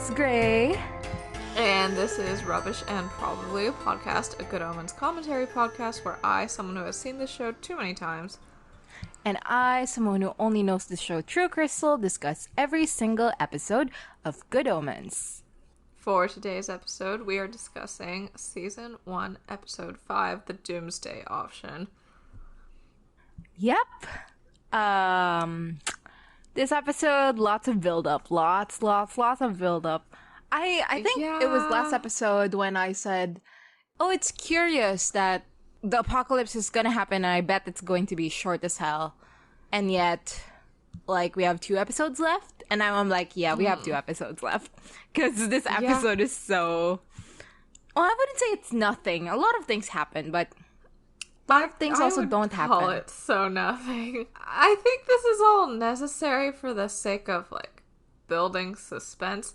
is Gray. And this is Rubbish and Probably a Podcast, a Good Omens commentary podcast where I, someone who has seen this show too many times, And I, someone who only knows the show True Crystal, discuss every single episode of Good Omens. For today's episode, we are discussing Season 1, Episode 5, the Doomsday Option. Yep. This episode, lots of build-up. Lots of build-up. I think it was last episode when I said, oh, it's curious that the apocalypse is gonna happen and I bet it's going to be short as hell. And yet, like, we have 2 episodes left. And now I'm like, yeah, we have 2 episodes left. Because this episode is so... Well, I wouldn't say it's nothing. A lot of things happen, but a lot of things also don't happen. I would call it so nothing. I think this is all necessary for the sake of, like, building suspense.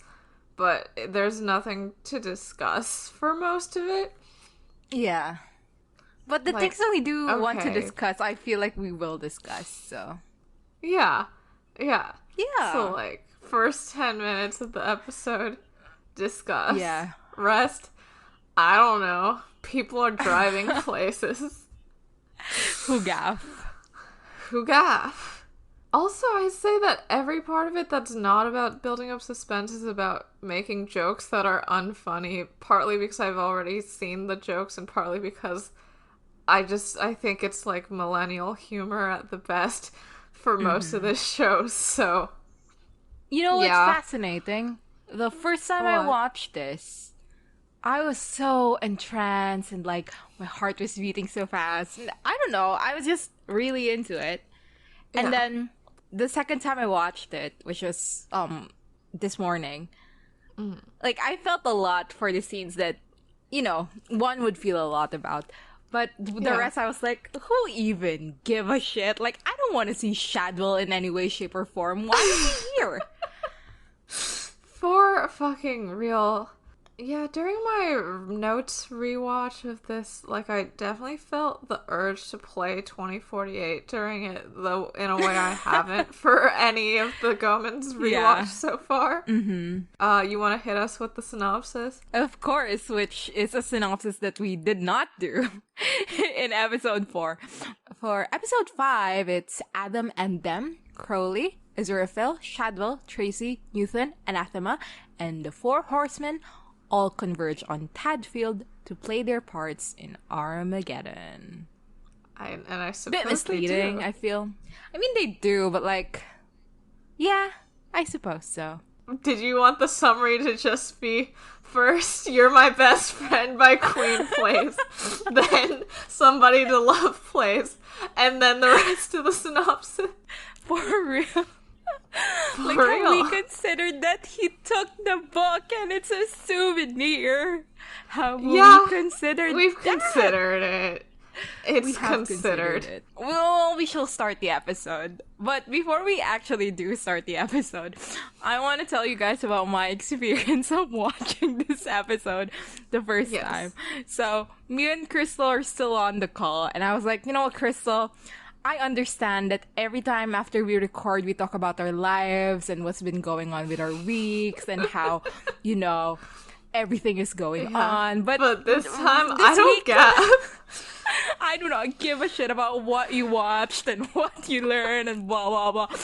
But there's nothing to discuss for most of it. Yeah. But the things that we do want to discuss, I feel like we will discuss, so. Yeah. So, like, first 10 minutes of the episode, discuss. Yeah. Rest, I don't know. People are driving places. Who gaff? Also, I say that every part of it that's not about building up suspense is about making jokes that are unfunny, partly because I've already seen the jokes and partly because I think it's like millennial humor at the best for most of this show, so... You know what's fascinating? The first time I watched this, I was so entranced and like my heart was beating so fast. And I don't know, I was just really into it. And then the second time I watched it, which was this morning, like I felt a lot for the scenes that, you know, one would feel a lot about. But the rest I was like, who even give a shit? Like, I don't want to see Shadwell in any way, shape, or form. Why is he here? For fucking real. Yeah, during my notes rewatch of this, like, I definitely felt the urge to play 2048 during it, though in a way I haven't for any of the Gaiman's rewatch so far. Mm-hmm. You want to hit us with the synopsis? Of course, which is a synopsis that we did not do in episode 4. For episode 5, it's Adam and Them, Crowley, Aziraphale, Shadwell, Tracy, Newton, Anathema, and the 4 horsemen all converge on Tadfield to play their parts in Armageddon. I suppose bit misleading, I feel. I mean, they do, but like, yeah, I suppose so. Did you want the summary to just be, first, You're My Best Friend by Queen plays, then Somebody to Love plays, and then the rest of the synopsis? For real? Like real. How we considered that he took the book and it's a souvenir. How we considered we've that? Considered it. It's considered it. Well, we shall start the episode. But before we actually do start the episode, I want to tell you guys about my experience of watching this episode the first time. So, me and Crystal are still on the call, and I was like, you know what, Crystal? I understand that every time after we record, we talk about our lives and what's been going on with our weeks and how, you know, everything is going on. But this time, I don't get. I do not give a shit about what you watched and what you learned and blah, blah, blah.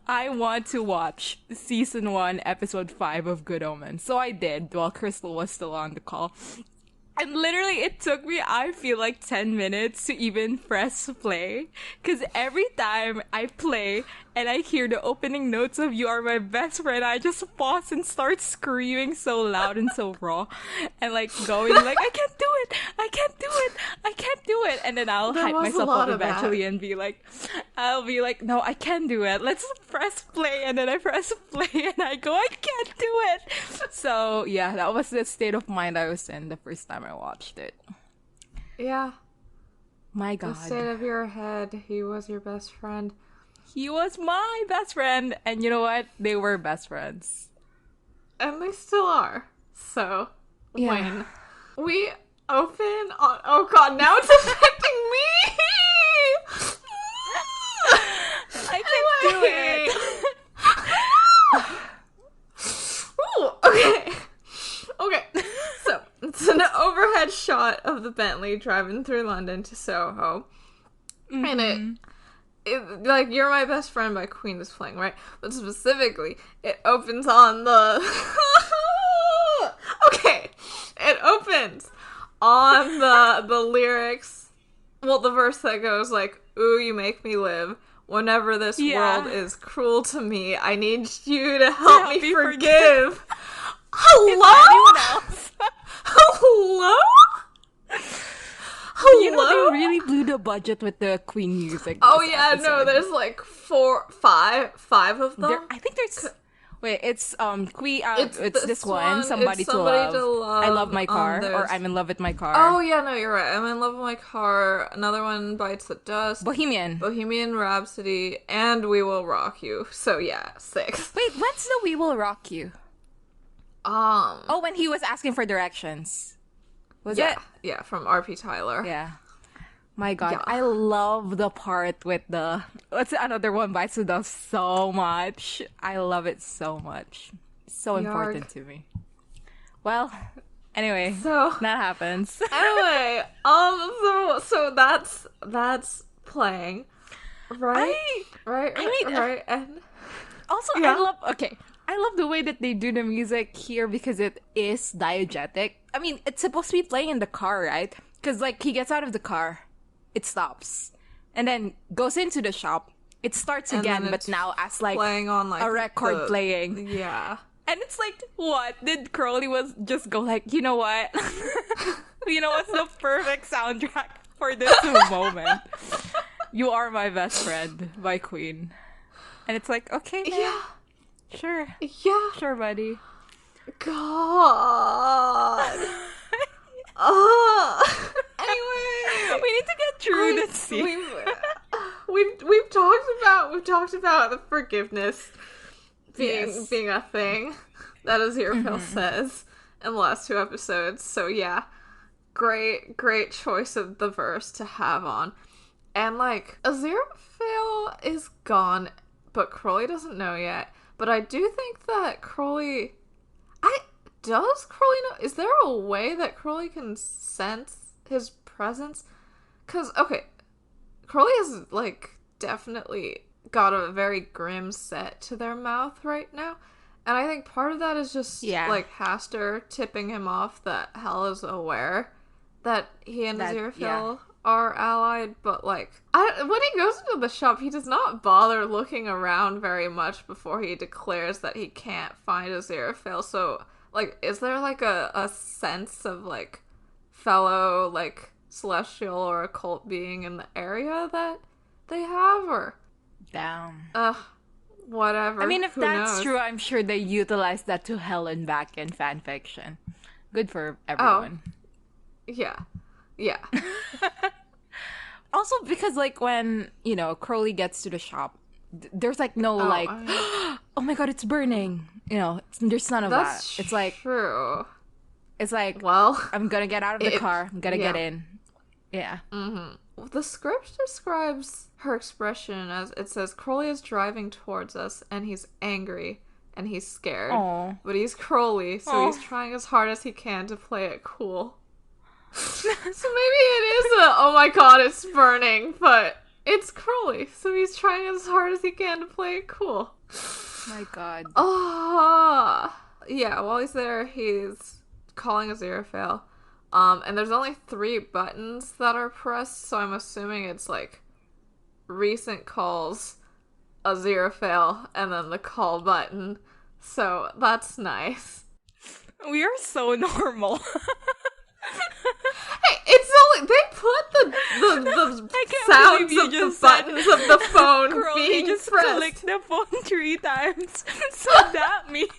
I want to watch Season 1, Episode 5 of Good Omens. So I did while Crystal was still on the call. And literally, it took me, I feel like 10 minutes to even press play. Because every time I play and I hear the opening notes of You Are My Best Friend, I just pause and start screaming so loud and so raw. And like going like, I can't do it! And then I'll hype myself up eventually and be like, no, I can't do it. Let's press play. And then I press play and I go, I can't do it! So yeah, that was the state of mind I was in the first time I watched it. Yeah. My God. The state of your head. He was your best friend. He was my best friend. And you know what? They were best friends. And they still are. So, when we open on... Oh God, now it's affecting me! I can't do it. Ooh, okay. overhead shot of the Bentley driving through London to Soho. Mm-hmm. And it, like, You're My Best Friend by Queen is playing, right? But specifically, it opens on the... Okay. It opens on the lyrics. Well, the verse that goes like, "Ooh, you make me live. Whenever this world is cruel to me, I need you to help me forgive." Hello? Hello? Hello? You know, they really blew the budget with the Queen music. Oh yeah, episode. No, there's like five of them. I think there's... Wait, it's Queen. It's this one. Somebody to love. I love my car, or I'm in love with my car. Oh yeah, no, you're right. I'm in love with my car. Another one, Bites the Dust. Bohemian Rhapsody, and We Will Rock You. So yeah, 6. Wait, what's the We Will Rock You? Oh, when he was asking for directions. Was it? Yeah, from R.P. Tyler. Yeah. My God, yeah. I love the part with the... What's another one? Bites the Dust so much. I love it so much. So important to me. Well, anyway, so that happens. Anyway, so that's playing, right? Right. And also, I love the way that they do the music here because it is diegetic. I mean, it's supposed to be playing in the car, right? Because like he gets out of the car. It stops, and then goes into the shop. It starts again, but now as like playing on like a record playing. Yeah, and it's like, what did Crowley was just go like? You know what? You know what's the perfect soundtrack for this moment? You Are My Best Friend by Queen, and it's like, okay, man. Sure, buddy. God. Anyway, we need to get through this scene. We've talked about the forgiveness being a thing that Aziraphale says in the last 2 episodes. So yeah, great choice of the verse to have on. And like Aziraphale is gone, but Crowley doesn't know yet. But I do think that Crowley... Does Crowley know? Is there a way that Crowley can sense his presence? Because, okay, Crowley has, like, definitely got a very grim set to their mouth right now. And I think part of that is just, like, Haster tipping him off that Hel is aware that he and Aziraphale are allied. But, like, when he goes into the shop, he does not bother looking around very much before he declares that he can't find Aziraphale. So... like, is there, like, a sense of, like, fellow, like, celestial or occult being in the area that they have, or? Damn. Whatever. I mean, if Who that's knows? true, I'm sure they utilized that to hell and back in fanfiction. Good for everyone. Yeah. Yeah. Also, because, like, when, you know, Crowley gets to the shop, there's, like, no, oh my God, it's burning. You know, there's none of that. It's like... true. It's like, well, I'm gonna get out of the car. I'm gonna get in. Yeah. Mm-hmm. The script describes her expression as, it says, Crowley is driving towards us, and he's angry, and he's scared. Aww. But he's Crowley, so he's trying as hard as he can to play it cool. So maybe it is oh my God, it's burning, but it's Crowley, so he's trying as hard as he can to play it cool. My God. Yeah, while he's there, he's calling Aziraphale. And there's only 3 buttons that are pressed, so I'm assuming it's like recent calls, Aziraphale, and then the call button. So that's nice. We are so normal. Hey, it's only they put the sounds of the buttons of the phone being just pressed. Click the phone 3 times, so that means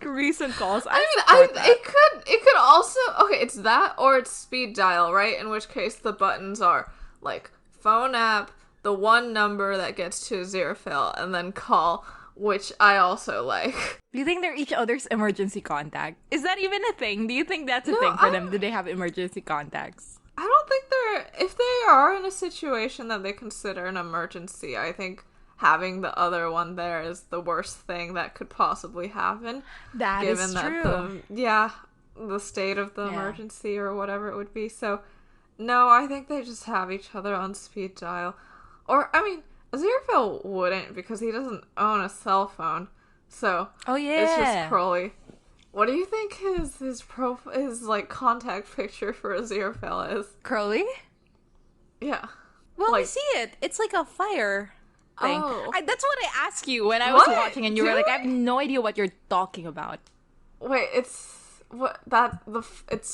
recent calls. It could also it's that or it's speed dial, right? In which case the buttons are like phone app, the one number that gets to Aziraphale, and then call, which I also like. Do you think they're each other's emergency contact? Is that even a thing? Do you think that's a thing for them? Do they have emergency contacts? I don't think if they are in a situation that they consider an emergency, I think having the other one there is the worst thing that could possibly happen. That is true. the state of the emergency or whatever it would be. So, no, I think they just have each other on speed dial. Or, I mean, Aziraphale wouldn't because he doesn't own a cell phone. So, it's just Crowley. What do you think his like contact picture for Aziraphale is? Crowley? Yeah. Well, I see it. It's like a fire thing. Oh. That's what I asked you when I was watching, and you were like, "I have no idea what you're talking about." Wait, it's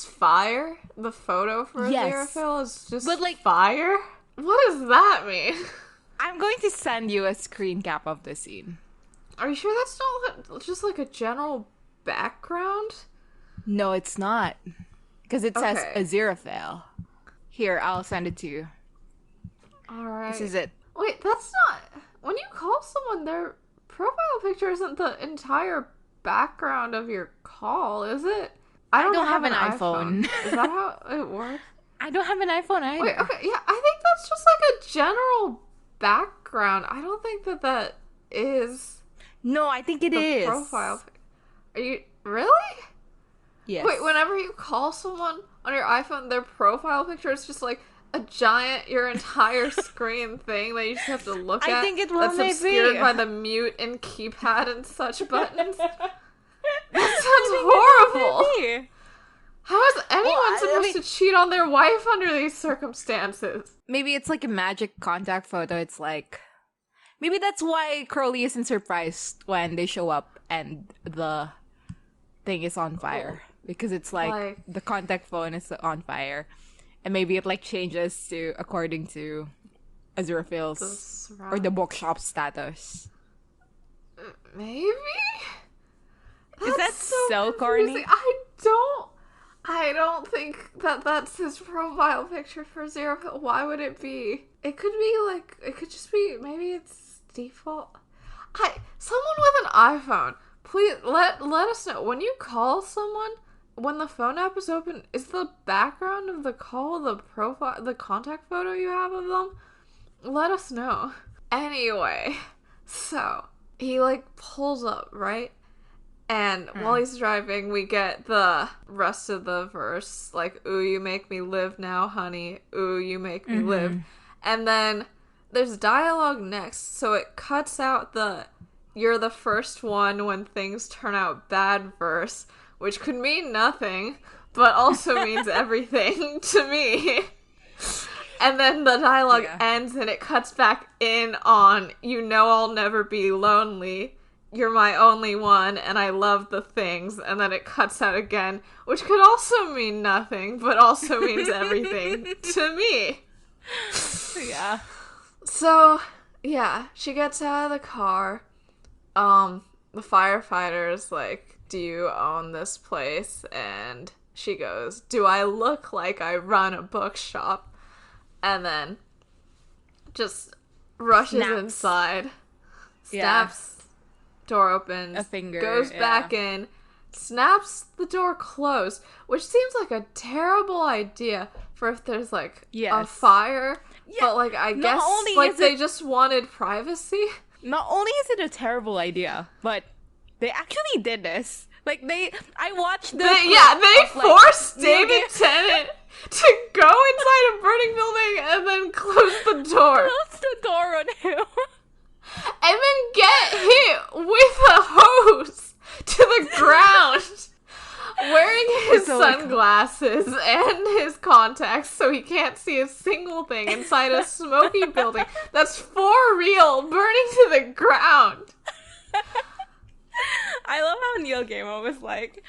fire. The photo for Aziraphale is just fire. What does that mean? I'm going to send you a screen cap of the scene. Are you sure that's not just like a general background? No, it's not. Because it says Aziraphale. Here, I'll send it to you. Alright. This is it. Wait, that's not... When you call someone, their profile picture isn't the entire background of your call, is it? I don't have an iPhone. Is that how it works? I don't have an iPhone either. Wait, okay, yeah, I think that's just like a general background. I don't think that is... No, I think it is. Profile. Are you... Really? Yes. Wait, whenever you call someone on your iPhone, their profile picture is just like a giant, your entire screen thing that you just have to look at. I think it will that's obscured by the mute and keypad and such buttons. That sounds horrible. How is anyone supposed to cheat on their wife under these circumstances? Maybe it's like a magic contact photo. It's like... Maybe that's why Crowley isn't surprised when they show up and the thing is on fire. Because it's like the contact phone is on fire. And maybe it like changes to according to Aziraphale's or the bookshop status. Maybe? Is that so corny? I don't think that's his profile picture for Aziraphale. Why would it be? It could be like, it could just be, maybe it's default. Someone with an iPhone, please let us know. When you call someone, when the phone app is open, is the background of the call the profile, the contact photo you have of them? Let us know. Anyway, so he like pulls up, right? And while he's driving, we get the rest of the verse, like, ooh, you make me live now, honey. Ooh, you make me live. And then there's dialogue next, so it cuts out the you're the first one when things turn out bad verse, which could mean nothing, but also means everything to me. And then the dialogue ends and it cuts back in on, you know I'll never be lonely. You're my only one, and I love the things. And then it cuts out again, which could also mean nothing, but also means everything to me. Yeah. So, yeah, she gets out of the car. The firefighter's like, do you own this place? And she goes, do I look like I run a bookshop? And then just rushes inside, snaps, door opens, a finger, goes back in, snaps the door closed, which seems like a terrible idea for if there's like a fire. Yeah. But like I guess like they just wanted privacy. Not only is it a terrible idea, but they actually did this. Like I watched they forced David Tennant to go inside a burning building and then close the door. Close the door on him. And then get hit with a hose to the ground. Wearing his sunglasses and his contacts so he can't see a single thing inside a smoky building that's for real, burning to the ground. I love how Neil Gaiman was like,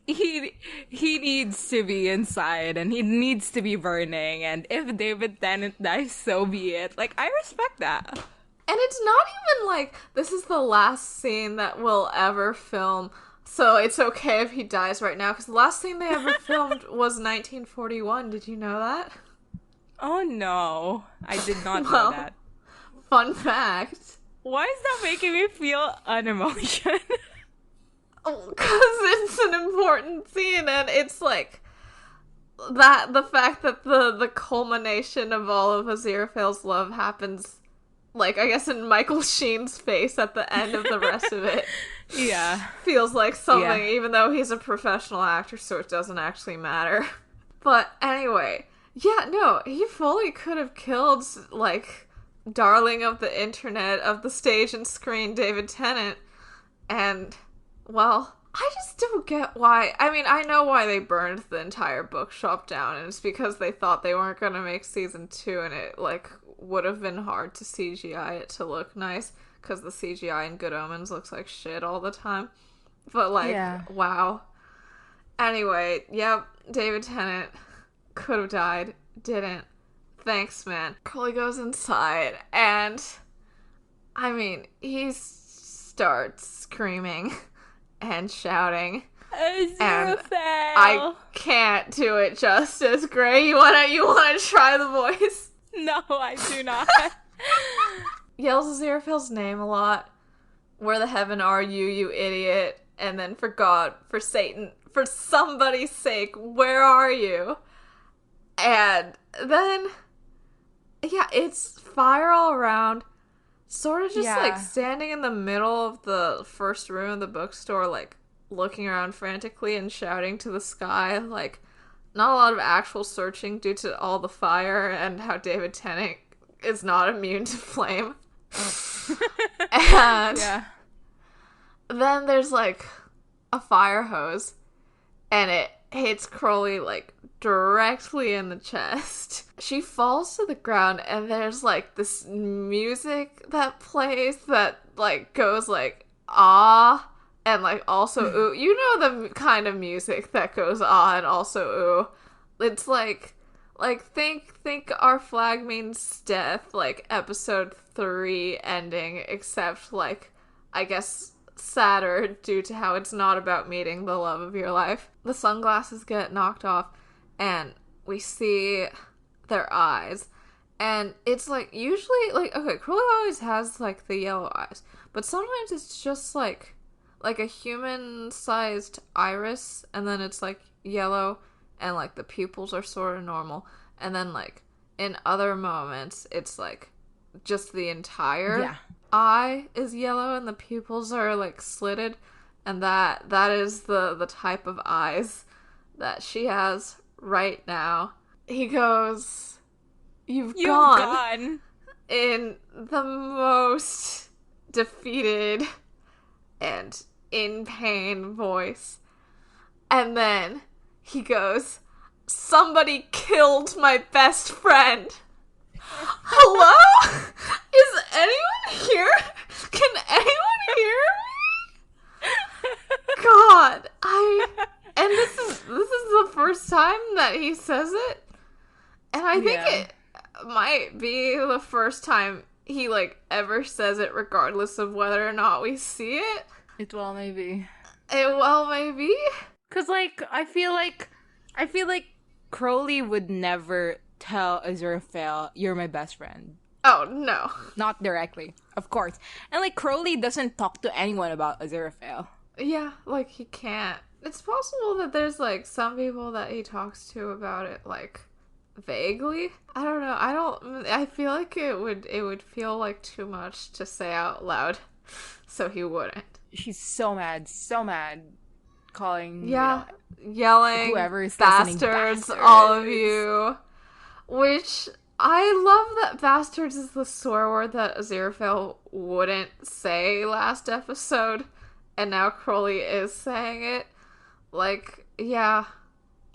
he needs to be inside and he needs to be burning, and if David Tennant dies, so be it. Like, I respect that. And it's not even like this is the last scene that we'll ever film, so it's okay if he dies right now, because the last scene they ever filmed was 1941. Did you know that? Oh, no. I did not know that. Fun fact. Why is that making me feel an emotion? Because it's an important scene, and it's like that the fact that the culmination of all of Aziraphale's love happens, like, I guess in Michael Sheen's face at the end of the rest of it. Yeah. Feels like something, even though he's a professional actor, so it doesn't actually matter. But anyway, yeah, no, he fully could have killed, like, darling of the internet, of the stage and screen, David Tennant. And, well, I just don't get why. I mean, I know why they burned the entire bookshop down, and it's because they thought they weren't going to make season 2, and it, like, would have been hard to CGI it to look nice, because the CGI in Good Omens looks like shit all the time. But, like, wow. Anyway, yep, David Tennant could have died, didn't. Thanks, man. Crowley goes inside, and, I mean, he starts screaming and shouting. Aziraphale! I can't do it justice, Gray. You wanna try the voice? No, I do not. Yells Aziraphale's name a lot. Where the heaven are you, you idiot? And then for God, for Satan, for somebody's sake, where are you? And then, yeah, it's fire all around. Sort of just, like, standing in the middle of the first room of the bookstore, like, looking around frantically and shouting to the sky. Like, not a lot of actual searching due to all the fire and how David Tennant is not immune to flame. And then there's, like, a fire hose, and it hits Crowley, like, directly in the chest. She falls to the ground, and there's, like, this music that plays that, like, goes, like, ah, and, like, also ooh. You know the kind of music that goes ah and also ooh. It's, like think Our Flag Means Death, like, episode 3 ending, except, like, I guess sadder due to how it's not about meeting the love of your life. The sunglasses get knocked off, and we see their eyes. And it's, like, usually, like, okay, Crowley always has, like, the yellow eyes. But sometimes it's just, like a human-sized iris, and then it's, like, yellow, and, like, the pupils are sort of normal. And then, like, in other moments, it's, like, just the entire eye is yellow, and the pupils are, like, slitted. And that is the type of eyes that she has right now. He goes, You've gone. In the most defeated and in pain voice. And then he goes, somebody killed my best friend. Hello? Is anyone here? Can anyone hear me? God, and this is the first time that he says it. And I think it might be the first time he, like, ever says it, regardless of whether or not we see it. It well may be. It well may be. 'Cause, like, I feel like Crowley would never tell Aziraphale, you're my best friend. Oh, no. Not directly, of course. And, like, Crowley doesn't talk to anyone about Aziraphale. Yeah, like, he can't. It's possible that there's, like, some people that he talks to about it, like, vaguely. I don't know. I feel like it would feel like too much to say out loud, so he wouldn't. She's so mad, calling, yelling, whoever is bastards, all of you. Which, I love that bastards is the swear word that Aziraphale wouldn't say last episode, and now Crowley is saying it. Like, yeah,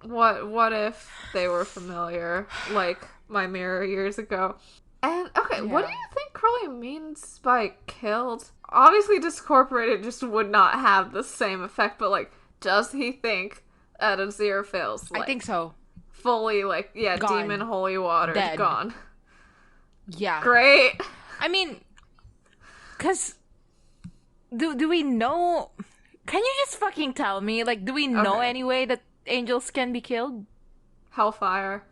what if they were familiar, like my mirror years ago? And, okay, what do you think Crowley means by killed? Obviously, Discorporated just would not have the same effect, but, like, does he think that Aziraphale's, like, I think so. Fully, like, gone. Demon holy water gone. Yeah. Great. I mean, because do we know? Can you just fucking tell me? Like, do we know any way that angels can be killed? Hellfire.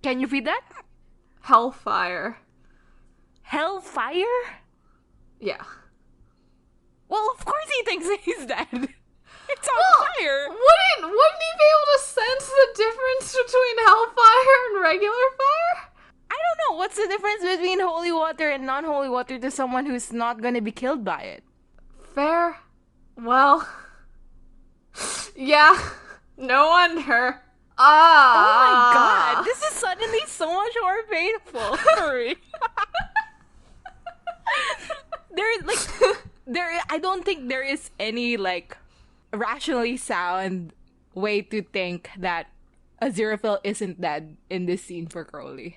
Can you read that? Hellfire. Hellfire? Yeah. Well, of course he thinks he's dead. It's on fire. Wouldn't he be able to sense the difference between hellfire and regular fire? I don't know. What's the difference between holy water and non-holy water? closer to someone who's not gonna be killed by it. Fair. Well, yeah, no wonder. Oh my god, this is suddenly so much more painful for me. I don't think there is any, like, rationally sound way to think that Aziraphale isn't dead in this scene for Crowley.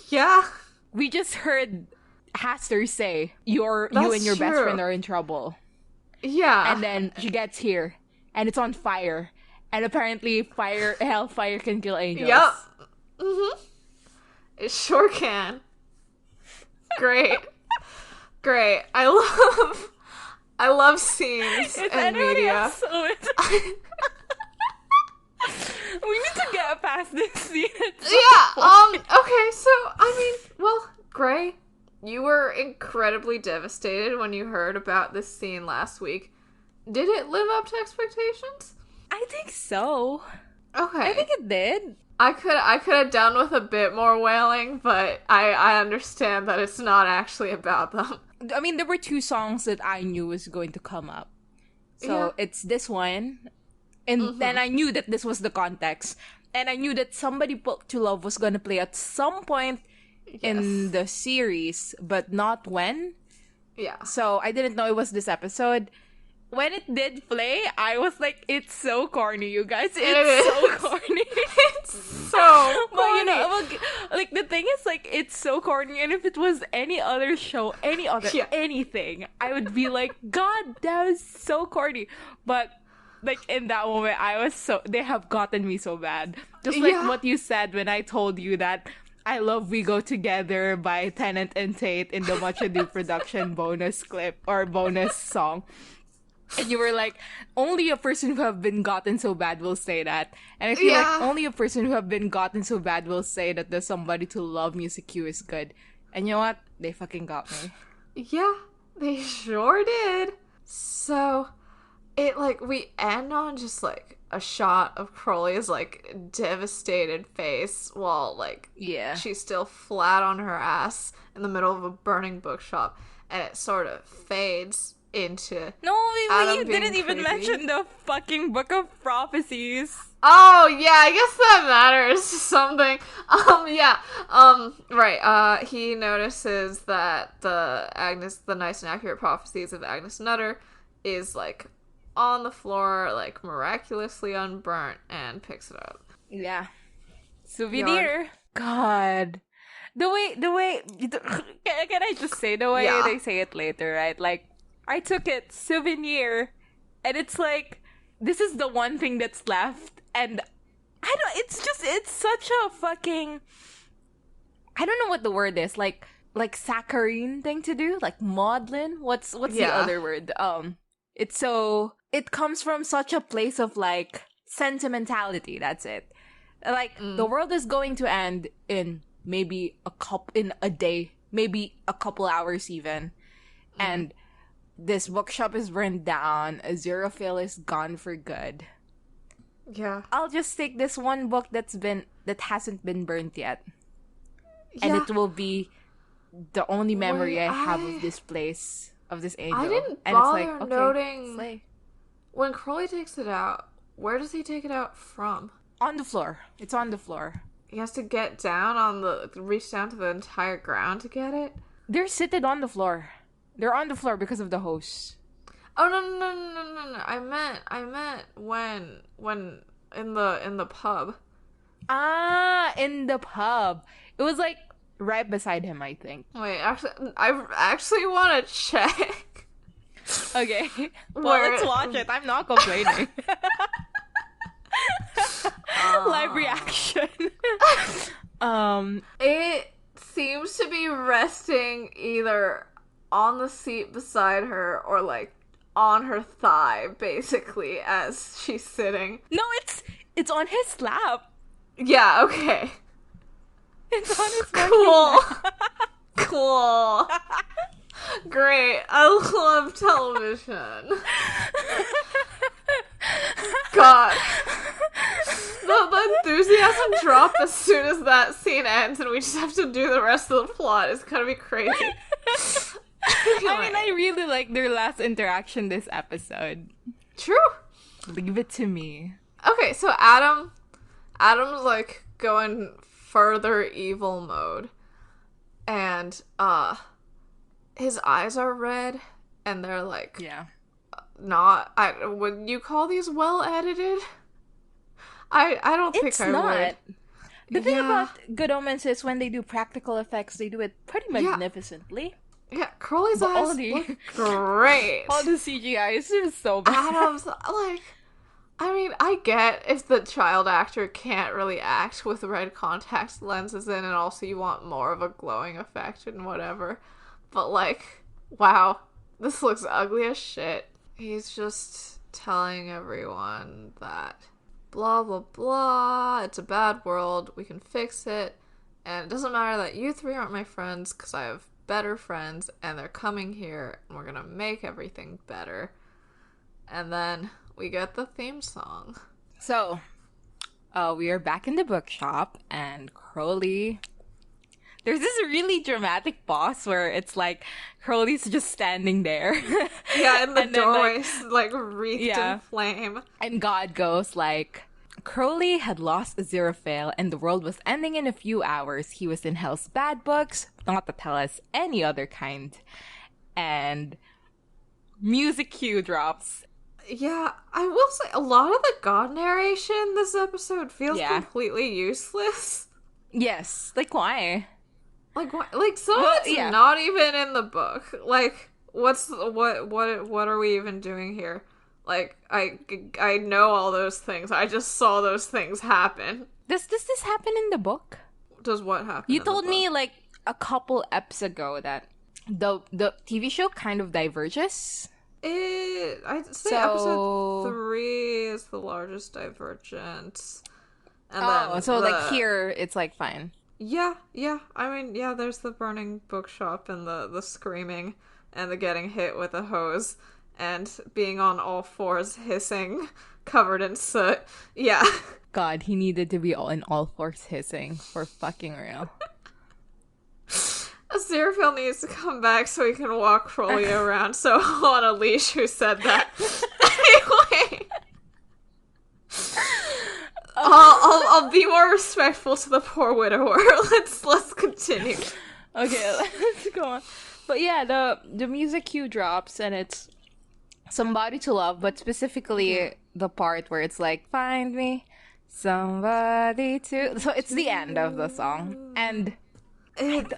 Yeah. We just heard Haster say, you and your best friend are in trouble. Yeah. And then she gets here, and it's on fire. And apparently hellfire can kill angels. Yep. Mm-hmm. It sure can. Great. Great. I love scenes and media. We need to get past this scene. Okay, so, well, Gray, you were incredibly devastated when you heard about this scene last week. Did it live up to expectations? I think so. Okay. I think it did. I could have done with a bit more wailing, but I understand that it's not actually about them. I mean, there were 2 songs that I knew was going to come up. So it's this one, and then I knew that this was the context, and I knew that Somebody Put to Love was going to play at some point in the series, but not when. Yeah. So I didn't know it was this episode. When it did play, I was like, it's so corny, you guys. It's so corny. It's so corny. But, you know, like, the thing is, like, it's so corny. And if it was any other show, anything, I would be like, God, that was so corny. But, like, in that moment, they have gotten me so bad. Just like what you said when I told you that I Love We Go Together by Tennant and Tate in the Much Ado production bonus clip or bonus song. And you were like, only a person who have been gotten so bad will say that. And I feel like only a person who have been gotten so bad will say that the Somebody to Love music cue is good. And you know what? They fucking got me. Yeah, they sure did. So, we end on just, like, a shot of Crowley's, like, devastated face while, like, she's still flat on her ass in the middle of a burning bookshop. And it sort of fades into you didn't even mention the fucking Book of Prophecies. Oh yeah, I guess that matters something. Right. He notices that the Nice and Accurate Prophecies of Agnes Nutter is, like, on the floor, like, miraculously unburnt, and picks it up. Yeah. Souvenir. God. The way can I just say the way they say it later, right? Like, I took it, souvenir, and it's like, this is the one thing that's left, and it's such a fucking, I don't know what the word is, like saccharine thing to do, like maudlin, what's the other word? It comes from such a place of, like, sentimentality, that's it. Like, the world is going to end in maybe a day, maybe a couple hours even, and this bookshop is burned down. Aziraphale is gone for good. Yeah. I'll just take this one book that hasn't been burnt yet. Yeah. And it will be the only memory I have of this place, of this angel. I didn't bother noting when Crowley takes it out, where does he take it out from? On the floor. It's on the floor. He has to get down reach down to the entire ground to get it? They're seated on the floor. They're on the floor because of the hose. Oh no! I meant when in the pub. Ah, in the pub. It was, like, right beside him, I think. Wait, I actually want to check. Okay. Well, let's watch it. I'm not complaining. Live reaction. It seems to be resting either on the seat beside her or, like, on her thigh, basically, as she's sitting. No, it's on his lap. Yeah, okay. It's on his lap. Cool. Great. I love television. God. The enthusiasm drop as soon as that scene ends and we just have to do the rest of the plot is gonna be crazy. I really like their last interaction this episode. True. Leave it to me. Okay, so Adam's like going further evil mode, and his eyes are red, and they're like, not. Would you call these well edited? I don't think I would. The thing about Good Omens is when they do practical effects, they do it pretty magnificently. Yeah, Crowley's eyes look great. All the CGI is just so bad. Adam's, like, I mean, I get if the child actor can't really act with red contact lenses in, and also you want more of a glowing effect and whatever. But, like, wow, this looks ugly as shit. He's just telling everyone that blah, blah, blah, it's a bad world, we can fix it, and it doesn't matter that you three aren't my friends, because I have better friends, and they're coming here, and we're gonna make everything better. And then we get the theme song. So, we are back in the bookshop, and Crowley... There's this really dramatic pause where it's like Crowley's just standing there. Yeah, and the doorway's like wreathed in flame. And God goes like, Crowley had lost Aziraphale and the world was ending in a few hours. He was in Hell's bad books, not to tell us any other kind. And music cue drops. Yeah, I will say a lot of the God narration this episode feels completely useless. Yes, like why? Like what? Like some of it's not even in the book. Like what are we even doing here? Like I know all those things. I just saw those things happen. Does this happen in the book? Does what happen? You told me like a couple eps ago that the TV show kind of diverges. I'd say episode 3 is the largest divergence. And then like here it's like fine. Yeah. I mean, yeah, there's the burning bookshop and the screaming and the getting hit with a hose and being on all fours hissing, covered in soot. Yeah. God, he needed to be in all fours hissing for fucking real. Aziraphale needs to come back so he can walk Crowley around so on a leash. Who said that? Anyway. I'll be more respectful to the poor widower. Let's continue. Okay, let's go on. But yeah, the music cue drops and it's Somebody to Love, but specifically the part where it's like, find me somebody to... So it's the end of the song. And... It's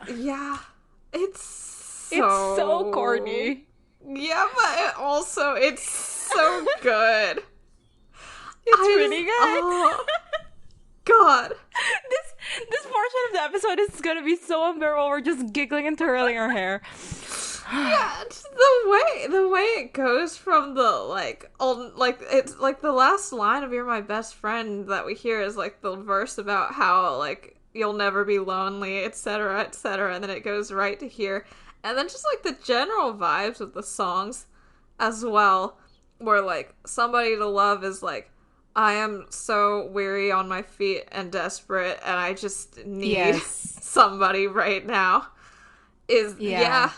so corny. Yeah, but it's so good. It's really good. Oh, God. This portion of the episode is gonna be so unbearable. We're just giggling and twirling our hair. Yeah, the way it goes from the it's like the last line of "You're my best friend" that we hear is like the verse about how like you'll never be lonely, etc., etc., and then it goes right to here, and then just like the general vibes of the songs as well, where like Somebody to Love is like, I am so weary on my feet and desperate, and I just need somebody right now. That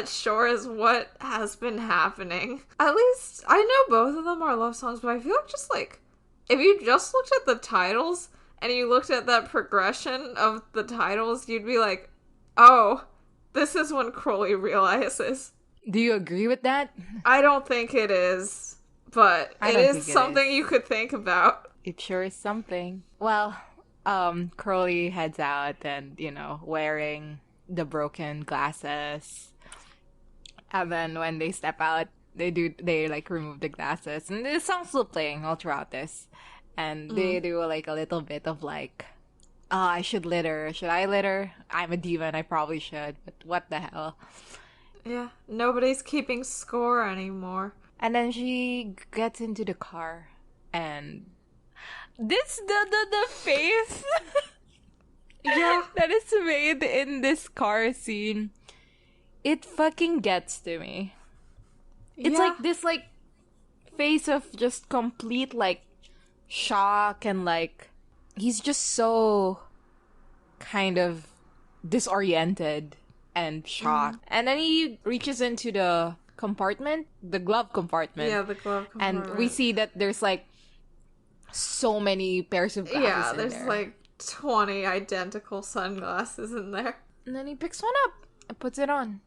sure is what has been happening. At least, I know both of them are love songs, but I feel like just like, if you just looked at the titles, and you looked at that progression of the titles, you'd be like, oh, this is when Crowley realizes. Do you agree with that? I don't think it is. But it is something you could think about. It sure is something. Well, Crowley heads out and, wearing the broken glasses. And then when they step out, they remove the glasses. And the song's still playing all throughout this. And they do like a little bit of like, I should litter. Should I litter? I'm a demon. I probably should. But what the hell? Yeah, nobody's keeping score anymore. And then she gets into the car, and the face that is made in this car scene, it fucking gets to me. It's like this like face of just complete like shock, and like he's just so kind of disoriented and shocked. And then he reaches into the compartment, the glove compartment. Yeah, the glove compartment. And we see that there's like so many pairs of glasses in there. Yeah, there's like 20 identical sunglasses in there. And then he picks one up and puts it on.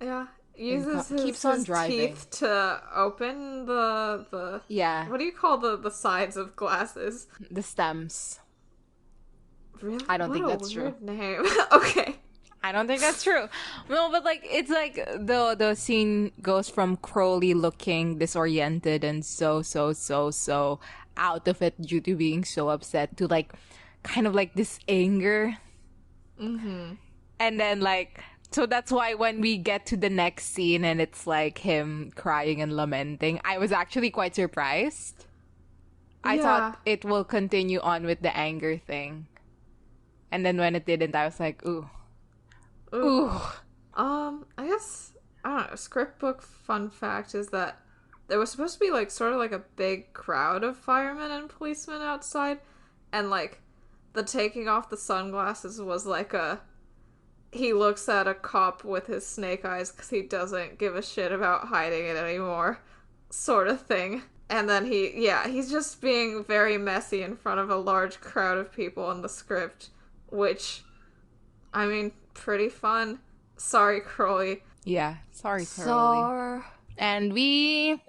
Yeah. Uses keeps on his driving. teeth to open the yeah. What do you call the sides of glasses? The stems. Really? I don't think that's true. Name. Okay. I don't think that's true. No, but like it's like the scene goes from Crowley looking disoriented and so out of it due to being so upset to like kind of like this anger. Mm-hmm. And then like so that's why when we get to the next scene and it's like him crying and lamenting, I was actually quite surprised. I thought it will continue on with the anger thing. And then when it didn't, I was like, ooh. I guess, I don't know, script book fun fact is that there was supposed to be like sort of like a big crowd of firemen and policemen outside, and like the taking off the sunglasses was like he looks at a cop with his snake eyes because he doesn't give a shit about hiding it anymore sort of thing. And then he's just being very messy in front of a large crowd of people in the script, which, I mean, pretty fun. Sorry, Crowley. Yeah, sorry, Crowley. And we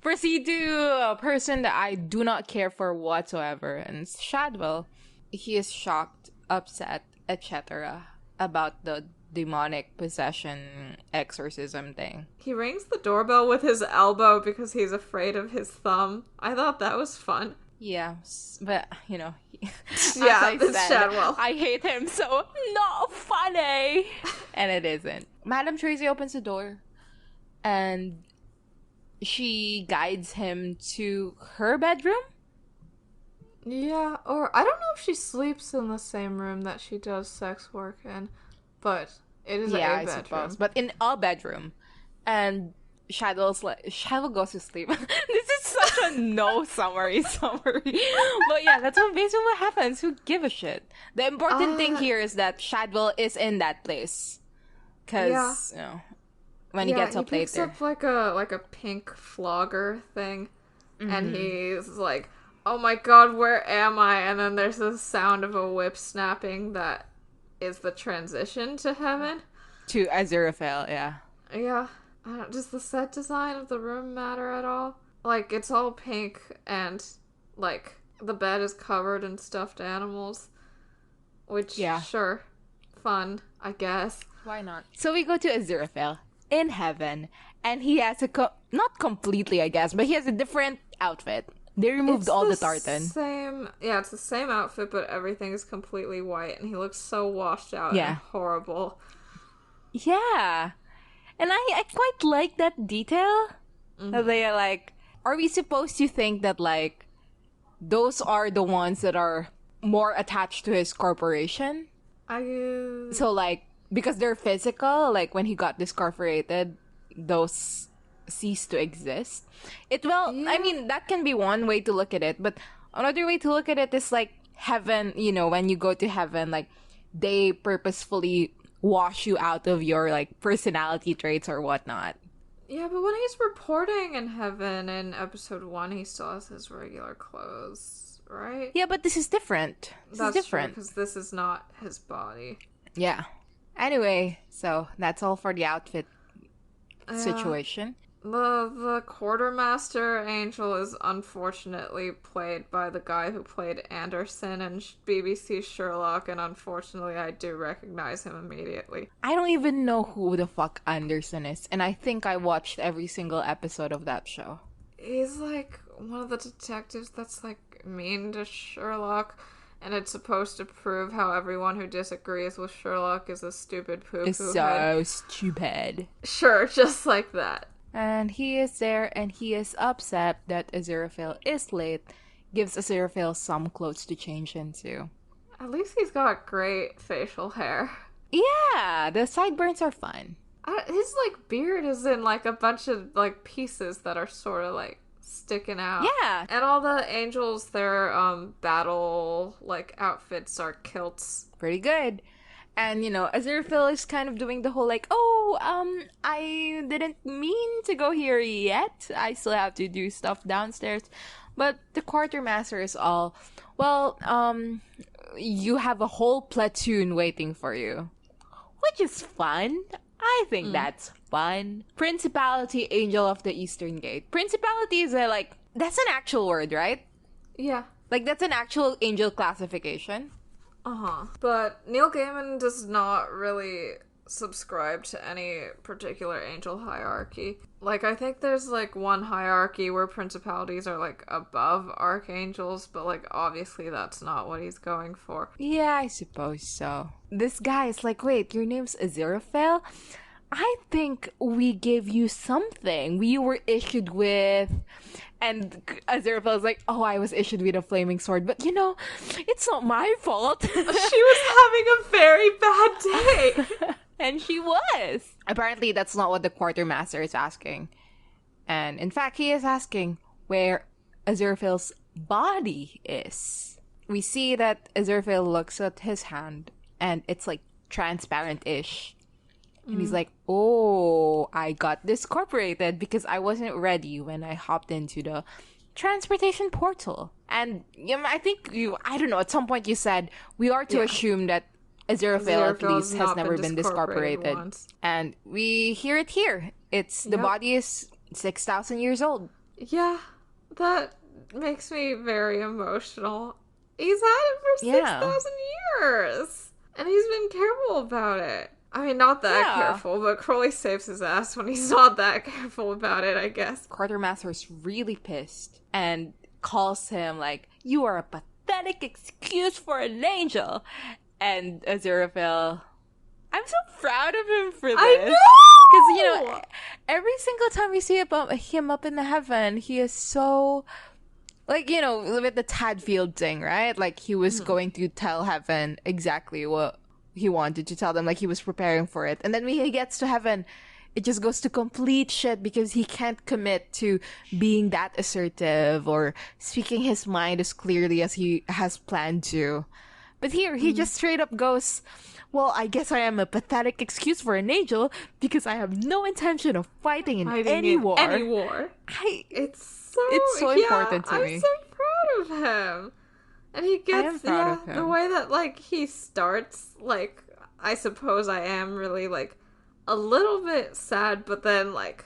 proceed to a person that I do not care for whatsoever, and it's Shadwell. He is shocked, upset, etc. about the demonic possession exorcism thing. He rings the doorbell with his elbow because he's afraid of his thumb. I thought that was fun. Yeah, but, you know, it's Shadwell. I hate him, so not funny. And it isn't. Madam Tracy opens the door, and she guides him to her bedroom? Yeah, or I don't know if she sleeps in the same room that she does sex work in, but it is a bedroom. Suppose, but in a bedroom. And Shadow goes to sleep. This is such a no summary. But yeah, that's basically what happens. Who give a shit? The important thing here is that Shadwell is in that place. Because, you know, when he gets up later. He picks up like a pink flogger thing. Mm-hmm. And he's like, oh my god, where am I? And then there's the sound of a whip snapping that is the transition to heaven. To Aziraphale, yeah. Yeah. Does the set design of the room matter at all? Like, it's all pink and, like, the bed is covered in stuffed animals. Which, sure, fun, I guess. Why not? So we go to Aziraphale in heaven, and he has not completely, I guess, but he has a different outfit. They removed all the tartan. It's the same outfit, but everything is completely white, and he looks so washed out and horrible. Yeah. And I quite like that detail. Mm-hmm. That they are like, are we supposed to think that, like, those are the ones that are more attached to his corporation? So, like, because they're physical, like, when he got discorporated, those cease to exist. I mean, that can be one way to look at it, but another way to look at it is like heaven, you know, when you go to heaven, like they purposefully wash you out of your like personality traits or whatnot. Yeah, but when he's reporting in heaven in episode 1, he still has his regular clothes, right? Yeah, but this is different. That's different because this is not his body. Yeah. Anyway, so that's all for the outfit situation. The quartermaster angel is unfortunately played by the guy who played Anderson in BBC Sherlock, and unfortunately I do recognize him immediately. I don't even know who the fuck Anderson is, and I think I watched every single episode of that show. He's like one of the detectives that's like mean to Sherlock, and it's supposed to prove how everyone who disagrees with Sherlock is a stupid poo-poo It's so stupid. Sure, just like that. And he is there, and he is upset that Aziraphale is late. Gives Aziraphale some clothes to change into. At least he's got great facial hair. Yeah, the sideburns are fun. His, like, beard is in, like, a bunch of, like, pieces that are sort of, like, sticking out. Yeah. And all the angels, their, battle, like, outfits are kilts. Pretty good. And, Aziraphale is kind of doing the whole like, oh, I didn't mean to go here yet. I still have to do stuff downstairs. But the quartermaster is all, well, you have a whole platoon waiting for you. Which is fun. I think that's fun. Principality, Angel of the Eastern Gate. Principality is that's an actual word, right? Yeah. Like, that's an actual angel classification. Uh-huh. But Neil Gaiman does not really subscribe to any particular angel hierarchy. Like, I think there's, like, one hierarchy where principalities are, like, above archangels, but, like, obviously that's not what he's going for. Yeah, I suppose so. This guy is like, wait, your name's Aziraphale? I think we gave you something. We were issued with... And Aziraphale is like, oh, I was issued with a flaming sword, but it's not my fault. She was having a very bad day. And she was. Apparently, that's not what the quartermaster is asking. And in fact, he is asking where Aziraphale's body is. We see that Aziraphale looks at his hand, and it's like transparent-ish. And he's like, oh, I got discorporated because I wasn't ready when I hopped into the transportation portal. And I think I don't know, at some point you said we are to assume that Aziraphale at least has never been discorporated. And we hear it here. The body is 6,000 years old. Yeah, that makes me very emotional. He's had it for 6,000 years. And he's been careful about it. I mean, not that careful, but Crowley saves his ass when he's not that careful about it, I guess. Quartermaster's really pissed and calls him like, you are a pathetic excuse for an angel. And Aziraphale, I'm so proud of him for this. I know! Because, every single time we see him up in the heaven, he is so... Like, with the Tadfield thing, right? Like, he was going to tell heaven exactly what he wanted to tell them, like he was preparing for it. And then when he gets to heaven, it just goes to complete shit because he can't commit to being that assertive or speaking his mind as clearly as he has planned to. But here, he just straight up goes, well, I guess I am a pathetic excuse for an angel because I have no intention of fighting in any war. It's so important to me. I'm so proud of him. And he gets, the way that, like, he starts, like, I suppose I am really, like, a little bit sad, but then, like,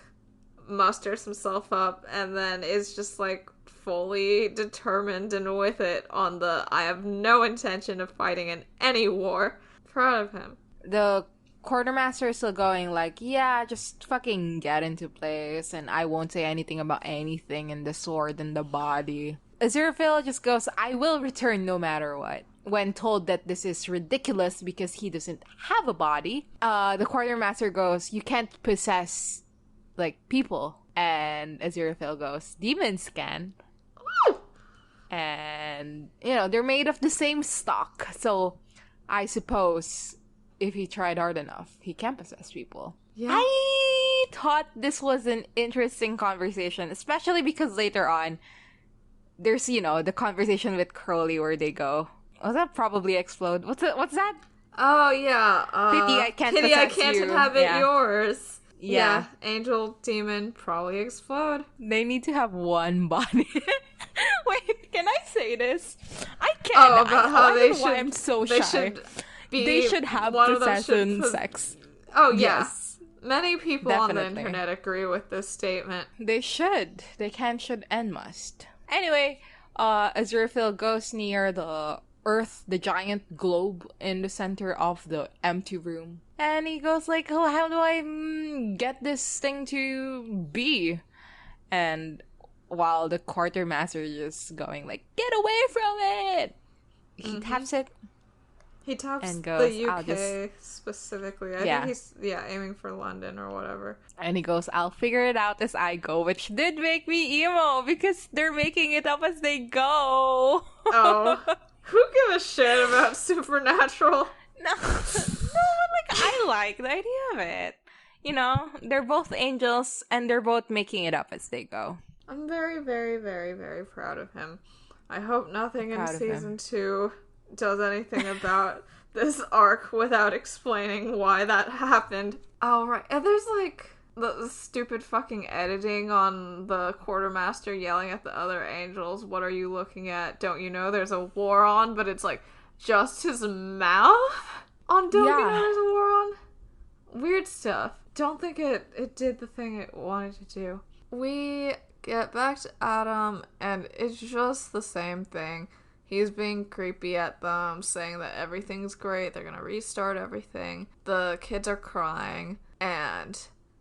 musters himself up and then is just, like, fully determined and with it on I have no intention of fighting in any war. Proud of him. The quartermaster is still going, like, yeah, just fucking get into place, and I won't say anything about anything in the sword and the body. Aziraphale just goes, I will return no matter what. When told that this is ridiculous because he doesn't have a body, the quartermaster goes, you can't possess, like, people. And Aziraphale goes, demons can. And, they're made of the same stock. So, I suppose, if he tried hard enough, he can possess people. Yeah. I thought this was an interesting conversation, especially because later on, there's, the conversation with Crowley where they go, oh, that probably explode. What's that? Oh, yeah. Pity I can't inhabit yours. Yeah. Angel, demon, probably explode. They need to have one body. Wait, can I say this? I can't. Oh, about how they should... I'm so shy. They should have possession sex. Oh, yes. Many people on the internet agree with this statement. They should. They can, should, and must. Anyway, Aziraphale goes near the Earth, the giant globe in the center of the empty room. And he goes like, oh, how do I get this thing to be? And while the quartermaster is just going like, get away from it! He taps it. He taps and goes, the UK specifically. I think he's aiming for London or whatever. And he goes, I'll figure it out as I go, which did make me emo because they're making it up as they go. Oh, who gives a shit about Supernatural? No, like I like the idea of it. They're both angels and they're both making it up as they go. I'm very, very, very, very proud of him. I hope nothing in season 2 does anything about this arc without explaining why that happened. Oh, right. And there's, like, the stupid fucking editing on the quartermaster yelling at the other angels. What are you looking at? Don't you know there's a war on? But it's, like, just his mouth on Don't You Know There's a War On? Weird stuff. Don't think it did the thing it wanted to do. We get back to Adam, and it's just the same thing. He's being creepy at them, saying that everything's great, they're gonna restart everything. The kids are crying, and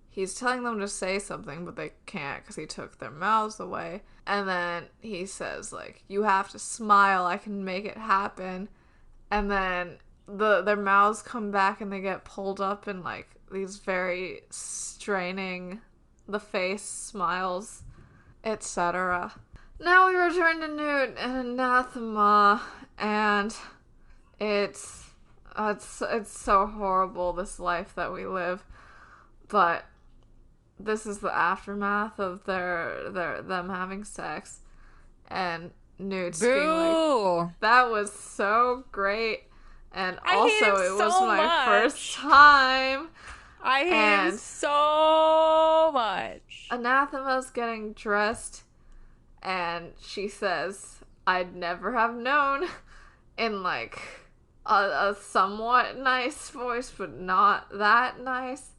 he's telling them to say something, but they can't because he took their mouths away. And then he says, like, you have to smile, I can make it happen. And then their mouths come back and they get pulled up in, like, these very straining the face smiles, etc. Now we return to Newt and Anathema, and it's so horrible, this life that we live. But this is the aftermath of them having sex, and Newt's being like, that was so great, and also it was my first time. I hate him so much. Anathema's getting dressed, and she says, I'd never have known, in, like, a somewhat nice voice, but not that nice.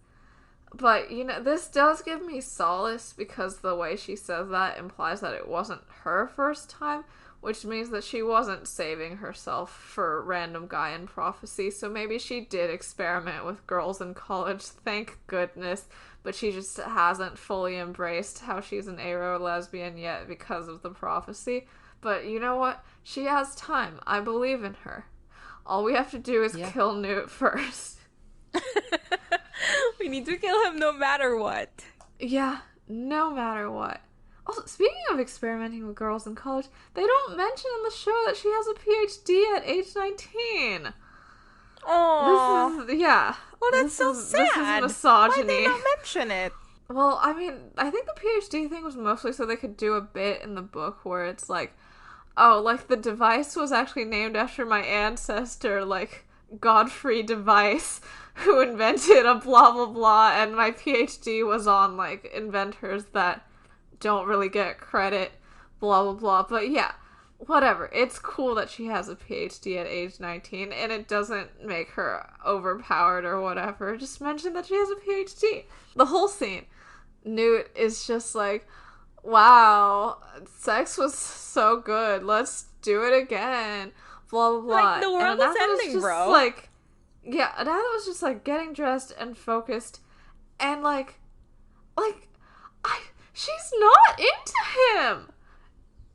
But, you know, this does give me solace, because the way she says that implies that it wasn't her first time, which means that she wasn't saving herself for random guy in prophecy, so maybe she did experiment with girls in college, thank goodness, but she just hasn't fully embraced how she's an aro-lesbian yet because of the prophecy. But you know what? She has time. I believe in her. All we have to do is kill Newt first. We need to kill him no matter what. Yeah, no matter what. Also, speaking of experimenting with girls in college, they don't mention in the show that she has a PhD at age 19. Oh, yeah. Well, that's so sad. This is misogyny. Why did they not mention it? Well, I mean, I think the PhD thing was mostly so they could do a bit in the book where it's like, oh, like, the device was actually named after my ancestor, like, Godfrey Device, who invented a blah blah blah, and my PhD was on, like, inventors that don't really get credit, blah blah blah. But yeah, whatever. It's cool that she has a PhD at age 19, and it doesn't make her overpowered or whatever. Just mention that she has a PhD. The whole scene, Newt is just like, wow, sex was so good, let's do it again, blah blah blah. Like, the world is ending, bro. Like, yeah, Anatha was just, like, getting dressed and focused, and she's not into him.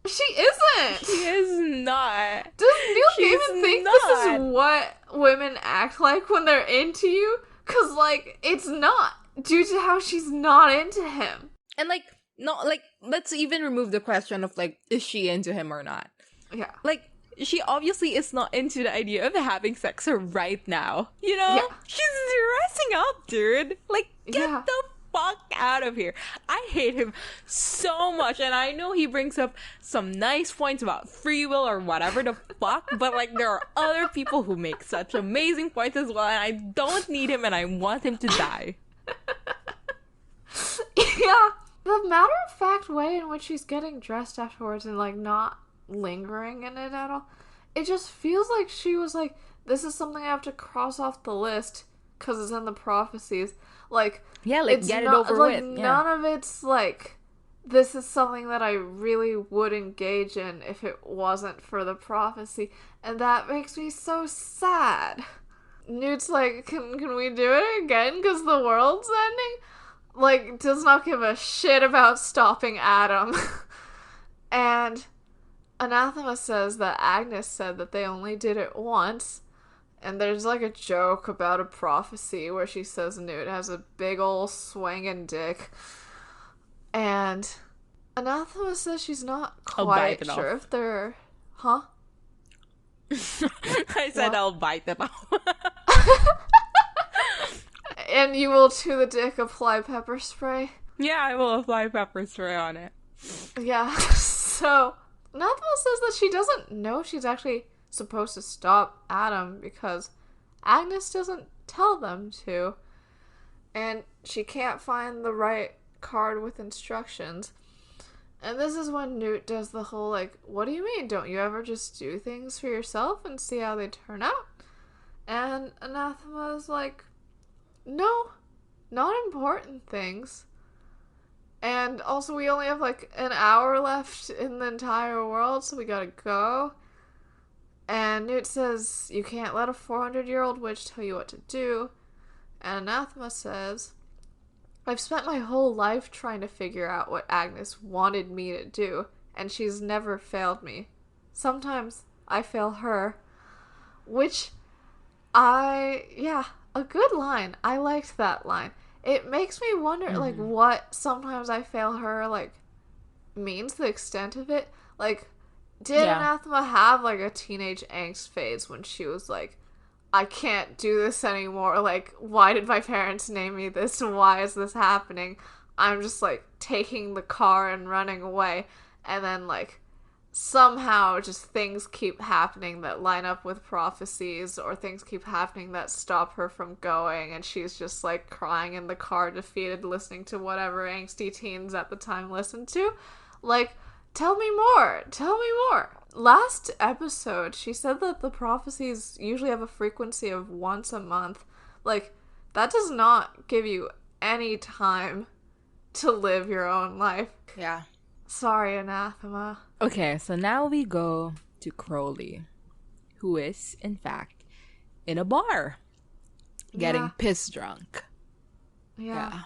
She isn't. She is not. Does Neil Gaiman think this is what women act like when they're into you? 'Cause, like, it's not, due to how she's not into him. And, like, not, like, let's even remove the question of, like, is she into him or not? Yeah. Like, she obviously is not into the idea of having sex right now. You know? Yeah. She's dressing up, dude. Like, get the fuck out of here. I hate him so much, and I know he brings up some nice points about free will or whatever the fuck, but, like, there are other people who make such amazing points as well, and I don't need him, and I want him to die. Yeah. The matter-of-fact way in which she's getting dressed afterwards and, like, not lingering in it at all, it just feels like she was like, this is something I have to cross off the list because it's in the prophecies. Like, yeah, like, get it over like, with. Yeah. None of it's like, this is something that I really would engage in if it wasn't for the prophecy, and that makes me so sad. Newt's like, can we do it again because the world's ending? Like, does not give a shit about stopping Adam. And Anathema says that Agnes said that they only did it once. And there's, like, a joke about a prophecy where she says Newt has a big ol' swinging dick. And Anathema says she's not quite sure if they're... Huh? I said I'll bite it off. And you will, to the dick, apply pepper spray? Yeah, I will apply pepper spray on it. Yeah, so... Anathema says that she doesn't know she's actually supposed to stop Adam because Agnes doesn't tell them to. And she can't find the right card with instructions. And this is when Newt does the whole, like, what do you mean? Don't you ever just do things for yourself and see how they turn out? And Anathema is like, no, not important things. And also we only have, like, an hour left in the entire world, so we gotta go. And Newt says, you can't let a 400-year-old witch tell you what to do. And Anathema says, I've spent my whole life trying to figure out what Agnes wanted me to do, and she's never failed me. Sometimes I fail her. Which, a good line. I liked that line. It makes me wonder, like, what sometimes I fail her, like, means, the extent of it. Like, did Anathema have, like, a teenage angst phase when she was like, I can't do this anymore. Like, why did my parents name me this? Why is this happening? I'm just, like, taking the car and running away. And then, like, somehow just things keep happening that line up with prophecies, or things keep happening that stop her from going. And she's just, like, crying in the car, defeated, listening to whatever angsty teens at the time listened to. Like, tell me more. Tell me more. Last episode, she said that the prophecies usually have a frequency of once a month. Like, that does not give you any time to live your own life. Yeah. Sorry, Anathema. Okay, so now we go to Crowley, who is, in fact, in a bar, getting piss drunk. Yeah.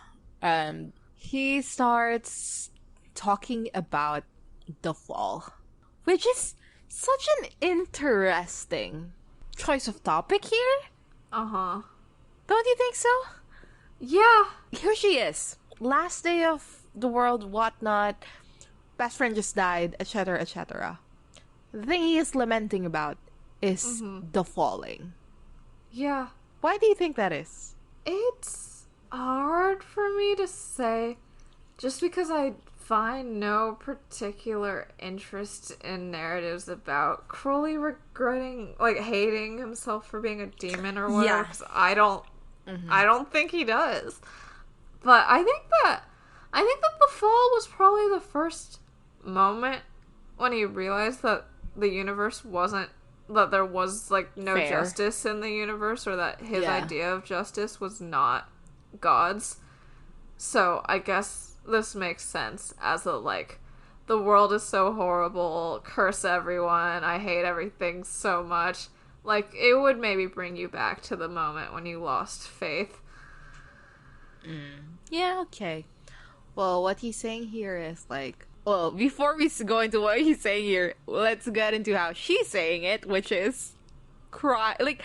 He starts talking about the fall, which is such an interesting choice of topic here. Uh-huh. Don't you think so? Yeah. Here she is. Last day of the world, whatnot. Best friend just died, etc., etc. The thing he is lamenting about is the falling. Yeah. Why do you think that is? It's hard for me to say, just because I find no particular interest in narratives about Crowley regretting, like, hating himself for being a demon or whatever. Because I don't think he does. But I think that the fall was probably the first moment when he realized that the universe wasn't, that there was, like, no fair. Justice in the universe, or that his idea of justice was not God's. So I guess this makes sense as a, like, the world is so horrible, curse everyone, I hate everything so much. Like, it would maybe bring you back to the moment when you lost faith. Yeah, okay. Well, what he's saying here is, like, well, before we go into what he's saying here, let's get into how she's saying it, which is cry. Like,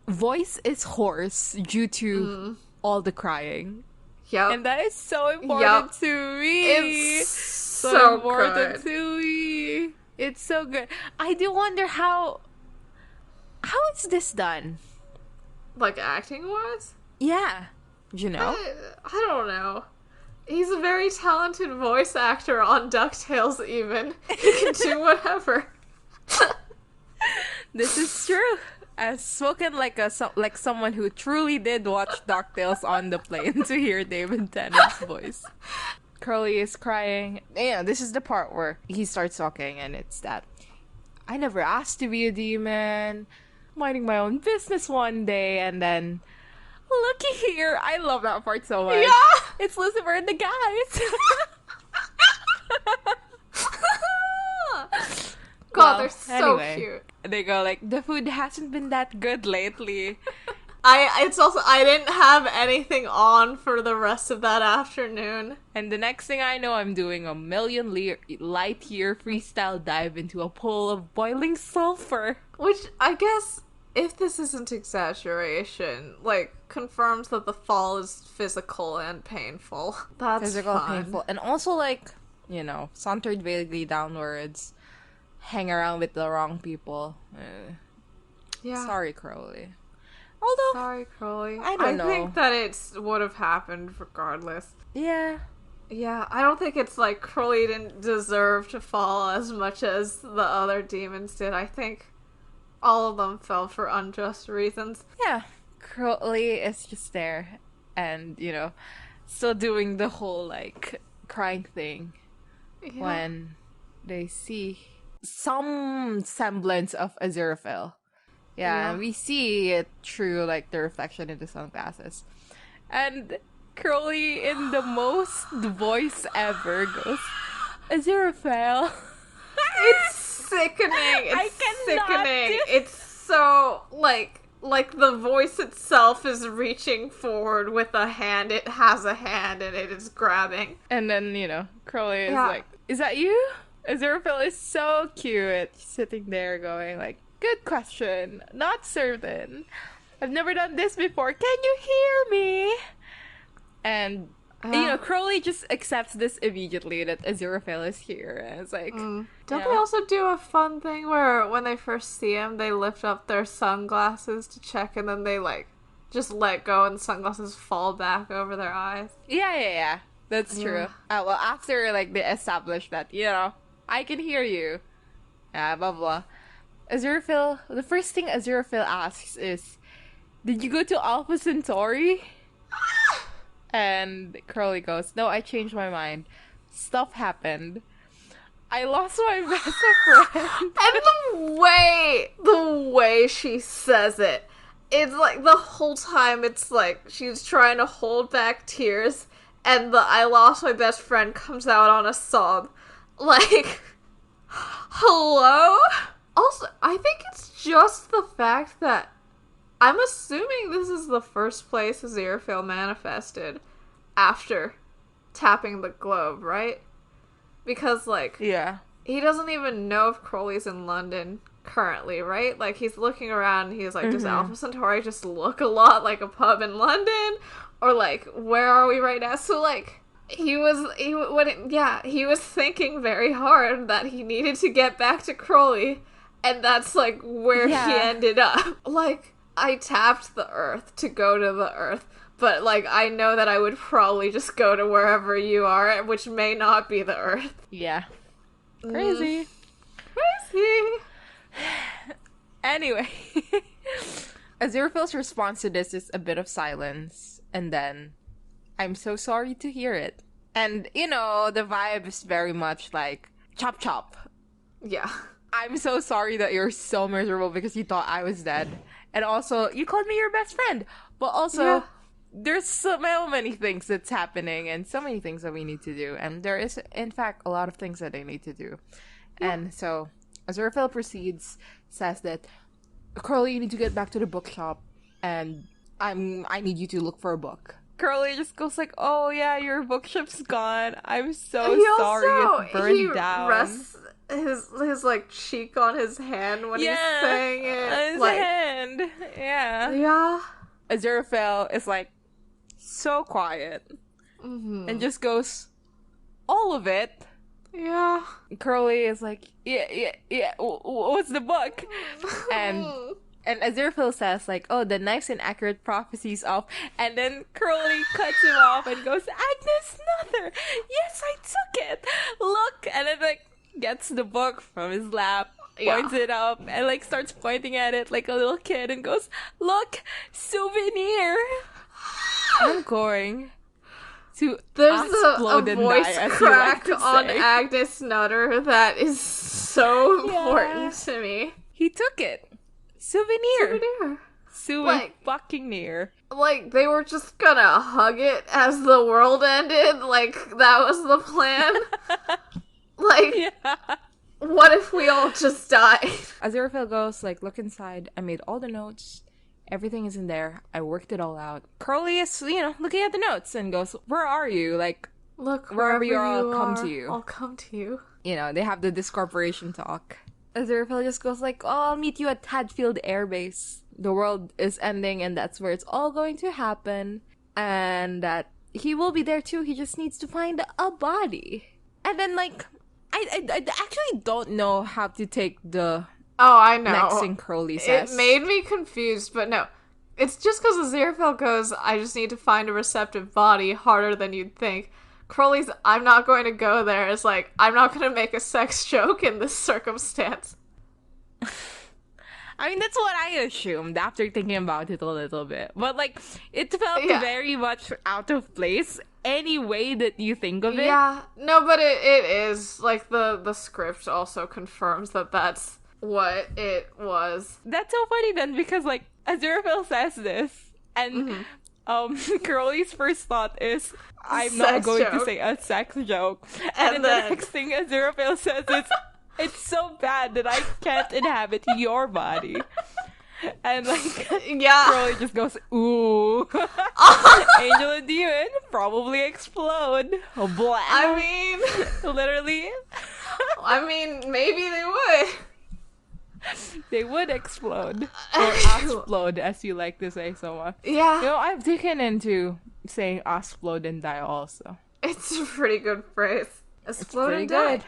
voice is hoarse due to all the crying. Yep. And that is so important to me. It's so important good. to me. It's so good. I do wonder how is this done? Like, acting-wise? Yeah. You know? I don't know. He's a very talented voice actor on DuckTales, even. He can do whatever. This is true. I've spoken like someone who truly did watch DuckTales on the plane to hear David Tennant's voice. Curly is crying. Yeah, this is the part where he starts talking, and it's that I never asked to be a demon. Minding my own business one day, and then looky here. I love that part so much. Yeah! It's Lucifer and the guys. God, they're so cute. They go like, the food hasn't been that good lately. I didn't have anything on for the rest of that afternoon. And the next thing I know, I'm doing a million light year freestyle dive into a pool of boiling sulfur. Which, I guess, if this isn't exaggeration, like, confirms that the fall is physical and painful. That's physical, fun. painful. And also, like, you know, sauntered vaguely downwards, hang around with the wrong people. Yeah. Sorry, Crowley. Although, sorry, Crowley. I don't know. I think that it would have happened regardless. Yeah. Yeah, I don't think it's like Crowley didn't deserve to fall as much as the other demons did. I think All of them fell for unjust reasons. Yeah. Crowley is just there and, still doing the whole, like, crying thing when they see some semblance of Aziraphale. Yeah, we see it through, like, the reflection in the sunglasses. And Crowley, in the most voice ever, goes, Aziraphale. It's sickening. It's sickening. It's so, like the voice itself is reaching forward with a hand. It has a hand and it is grabbing. And then, Crowley is like, is that you? Aziraphale is so cute, sitting there going like, good question. Not certain. I've never done this before. Can you hear me? And, Crowley just accepts this immediately, that Aziraphale is here. And it's like... Don't they also do a fun thing where when they first see him, they lift up their sunglasses to check, and then they, like, just let go and the sunglasses fall back over their eyes? Yeah. That's true. Well, after, like, they establish that, I can hear you. Yeah, blah, blah. Aziraphale, the first thing Aziraphale asks is, did you go to Alpha Centauri? And Crowley goes, no, I changed my mind. Stuff happened. I lost my best friend. And the way she says it, it's like the whole time it's like she's trying to hold back tears, and the I lost my best friend comes out on a sob. Like, hello? Also, I think it's just the fact that I'm assuming this is the first place Aziraphale manifested after tapping the globe, right? Because, like, he doesn't even know if Crowley's in London currently, right? Like, he's looking around and he's like, does Alpha Centauri just look a lot like a pub in London? Or, like, where are we right now? So, like, he was thinking very hard that he needed to get back to Crowley, and that's, like, where he ended up. Like, I tapped the Earth to go to the Earth, but, like, I know that I would probably just go to wherever you are, which may not be the Earth. Yeah. Crazy. Crazy. Anyway. Aziraphale's response to this is a bit of silence, and then, I'm so sorry to hear it. And, the vibe is very much like, chop chop. Yeah. I'm so sorry that you're so miserable because you thought I was dead. And also, you called me your best friend. But also, there's so many things that's happening and so many things that we need to do. And there is, in fact, a lot of things that they need to do. Yeah. And so, Aziraphale proceeds, says that, Crowley, you need to get back to the bookshop. And I need you to look for a book. Crowley just goes like, oh yeah, your bookshop's gone. I'm so sorry it burned down. Rests his like cheek on his hand when he's saying it. On his hand. Yeah. Yeah. Aziraphale is like so quiet. And just goes, all of it. Yeah. Crowley is like, yeah. What's the book? And Aziraphale says, like, oh, the nice and accurate prophecies of... And then Crowley cuts him off and goes, Agnes Nuther! Yes, I took it! Look! And then, like, gets the book from his lap, points it up, and, like, starts pointing at it like a little kid and goes, look! Souvenir! I'm going to explode a and voice die, as crack you like to on say. Agnes Nutter that is so important to me. He took it. Souvenir. Fucking near. Like, they were just gonna hug it as the world ended? Like, that was the plan? Like, what if we all just died? Aziraphale goes, like, look inside. I made all the notes. Everything is in there. I worked it all out. Crowley is, looking at the notes and goes, where are you? Like, look, wherever you are, I'll come to you. I'll come to you. They have the discorporation talk. Aziraphale just goes like, oh, I'll meet you at Hadfield Air Base. The world is ending and that's where it's all going to happen. And that he will be there too. He just needs to find a body. And then, like, I actually don't know how to take the I know. next thing Crowley says. It made me confused, but no. It's just because Aziraphale goes, I just need to find a receptive body harder than you'd think. Crowley's, I'm not going to go there, is like, I'm not going to make a sex joke in this circumstance. I mean, that's what I assumed after thinking about it a little bit. But, like, it felt very much out of place any way that you think of it. Yeah. No, but it is. Like, the script also confirms that that's what it was. That's so funny then, because, like, Aziraphale says this, and Curly's first thought is, I'm not going to say a sex joke. And then the next thing Aziraphale says is, it's so bad that I can't inhabit your body. And, like, Curly just goes, ooh. Angel and Demon probably explode. Oh, blah. I mean... Literally. I mean, maybe they would. They would explode. Or explode, as you like to say so much. Yeah. You know, I've taken into saying explode and die also. It's a pretty good phrase. Explode and die.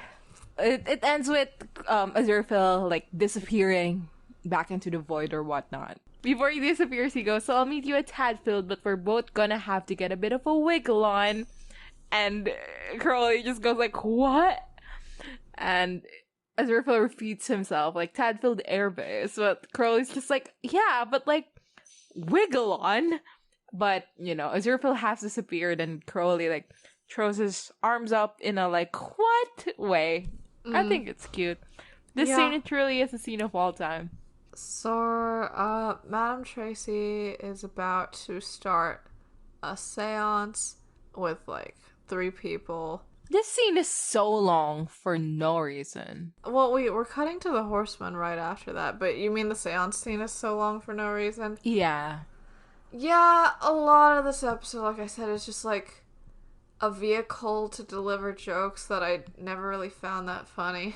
It ends with Aziraphale, like, disappearing back into the void or whatnot. Before he disappears, he goes, so I'll meet you at Hadfield, but we're both gonna have to get a bit of a wiggle on. And Curly just goes like, what? And Aziraphale repeats himself, like, Tadfield Airbase. But Curly's just like, yeah, but, like, wiggle on. But, you know, Aziraphale has disappeared, and Curly, like, throws his arms up in a, like, what way? I think it's cute. This scene, it truly is a scene of all time. So, Madame Tracy is about to start a seance with, like, 3 people. This scene is so long for no reason. Well, we're cutting to the Horseman right after that, but you mean the seance scene is so long for no reason? Yeah. Yeah, a lot of this episode, like I said, is just, like, a vehicle to deliver jokes that I never really found that funny.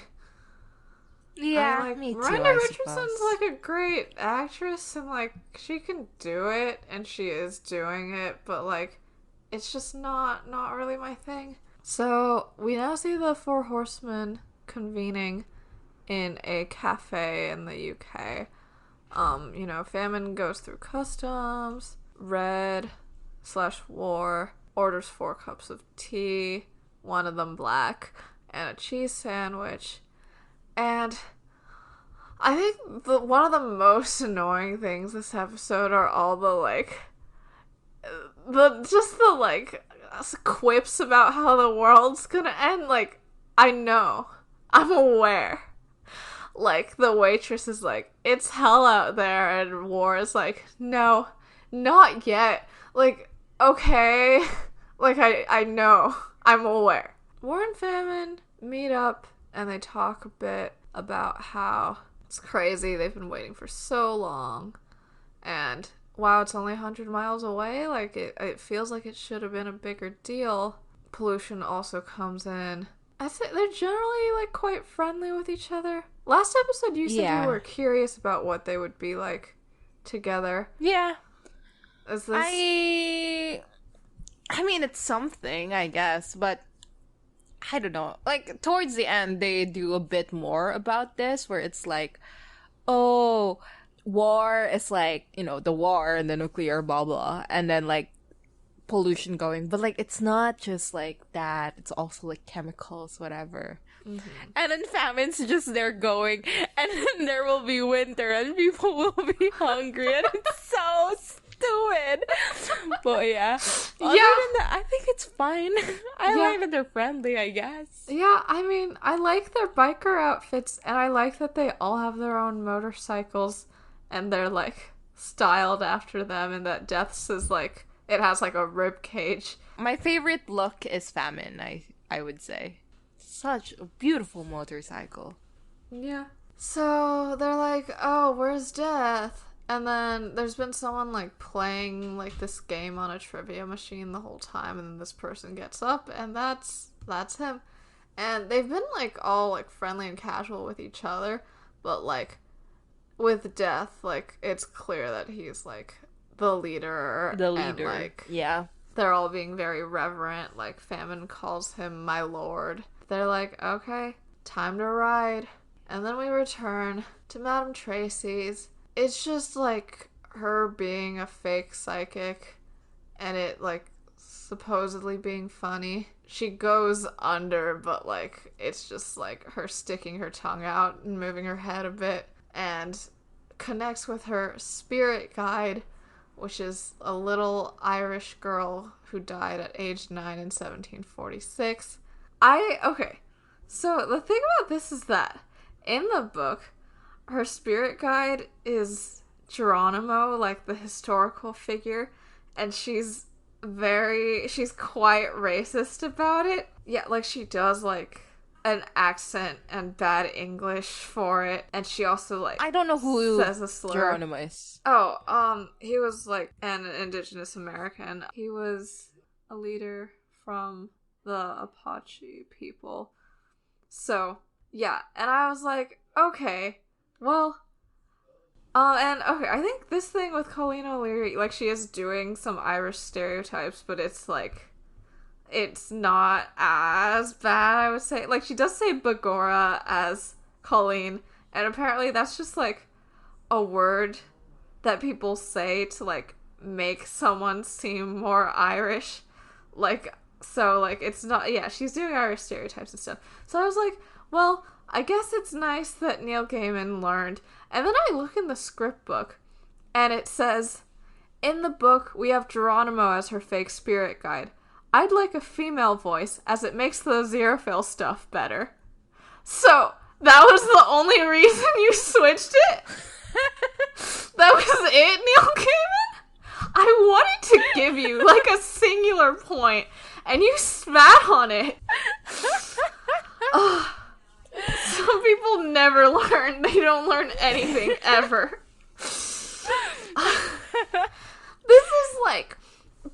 Yeah, like, me too, Miranda Richardson's, like, a great actress, and, like, she can do it, and she is doing it, but, like, it's just not really my thing. So, we now see the 4 horsemen convening in a cafe in the UK. You know, Famine goes through customs, Red/War orders 4 cups of tea, one of them black, and a cheese sandwich. And I think one of the most annoying things this episode are all the, like, the quips about how the world's gonna end. Like, I know. I'm aware. Like, the waitress is like, it's hell out there, and War is like, no, not yet. Like, okay. Like, I know. I'm aware. War and Famine meet up, and they talk a bit about how it's crazy. They've been waiting for so long. And wow, it's only 100 miles away. Like, it feels like it should have been a bigger deal. Pollution also comes in. I think they're generally, like, quite friendly with each other. Last episode, you said you were curious about what they would be like together. Yeah. Is this... I mean, it's something, I guess, but I don't know. Like, towards the end, they do a bit more about this, where it's like, oh, war is like, you know, the war and the nuclear blah blah, and then, like, pollution going, but, like, it's not just like that, it's also like chemicals, whatever. And then Famine's just there going, and then there will be winter and people will be hungry, and it's so stupid. But yeah, other than that, I think it's fine. I like that they're friendly, I guess. Yeah, I mean, I like their biker outfits, and I like that they all have their own motorcycles, and they're, like, styled after them, and that Death's is, like, it has, like, a rib cage. My favorite look is Famine, I would say. Such a beautiful motorcycle. Yeah. So, they're like, oh, where's Death? And then there's been someone, like, playing, like, this game on a trivia machine the whole time, and then this person gets up, and that's him. And they've been, like, all, like, friendly and casual with each other, but, like, with Death, like, it's clear that he's, like, the leader. And, like, they're all being very reverent. Like, Famine calls him my lord. They're like, okay, time to ride. And then we return to Madame Tracy's. It's just, like, her being a fake psychic, and it, like, supposedly being funny. She goes under, but, like, it's just, like, her sticking her tongue out and moving her head a bit. And connects with her spirit guide, which is a little Irish girl who died at age 9 in 1746. Okay. So the thing about this is that in the book, her spirit guide is Geronimo, like the historical figure, and she's quite racist about it. Yeah, like she does like an accent and bad English for it, and she also like I don't know who says a slur. Geronimo is. Oh, he was like an indigenous American. He was a leader from the Apache people. So, yeah, and I was like, okay, well, and okay, I think this thing with Colleen O'Leary, like, she is doing some Irish stereotypes, but it's like, it's not as bad, I would say. Like, she does say Bagora as Colleen, and apparently that's just like a word that people say to like make someone seem more Irish. Like, so like it's not, yeah, she's doing Irish stereotypes and stuff. So I was like, well, I guess it's nice that Neil Gaiman learned. And then I look in the script book and it says, in the book we have Geronimo as her fake spirit guide. I'd like a female voice as it makes the Aziraphale stuff better. So that was the only reason you switched it? That was it, Neil Gaiman? I wanted to give you, like, a singular point, and you spat on it. Some people never learn. They don't learn anything, ever. This is, like,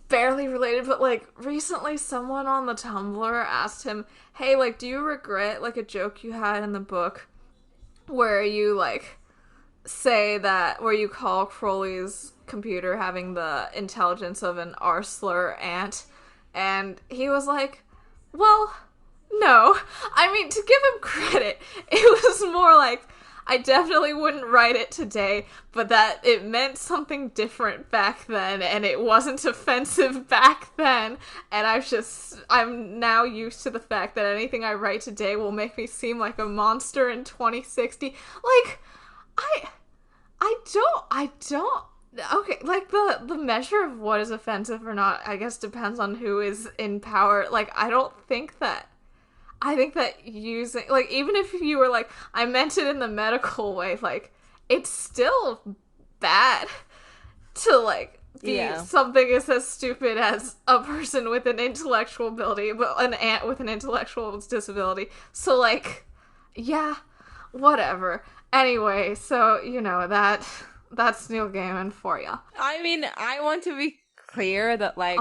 barely related, but, like, recently someone on the Tumblr asked him, hey, like, do you regret, like, a joke you had in the book where you, like, say that, where you call Crowley's computer having the intelligence of an f-slur ant, and he was like, well, no. I mean, to give him credit, it was more like, I definitely wouldn't write it today, but that it meant something different back then, and it wasn't offensive back then, and I'm now used to the fact that anything I write today will make me seem like a monster in 2060. Like, I don't, okay, like, the measure of what is offensive or not, I guess, depends on who is in power. Like, I think that using, like, even if you were like, I meant it in the medical way, like, it's still bad to, like, be something as stupid as a person with an intellectual ability, but an ant with an intellectual disability. So, like, yeah, whatever. Anyway, so, you know, that's Neil Gaiman for ya. I mean, I want to be clear that, like,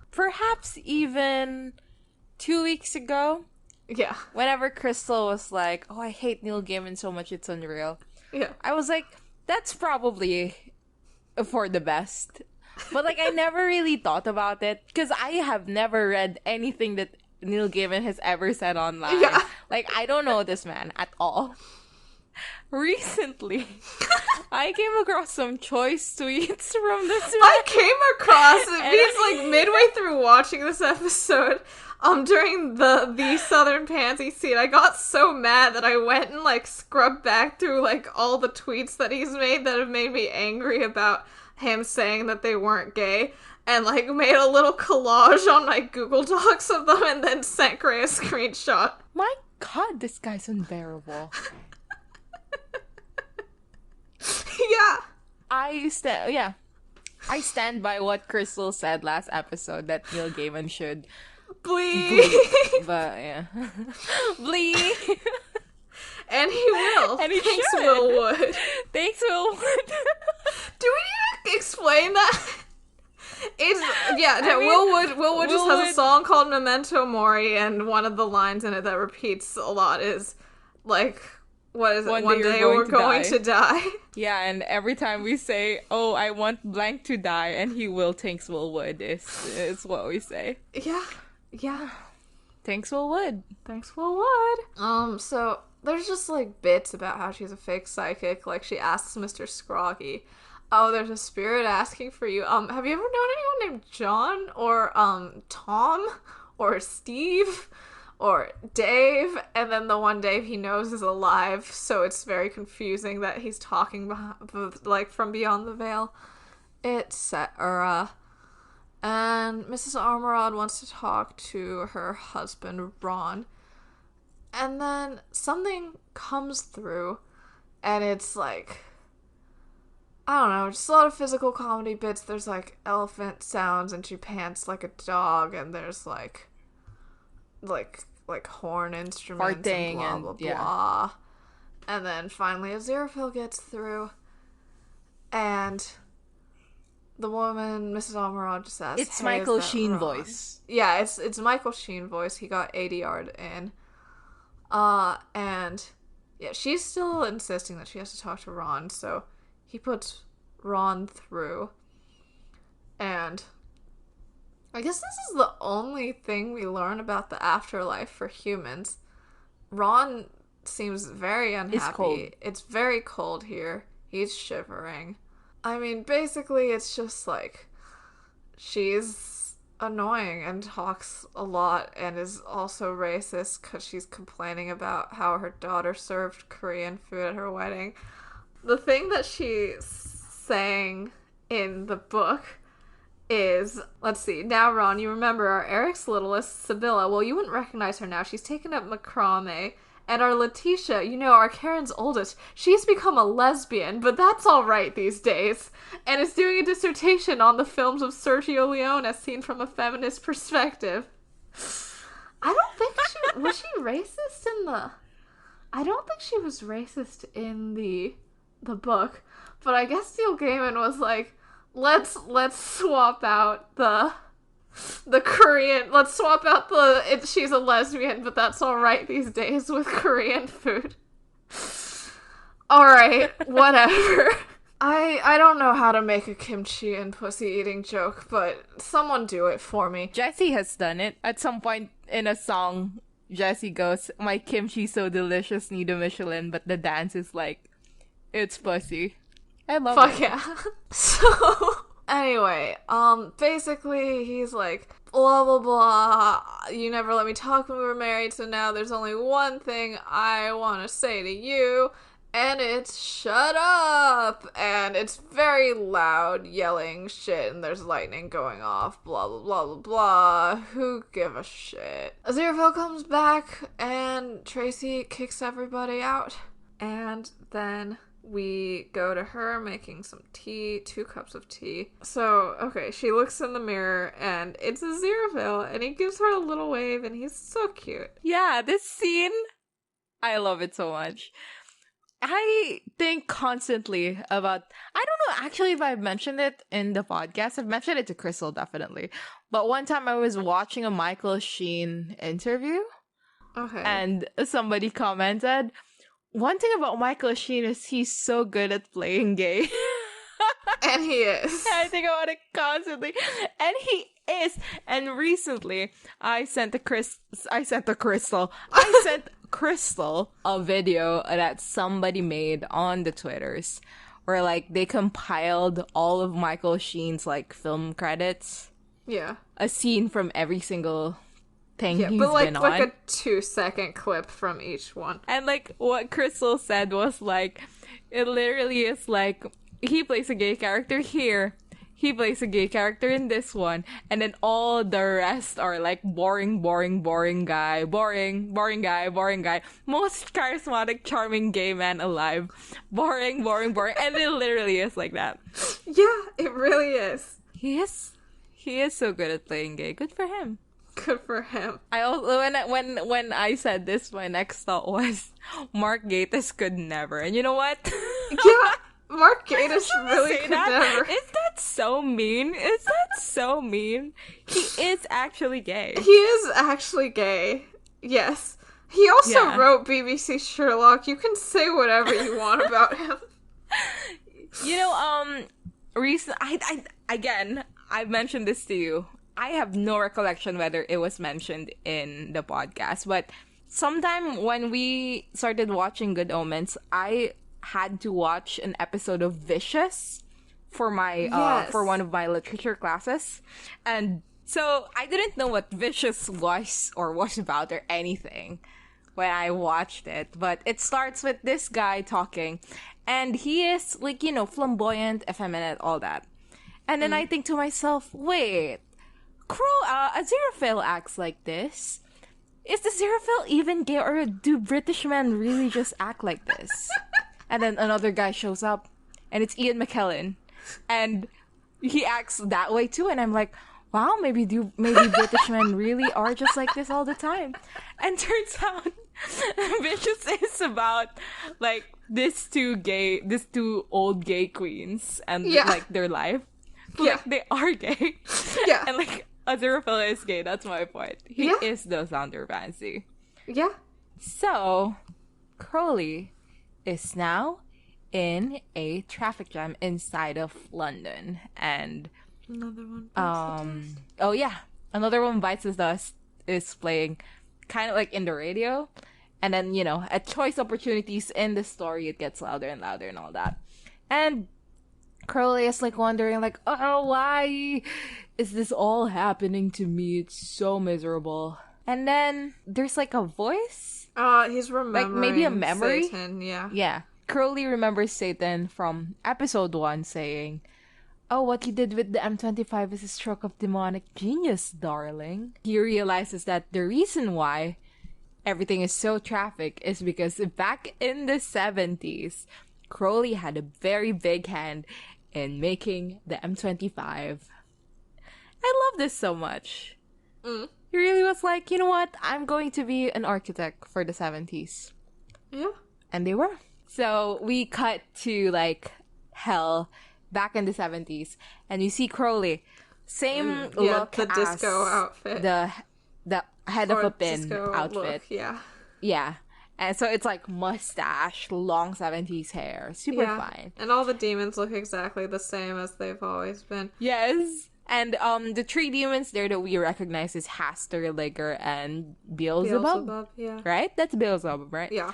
perhaps even 2 weeks ago, yeah, whenever Crystal was like, oh, I hate Neil Gaiman so much, it's unreal. Yeah. I was like, that's probably for the best. But, like, I never really thought about it, because I have never read anything that Neil Gaiman has ever said online. Yeah. Like, I don't know this man at all. Recently, I came across some choice tweets from this man. I came across it because, like, midway through watching this episode, during the Southern Pansy scene, I got so mad that I went and, like, scrubbed back through, like, all the tweets that he's made that have made me angry about him saying that they weren't gay, and, like, made a little collage on my Google Docs of them, and then sent Gray a screenshot. My god, this guy's unbearable. Yeah. I stand by what Crystal said last episode, that Neil Gaiman should bleed. But, yeah. Bleed. And he will. And he Thanks, should. Will Wood. Thanks, Will Wood. Do we need to explain that? Will Wood just has a song called Memento Mori, and one of the lines in it that repeats a lot is, like, what is it? One day we're going to die. Yeah, and every time we say, oh, I want blank to die, and he will, thanks, Will Wood, is what we say. Yeah. Thanks, Will Wood. Thanks, Will Wood. So there's just, like, bits about how she's a fake psychic. Like, she asks Mr. Scroggy, oh, there's a spirit asking for you. Have you ever known anyone named John, or, Tom, or Steve, or Dave, and then the one Dave he knows is alive, so it's very confusing that he's talking like from beyond the veil, etc. And Mrs. Armorod wants to talk to her husband, Ron. And then something comes through, and it's like, I don't know, just a lot of physical comedy bits. There's like elephant sounds, and she pants like a dog, and there's like horn instruments farting and blah blah blah. And then finally Aziraphale gets through, and the woman, Mrs. Almirad, just asks, it's Michael Sheen voice. Yeah, it's Michael Sheen voice. He got ADR'd in. And yeah, she's still insisting that she has to talk to Ron, so he puts Ron through. And I guess this is the only thing we learn about the afterlife for humans. Ron seems very unhappy. It's cold. It's very cold here. He's shivering. I mean, basically, it's just like, she's annoying and talks a lot and is also racist because she's complaining about how her daughter served Korean food at her wedding. The thing that she sang in the book is, let's see, now Ron, you remember our Eric's littlest, Sibylla. Well, you wouldn't recognize her now. She's taken up macrame. And our Letitia, you know, our Karen's oldest, she's become a lesbian, but that's all right these days. And is doing a dissertation on the films of Sergio Leone as seen from a feminist perspective. I don't think was she racist in the... I don't think she was racist in the book, but I guess Neil Gaiman was like, let's swap out the Korean, let's swap out she's a lesbian, but that's alright these days with Korean food. Alright, whatever. I don't know how to make a kimchi and pussy eating joke, but someone do it for me. Jessie has done it. At some point in a song, Jessie goes, "My kimchi so delicious, need a Michelin," but the dance is like, "It's pussy." I love it. Fuck yeah. So... Anyway, basically, he's like, blah, blah, blah, you never let me talk when we were married, so now there's only one thing I want to say to you, and it's shut up! And it's very loud, yelling shit, and there's lightning going off, blah, blah, blah, blah, blah. Who give a shit? Aziraphale comes back, and Tracy kicks everybody out, and then... we go to her making some tea, 2 cups of tea. So, okay, she looks in the mirror and it's Aziraphale and he gives her a little wave and he's so cute. Yeah, this scene, I love it so much. I think constantly about, I don't know actually if I've mentioned it in the podcast. I've mentioned it to Crystal, definitely. But one time I was watching a Michael Sheen interview. Okay. And somebody commented, one thing about Michael Sheen is he's so good at playing gay. And he is. I think about it constantly. And he is. And recently, I sent Crystal a video that somebody made on the Twitters where, like, they compiled all of Michael Sheen's, like, film credits. Yeah. A scene from every single thing he's but been on. like a 2-second clip from each one. And like what Crystal said was like, it literally is like, he plays a gay character here, he plays a gay character in this one, and then all the rest are like boring guy, most charismatic, charming gay man alive, boring, and it literally is like that. Yeah, it really is. He is so good at playing gay. Good for him. Good for him. I also when I said this, my next thought was Mark Gatiss could never. And you know what? Yeah, Mark Gatiss really could never. Is that so mean? Is that so mean? He is actually gay. He is actually gay. Yes. He also wrote BBC Sherlock. You can say whatever you want about him. You know, I've mentioned this to you. I have no recollection whether it was mentioned in the podcast, but sometime when we started watching Good Omens, I had to watch an episode of Vicious for my for one of my literature classes, and So I didn't know what Vicious was or was about or anything when I watched it, but it starts with this guy talking, and he is like, flamboyant, effeminate, all that. And then I think to myself, wait, Aziraphale acts like this. Is the Aziraphale even gay, or do British men really just act like this? And then another guy shows up, and it's Ian McKellen, and he acts that way too. And I'm like, wow, maybe British men really are just like this all the time. And turns out, Vicious is about like these two old gay queens and like their life. Like they are gay. Yeah. And like Aziraphale is gay, that's my point. He is the Thunder Fancy. Yeah. So Crowley is now in a traffic jam inside of London, and another one another one bites the dust is playing kind of like in the radio, and then at choice opportunities in the story it gets louder and louder and all that, and Crowley is like wondering like, oh, why is this all happening to me? It's so miserable. And then there's like a voice, he's remembering like maybe a memory. Satan, yeah Crowley remembers Satan from episode 1 saying, oh, what you did with the M25 is a stroke of demonic genius, darling. He realizes that the reason why everything is so traffic is because back in the 70s, Crowley had a very big hand in making the M25. I love this so much. He really was like, you know what? I'm going to be an architect for the 70s. Yeah. And they were. So we cut to like hell back in the 70s, and you see Crowley, same look the as disco outfit, the head of a pin outfit, look, yeah, and so it's like mustache, long 70s hair, super fine, and all the demons look exactly the same as they've always been. Yes. And the 3 demons there that we recognize is Haster, Ligger, and Beelzebub. Yeah, right? That's Beelzebub, right? Yeah.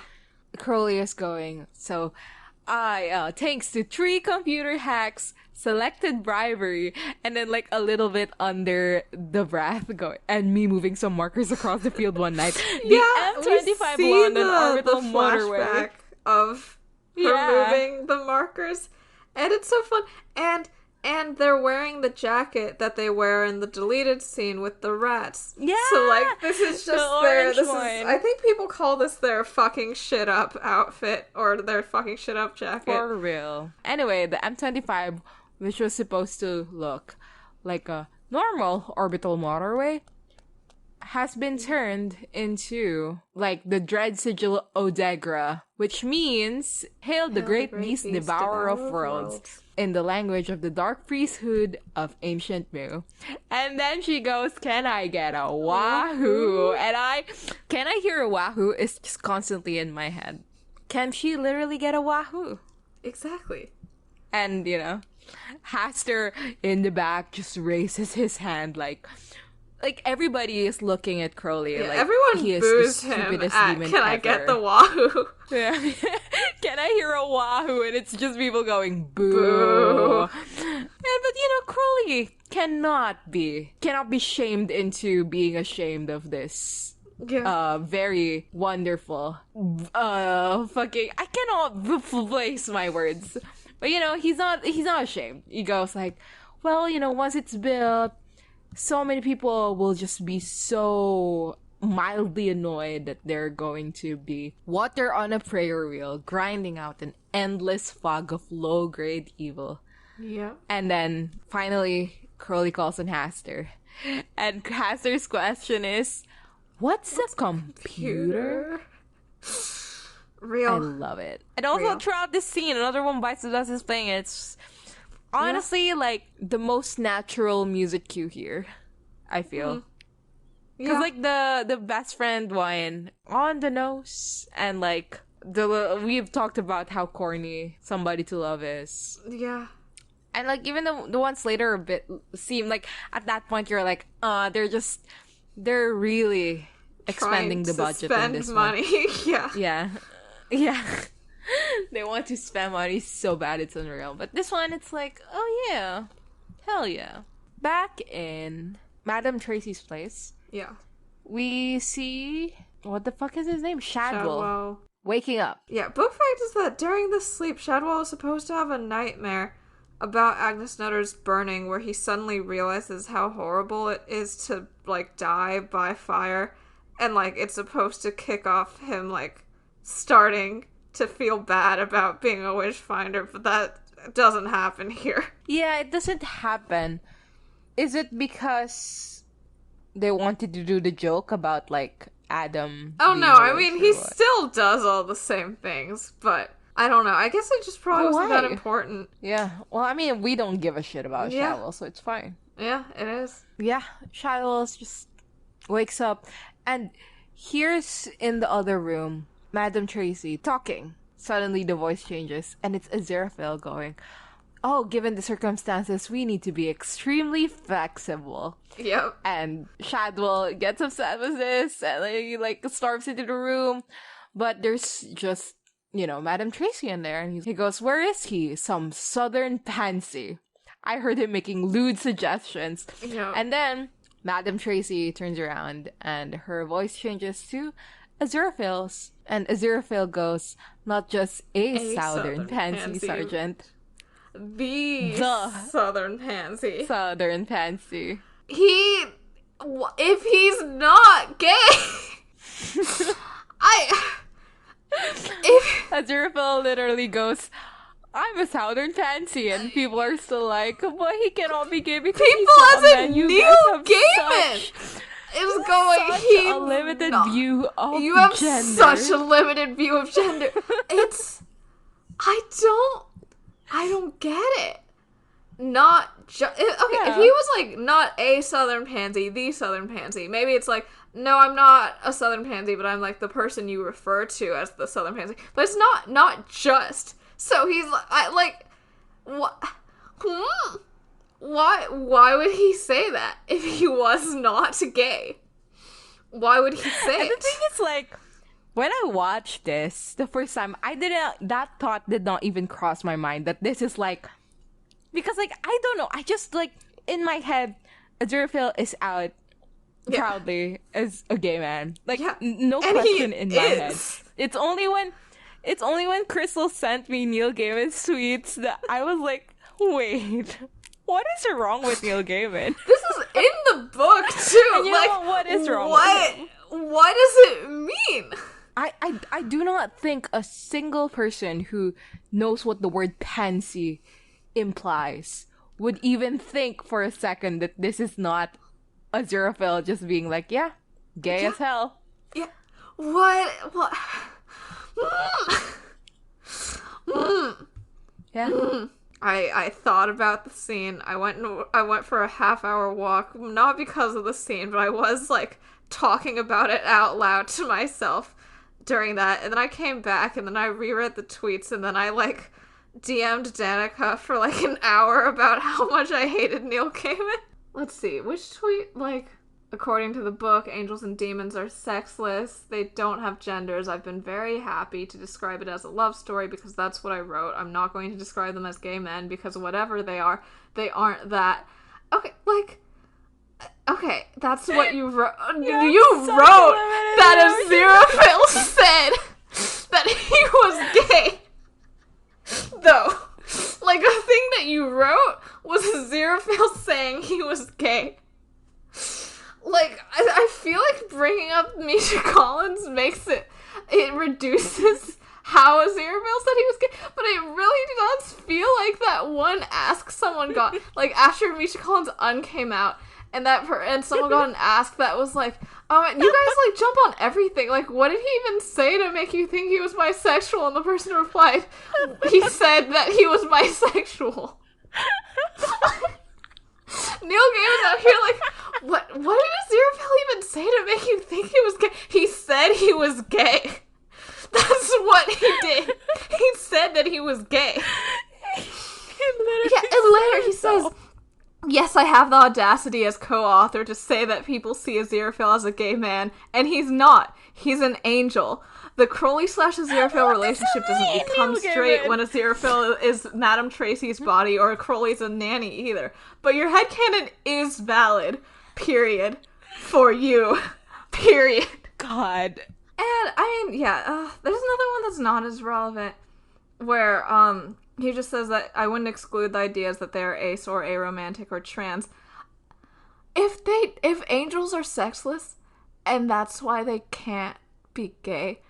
Crowley is going, so thanks to 3 computer hacks, selected bribery, and then like a little bit under the breath going, and me moving some markers across the field one night. The M25 London orbital motorway of her moving the markers, and it's so fun. And they're wearing the jacket that they wear in the deleted scene with the rats. Yeah. So like this is just I think people call this their fucking shit up outfit or their fucking shit up jacket. For real. Anyway, the M25, which was supposed to look like a normal orbital motorway, has been turned into like the Dread Sigil Odegra, which means Hail the Great Beast, Devourer of Worlds, in the language of the Dark Priesthood of Ancient Mu. And then she goes, can I get a wahoo? And can I hear a wahoo is just constantly in my head. Can she literally get a wahoo? Exactly. And, Haster in the back just raises his hand like everybody is looking at Crowley. Yeah, like everyone he is boos the him stupidest at, demon can ever. I get the wahoo? Yeah. Can I hear a wahoo? And it's just people going boo. Boo. But Crowley cannot be shamed into being ashamed of this. Yeah. Very wonderful. Fucking, I cannot place my words. But he's not ashamed. He goes like, well, once it's built, so many people will just be so mildly annoyed that they're going to be water on a prayer wheel, grinding out an endless fog of low-grade evil. Yeah. And then, finally, Crowley calls on Haster. And Haster's question is, what's a computer? Real. I love it. And also, throughout this scene, another one bites the dust is playing. It's honestly like the most natural music cue here, I feel. Because like the best friend one on the nose, and like we've talked about how corny Somebody to Love is. Yeah. And like even the ones later a bit seem like at that point you're like, they're really expending the budget in this money. Yeah. Yeah. They want to spend money so bad it's unreal. But this one, it's like, oh yeah. Hell yeah. Back in Madame Tracy's place. Yeah. We see, what the fuck is his name? Shadwell. Waking up. Yeah, book fact is that during this sleep, Shadwell is supposed to have a nightmare about Agnes Nutter's burning, where he suddenly realizes how horrible it is to, like, die by fire, and, like, it's supposed to kick off him, like, starting to feel bad about being a witchfinder, but that doesn't happen here. Yeah, it doesn't happen. Is it because they wanted to do the joke about, like, Adam? Oh, no, I mean, he still does all the same things, but I don't know. I guess it just probably wasn't that important. Yeah, well, I mean, we don't give a shit about Shadwell, so it's fine. Yeah, it is. Yeah, Shadwell just wakes up, and here's in the other room, Madame Tracy talking. Suddenly the voice changes, and it's Aziraphale going, oh, given the circumstances, we need to be extremely flexible. Yep. And Shadwell gets upset with this, and he, like, storms into the room, but there's just, you know, Madame Tracy in there, and he goes, where is he? Some southern pansy. I heard him making lewd suggestions. Yep. And then Madame Tracy turns around, and her voice changes to Aziraphale's, and Aziraphale goes, not just a southern pansy, Sergeant. The southern pansy. Southern pansy. If he's not gay, Aziraphale literally goes, I'm a southern pansy, and people are still like, but he cannot be gay because people he's as not in you Neil Gaiman is going, he a limited view of you have gender. Such a limited view of gender. I don't get it. Not just okay. Yeah. If he was like not a southern pansy, the southern pansy, maybe it's like, no, I'm not a southern pansy, but I'm like the person you refer to as the southern pansy. But it's not just. So he's like, what? Why would he say that if he was not gay? Why would he say it? And the thing is, like, when I watched this the first time, that thought did not even cross my mind that this is like, because, like, I don't know, I just, like, in my head, Aziraphale is out proudly as a gay man. Like, no question in my head. It's only when Crystal sent me Neil Gaiman's tweets that I was like, wait, what is wrong with Neil Gaiman? This is in the book, too. And you know what is wrong with him? What does it mean? I do not think a single person who knows what the word pansy implies would even think for a second that this is not Aziraphale just being like, yeah, gay as hell. Yeah. What? Yeah. I thought about the scene. I went for a half-hour walk, not because of the scene, but I was, like, talking about it out loud to myself during that, and then I came back, and then I reread the tweets, and then I, like, DM'd Danica for, like, an hour about how much I hated Neil Gaiman. Let's see, which tweet, like, according to the book, angels and demons are sexless, they don't have genders. I've been very happy to describe it as a love story because that's what I wrote. I'm not going to describe them as gay men because whatever they are, they aren't that. Okay, like, okay, that's what you wrote. You wrote that Aziraphale said that he was gay. Though, like, the thing that you wrote was Aziraphale saying he was gay. Like, I feel like bringing up Misha Collins makes it reduces how Aziraphale said he was gay, but it really does feel like that one ask someone got, like, after Misha Collins' came out, and someone got an ask that was like, oh, you guys, like, jump on everything. Like, what did he even say to make you think he was bisexual? And the person replied, he said that he was bisexual. Neil Gaiman's out here like, what did Aziraphale even say to make you think he was gay? He said he was gay. That's what he did. He said that he was gay. And later he says, yes, I have the audacity as co-author to say that people see Aziraphale as a gay man, and he's not. He's an angel. The Crowley/Aziraphale relationship doesn't become straight when Aziraphale is Madame Tracy's body or Crowley's a nanny either. But your headcanon is valid. period, for you, period. God. And, I mean, yeah, there's another one that's not as relevant, where, he just says that I wouldn't exclude the ideas that they're ace or aromantic or trans. If angels are sexless, and that's why they can't be gay,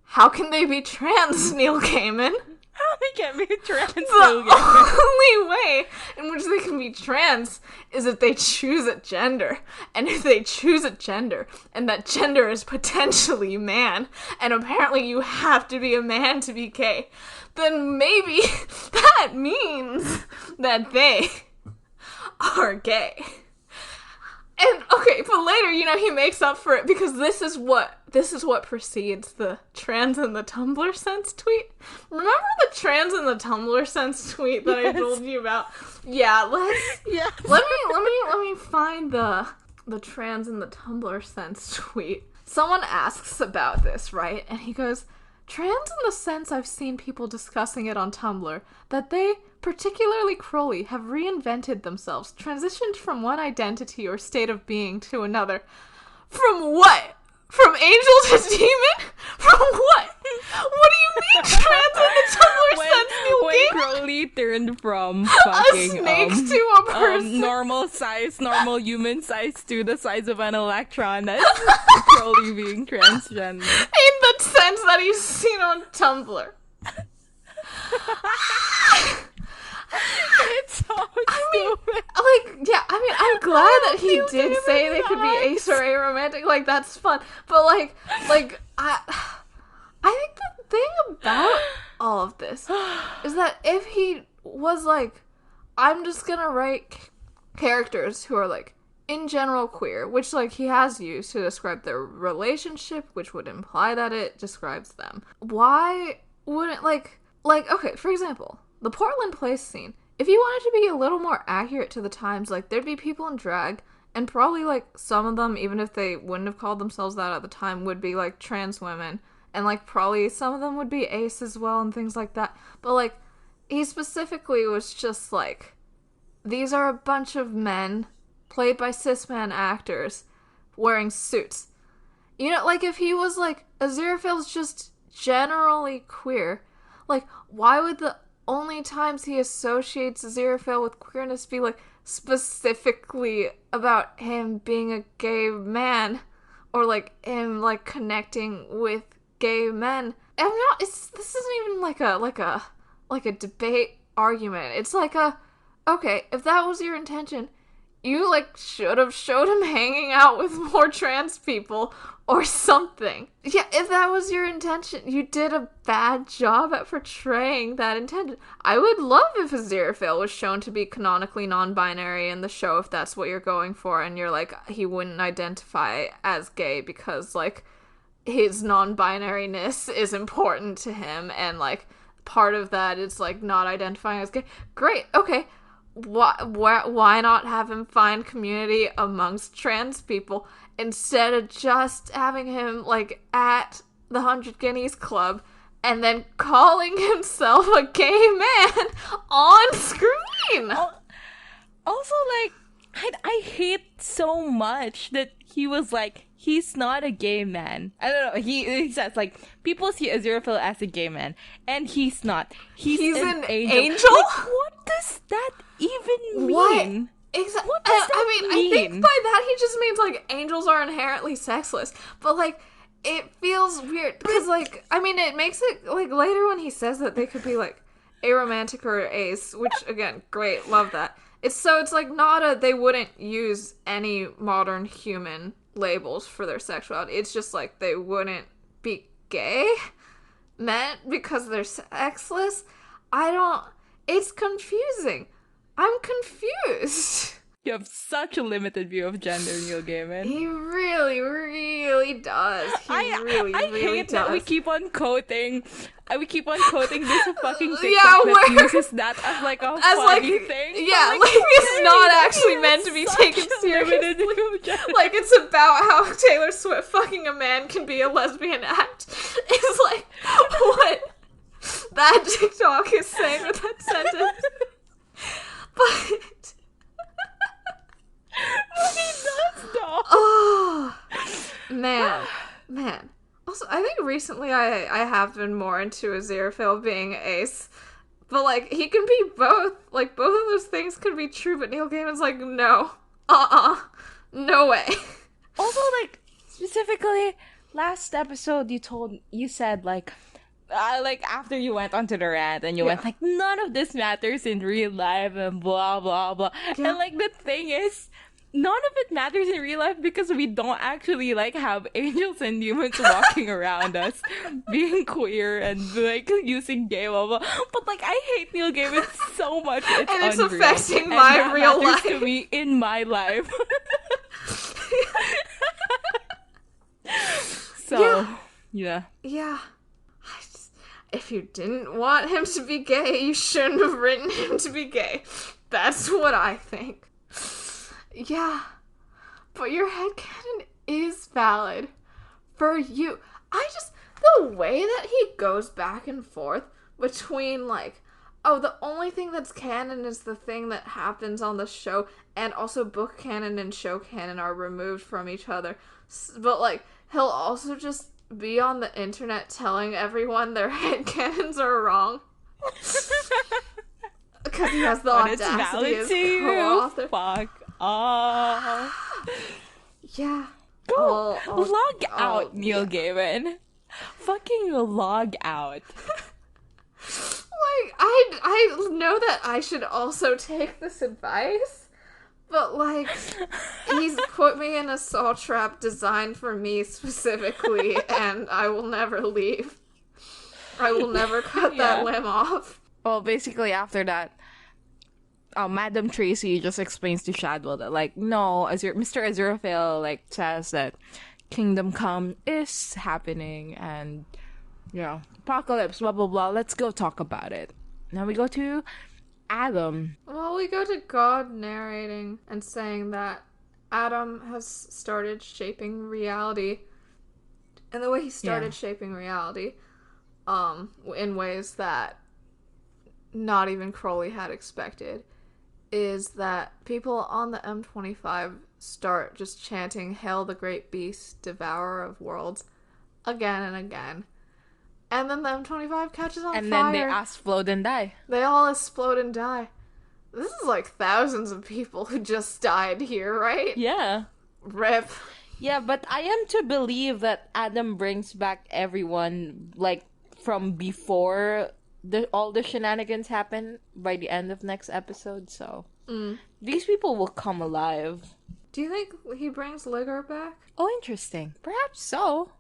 how can they be trans, Neil Gaiman? How they can't be trans, The Neil Gaiman? only way in which they can be trans is if they choose a gender. And if they choose a gender, and that gender is potentially man, and apparently you have to be a man to be gay, then maybe that means that they are gay. And, okay, but later, he makes up for it because this is what precedes the trans in the Tumblr sense tweet. Remember the trans in the Tumblr sense tweet that I told you about? Yeah, let me find the trans in the Tumblr sense tweet. Someone asks about this, right? And he goes, trans in the sense I've seen people discussing it on Tumblr, that they, particularly Crowley, have reinvented themselves, transitioned from one identity or state of being to another. From what? From angel to demon? From what? What do you mean trans in the Tumblr sense, Neil When Gaiman? Crowley turned from A fucking snake to a person. normal human size to the size of an electron, that's Crowley being transgender. In the sense that he's seen on Tumblr. It's so stupid. I'm glad that he did say they could be ace or aromantic. Like, that's fun. But, I think the thing about all of this is that if he was like, I'm just gonna write characters who are, in general queer, which, he has used to describe their relationship, which would imply that it describes them. Why wouldn't, okay, for example, the Portland Place scene, if you wanted to be a little more accurate to the times, there'd be people in drag, and probably, some of them, even if they wouldn't have called themselves that at the time, would be, trans women, and, probably some of them would be ace as well, and things like that, but, he specifically was just, these are a bunch of men, played by cis-man actors, wearing suits. If he was, Aziraphale's just generally queer, why would the only times he associates Aziraphale with queerness be, specifically about him being a gay man, or, him, connecting with gay men? This isn't even, a debate argument. It's okay, if that was your intention, you, should have showed him hanging out with more trans people or something. Yeah, if that was your intention, you did a bad job at portraying that intention. I would love if Aziraphale was shown to be canonically non-binary in the show, if that's what you're going for, and you're he wouldn't identify as gay because, his non-binariness is important to him, and, part of that is, not identifying as gay. Great, okay. Why not have him find community amongst trans people instead of just having him, at the 100 Guineas Club and then calling himself a gay man on screen? Also, I hate so much that he was he's not a gay man. I don't know. He says, people see Aziraphale as a gay man, and he's not. He's an angel? What does that even mean? What? Exactly. What does that mean? I think by that he just means, angels are inherently sexless. But, it feels weird. Because, it makes it, later when he says that they could be, aromantic or ace, which, again, great, love that. It's they wouldn't use any modern human labels for their sexuality. It's just, they wouldn't be gay men because they're sexless. It's confusing. I'm confused. You have such a limited view of gender, Neil Gaiman. He really, really does. He really hate does. That we keep on quoting. We keep on quoting this fucking TikTok that uses that as a funny thing. Yeah, it's not actually meant to be taken seriously. It's about how Taylor Swift fucking a man can be a lesbian act. It's what that TikTok is saying with that sentence. But he does Stop. Oh, man. Also, I think recently I have been more into Aziraphale being ace. But, like, he can be both. Like, both of those things could be true, but Neil Gaiman's like, no. No way. Also, like, specifically, last episode you said, like after you went onto the rant and you went, like, none of this matters in real life and blah, blah, blah. Yeah. And, like, the thing is, none of it matters in real life because we don't actually, like, have angels and humans walking around us being queer and, like, using gay blah, blah. But, like, I hate Neil Gaiman so much. It's unreal. Affecting my real life. To me in my life. So, yeah. If you didn't want him to be gay, you shouldn't have written him to be gay. That's what I think. Yeah. But your headcanon is valid. For you. The way that he goes back and forth between, like, oh, the only thing that's canon is the thing that happens on the show, and also book canon and show canon are removed from each other. But, like, he'll also just be on the internet telling everyone their headcanons are wrong. Because he has the audacity as co-author. Fuck off. Yeah. Go log out, Neil Gaiman. Fucking log out. Like, I know that I should also take this advice. But, like, he's put me in a saw trap designed for me specifically, and I will never leave. I will never cut that limb off. Well, basically, after that, Madam Tracy just explains to Shadwell that, like, no, Mr. Aziraphale, like, says that Kingdom Come is happening, and, you know, apocalypse, blah, blah, blah. Let's go talk about it. Now we go to Adam. Well, we go to God narrating and saying that Adam has started shaping reality. And the way he started shaping reality, in ways that not even Crowley had expected, is that people on the M25 start just chanting, "Hail the Great Beast, Devourer of Worlds," again and again. And then the M25 catches on fire. And then they explode and die. They all explode and die. This is like thousands of people who just died here, right? Yeah. RIP. Yeah, but I am to believe that Adam brings back everyone, like, from before all the shenanigans happen by the end of next episode, so these people will come alive. Do you think he brings Ligger back? Oh, interesting. Perhaps so.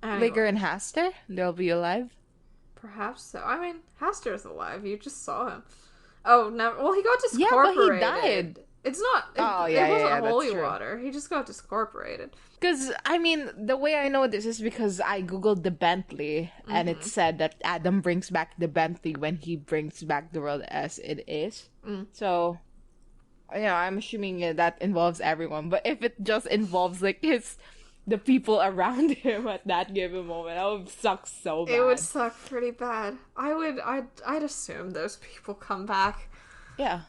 Anyway. Ligger and Haster, they'll be alive. Perhaps so. I mean, Haster's alive. You just saw him. Oh, no. Well, he got discorporated. Yeah, but he died. It's not... It wasn't holy water. He just got discorporated. Because, I mean, the way I know this is because I googled the Bentley, and it said that Adam brings back the Bentley when he brings back the world as it is. So, you know, I'm assuming that involves everyone. But if it just involves, like, the people around him at that given moment, that would suck so bad. It would suck pretty bad. I'd assume those people come back. Yeah.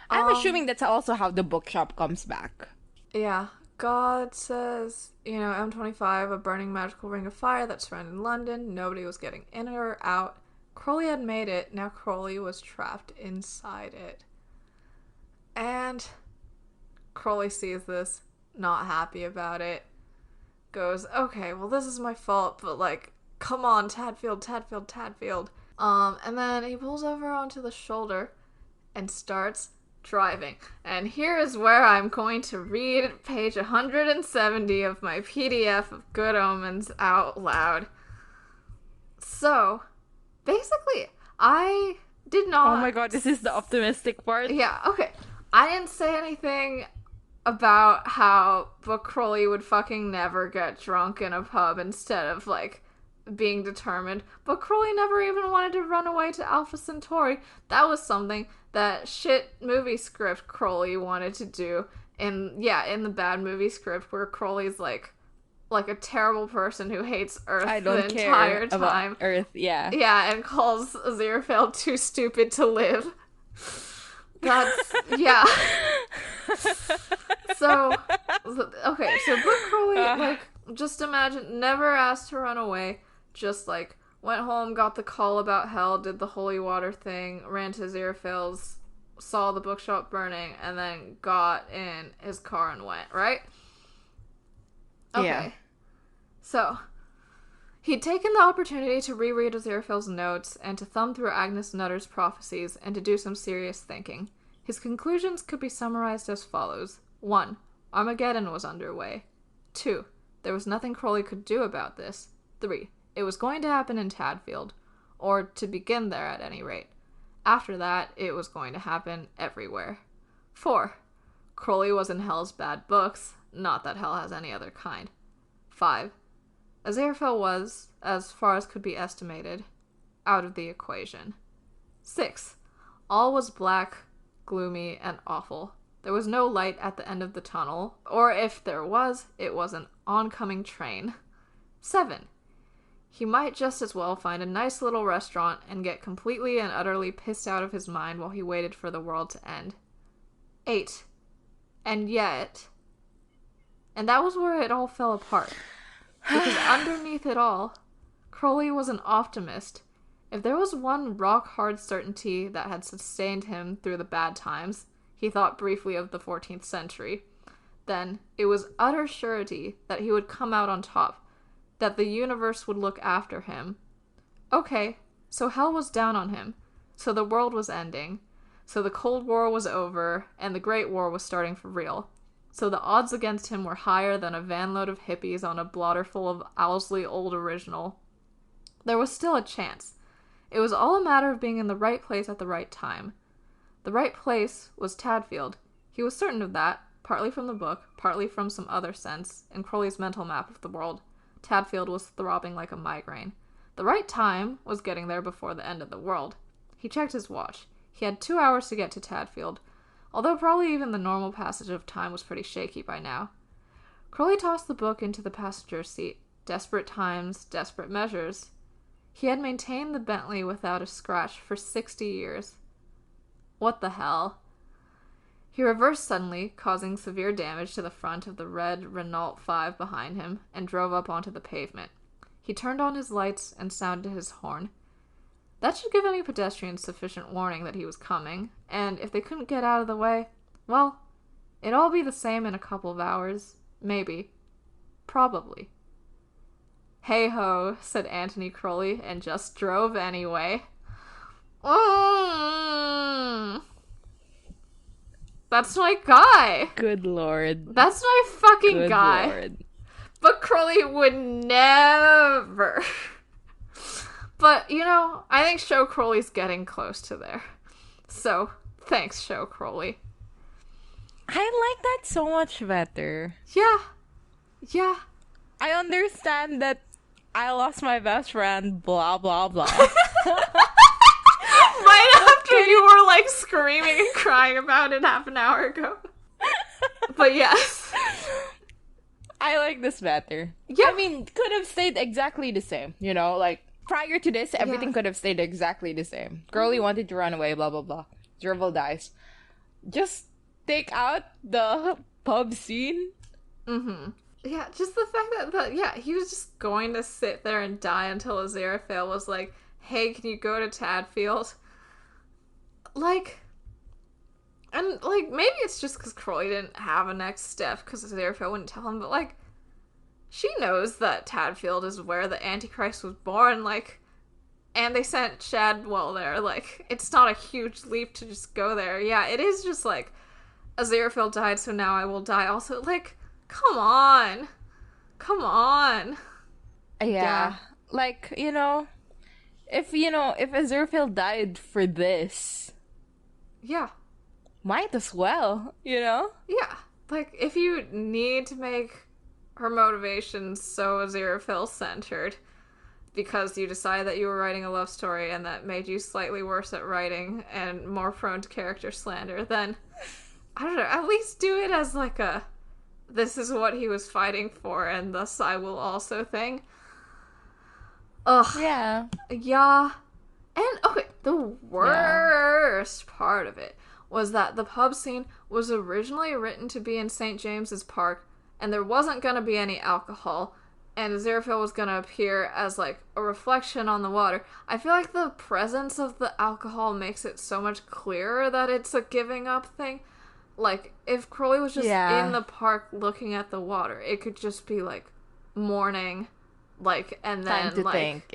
I'm assuming that's also how the bookshop comes back. Yeah. God says, you know, M25, a burning magical ring of fire that surrounded London. Nobody was getting in or out. Crowley had made it. Now Crowley was trapped inside it. And Crowley sees this, not happy about it. Goes, okay, well, this is my fault, but, like, come on, Tadfield. And then he pulls over onto the shoulder and starts driving. And here is where I'm going to read page 170 of my PDF of Good Omens out loud. So, basically, I did not... Oh my god, this is the optimistic part? Yeah, okay. I didn't say anything about how Book Crowley would fucking never get drunk in a pub instead of, like, being determined. But Crowley never even wanted to run away to Alpha Centauri. That was something that shit movie script Crowley wanted to do in the bad movie script where Crowley's like a terrible person who hates Earth the entire time. About Earth, yeah. Yeah, and calls Aziraphale too stupid to live. That's, yeah. So, okay, so Book Crowley, like, just imagine, never asked to run away, just, like, went home, got the call about hell, did the holy water thing, ran to Aziraphale's, saw the bookshop burning, and then got in his car and went, right? Okay. Yeah. So, he'd taken the opportunity to reread Aziraphale's notes and to thumb through Agnes Nutter's prophecies and to do some serious thinking. His conclusions could be summarized as follows. 1. Armageddon was underway. 2. There was nothing Crowley could do about this. 3. It was going to happen in Tadfield, or to begin there at any rate. After that, it was going to happen everywhere. 4. Crowley was in Hell's bad books, not that Hell has any other kind. 5. Aziraphale was, as far as could be estimated, out of the equation. 6. All was black, gloomy, and awful. There was no light at the end of the tunnel, or if there was, it was an oncoming train. 7. He might just as well find a nice little restaurant and get completely and utterly pissed out of his mind while he waited for the world to end. 8. And yet... And that was where it all fell apart. Because underneath it all, Crowley was an optimist. If there was one rock-hard certainty that had sustained him through the bad times, he thought briefly of the 14th century, then it was utter surety that he would come out on top, that the universe would look after him. Okay, so Hell was down on him, so the world was ending, so the Cold War was over, and the Great War was starting for real. So the odds against him were higher than a vanload of hippies on a blotter full of Owsley Old Original. There was still a chance. It was all a matter of being in the right place at the right time. The right place was Tadfield. He was certain of that, partly from the book, partly from some other sense, in Crowley's mental map of the world. Tadfield was throbbing like a migraine. The right time was getting there before the end of the world. He checked his watch. He had 2 hours to get to Tadfield, although probably even the normal passage of time was pretty shaky by now. Crowley tossed the book into the passenger seat. Desperate times, desperate measures. He had maintained the Bentley without a scratch for 60 years. What the hell? He reversed suddenly, causing severe damage to the front of the red Renault 5 behind him, and drove up onto the pavement. He turned on his lights and sounded his horn. That should give any pedestrians sufficient warning that he was coming, and if they couldn't get out of the way, well, it'd all be the same in a couple of hours. Maybe. Probably. Hey-ho, said Anthony Crowley, and just drove anyway. That's my guy. Good lord. That's my fucking Good guy. Lord. But Crowley would never. But, you know, I think Show Crowley's getting close to there. So, thanks, Show Crowley. I like that so much better. Yeah. Yeah. I understand that I lost my best friend, blah, blah, blah. Right after you were, like, screaming and crying about it half an hour ago. But yes. I like this better. Yeah. I mean, could have stayed exactly the same, you know? Like, prior to this, everything could have stayed exactly the same. Girlie wanted to run away, blah, blah, blah. Drivel dies. Just take out the pub scene. Mm-hmm. Yeah, just the fact that he was just going to sit there and die until Aziraphale was like, hey, can you go to Tadfield? Like, and, like, maybe it's just because Crowley didn't have a next step because Aziraphale wouldn't tell him, but, like, she knows that Tadfield is where the Antichrist was born, like, and they sent Shadwell there, like, it's not a huge leap to just go there. Yeah, it is just, like, Aziraphale died, so now I will die. Also, like, come on. Come on. Yeah. Like, if Aziraphale died for this, yeah, might as well, Yeah. Like, if you need to make her motivations so Aziraphale-centered because you decided that you were writing a love story and that made you slightly worse at writing and more prone to character slander, then, I don't know, at least do it as, like, a this is what he was fighting for, and thus I will also thing. Ugh. Yeah. Yeah. And, okay, the worst part of it was that the pub scene was originally written to be in St. James's Park, and there wasn't going to be any alcohol, and Aziraphale was going to appear as, like, a reflection on the water. I feel like the presence of the alcohol makes it so much clearer that it's a giving up thing. Like, if Crowley was just in the park looking at the water, it could just be, like, morning, like, and then, time to think,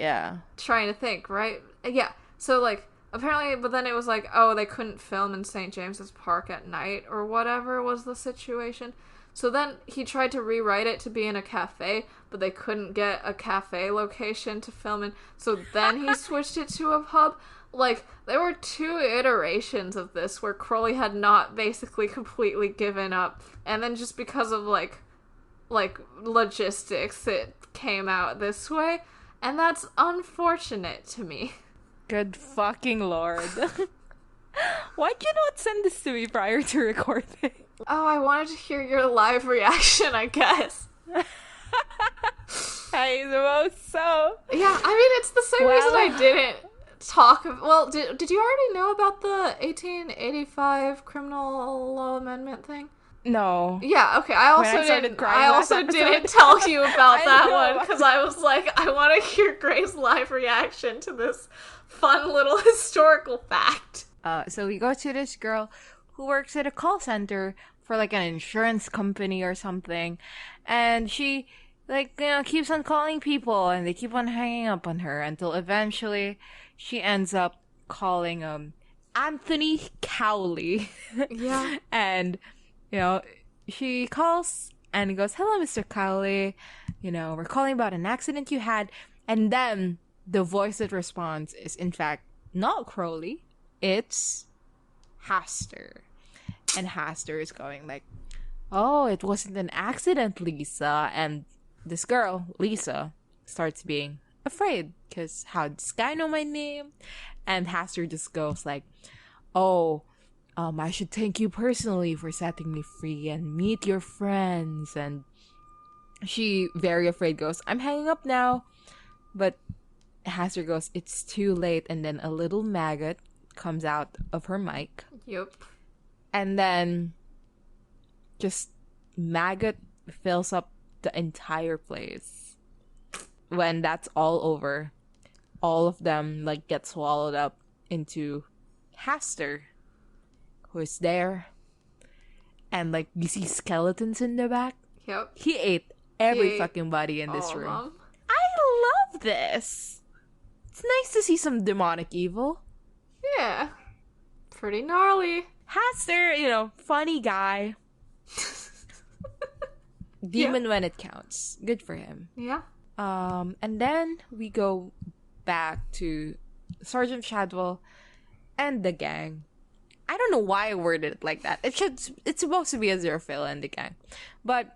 trying to think, right? Yeah, so, like, apparently, but then it was like, oh, they couldn't film in St. James's Park at night, or whatever was the situation. So then he tried to rewrite it to be in a cafe, but they couldn't get a cafe location to film in, so then he switched it to a pub. Like, there were 2 iterations of this where Crowley had not basically completely given up, and then just because of, like, logistics, it came out this way, and that's unfortunate to me. Good fucking lord. Why'd you not send this to me prior to recording? Oh, I wanted to hear your live reaction, I guess. I suppose so. Yeah, I mean, it's the same reason I didn't talk of... Well, did you already know about the 1885 criminal law amendment thing? No. Yeah, okay, I also didn't tell you about that one, because I was like, I want to hear Gray's live reaction to this fun little historical fact. So we go to this girl who works at a call center for, like, an insurance company or something, and she, like, you know, keeps on calling people, and they keep on hanging up on her until eventually she ends up calling Anthony Cowley. Yeah. And, you know, she calls and goes, "Hello, Mr. Cowley, you know, we're calling about an accident you had." And then the voice that responds is, in fact, not Crowley, it's Haster. And Haster is going like, "Oh, it wasn't an accident, Lisa." And this girl, Lisa, starts being afraid, because how does this guy know my name? And Haster just goes like, "Oh, I should thank you personally for setting me free and meet your friends." And she, very afraid, goes, "I'm hanging up now." But Haster goes, "It's too late." And then a little maggot comes out of her mic. Yep. And then just maggot fills up the entire place. When that's all over, all of them, like, get swallowed up into Haster, who is there. And, like, you see skeletons in the back. Yep. He ate every fucking body in this room. I love this. It's nice to see some demonic evil. Yeah. Pretty gnarly. Haster, you know, funny guy. Demon when it counts. Good for him. Yeah. And then we go back to Sergeant Shadwell and the gang. I don't know why I worded it like that. It's supposed to be Aziraphale and the gang. But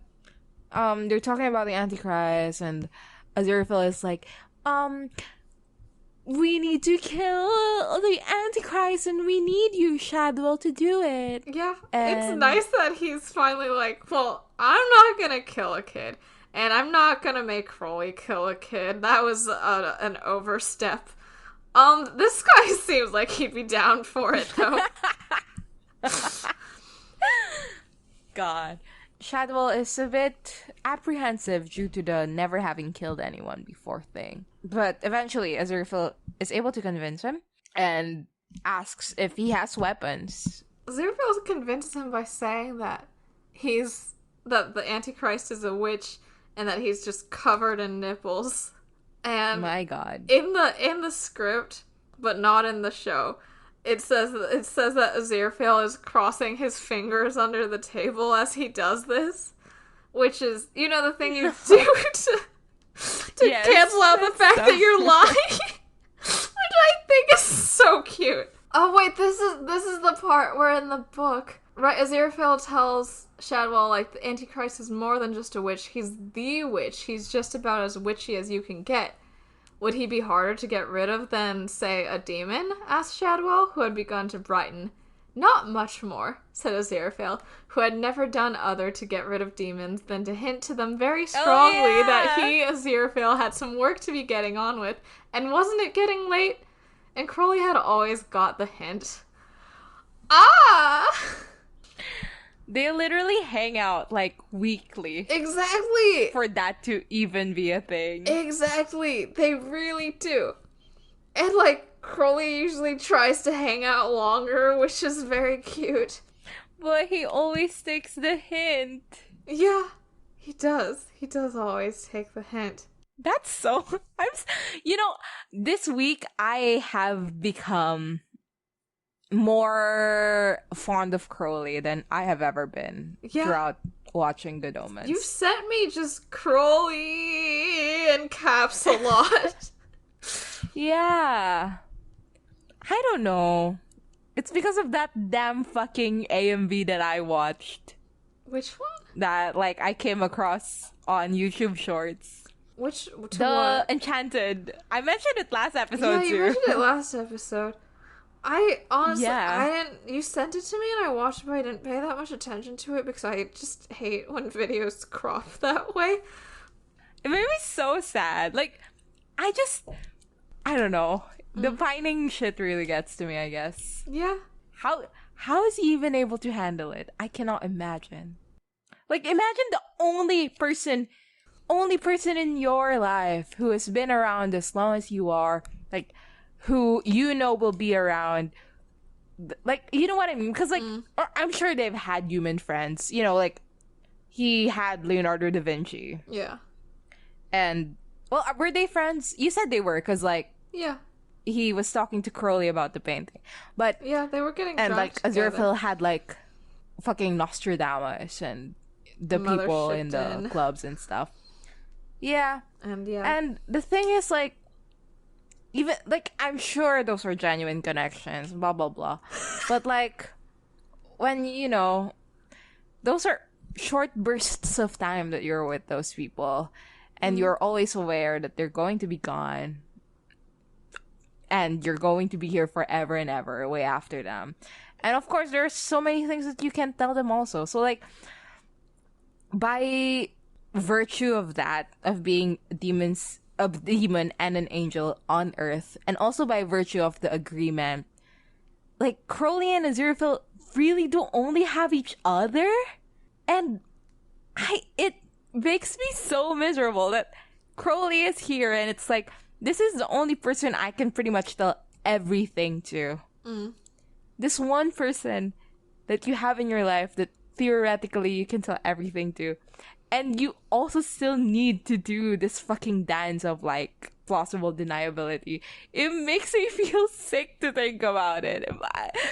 they're talking about the Antichrist, and Aziraphale is like, "We need to kill the Antichrist, and we need you, Shadwell, to do it." Yeah, it's nice that he's finally like, "Well, I'm not gonna kill a kid, and I'm not gonna make Crowley kill a kid. That was an overstep. This guy seems like he'd be down for it, though." God. Shadwell is a bit apprehensive due to the never having killed anyone before thing. But eventually, Aziraphale is able to convince him and asks if he has weapons. Aziraphale convinces him by saying that that the Antichrist is a witch and that he's just covered in nipples. And my God. In the script, but not in the show, it says that Aziraphale is crossing his fingers under the table as he does this, which is, you know, the thing you do to yes, cancel out the fact that you're lying, which I think is so cute. Oh wait, this is the part where in the book, right, Aziraphale tells Shadwell, like, the Antichrist is more than just a witch. He's the witch. He's just about as witchy as you can get. Would he be harder to get rid of than, say, a demon? Asked Shadwell, who had begun to brighten. Not much more, said Aziraphale, who had never done other to get rid of demons than to hint to them very strongly that he, Aziraphale, had some work to be getting on with, and wasn't it getting late? And Crowley had always got the hint. Ah! They literally hang out like weekly. Exactly! For that to even be a thing. Exactly! They really do. And like, Crowley usually tries to hang out longer, which is very cute. But he always takes the hint. Yeah, he does. He does always take the hint. That's so... this week I have become more fond of Crowley than I have ever been throughout watching Good Omens. You've sent me just Crowley in caps a lot. Yeah. I don't know. It's because of that damn fucking AMV that I watched. Which one? That, like, I came across on YouTube Shorts. What? Enchanted. I mentioned it last episode, too. Yeah, you mentioned it last episode. I honestly, I didn't. You sent it to me and I watched it, but I didn't pay that much attention to it because I just hate when videos crop that way. It made me so sad. Like, I don't know. The pining shit really gets to me, I guess. Yeah. How is he even able to handle it? I cannot imagine. Like, imagine the only person in your life who has been around as long as you are, like, who you know will be around, like, you know what I mean? Because, like, I'm sure they've had human friends, you know, like, he had Leonardo da Vinci. Yeah. And, well, were they friends? You said they were, because, like, yeah, he was talking to Crowley about the painting. But, yeah, they were getting and, drunk like, Aziraphale had, like, fucking Nostradamus and the people in the clubs and stuff. Yeah. And the thing is, like, even, like, I'm sure those were genuine connections, blah, blah, blah. But, like, when, you know, those are short bursts of time that you're with those people, and you're always aware that they're going to be gone, and you're going to be here forever and ever, way after them. And, of course, there are so many things that you can't tell them also. So, like, by virtue of that, of being a demon and an angel on Earth, and also by virtue of the agreement, like, Crowley and Aziraphale really do only have each other, and it makes me so miserable that Crowley is here, and it's like, this is the only person I can pretty much tell everything to. This one person that you have in your life that theoretically you can tell everything to. And you also still need to do this fucking dance of, like, plausible deniability. It makes me feel sick to think about it.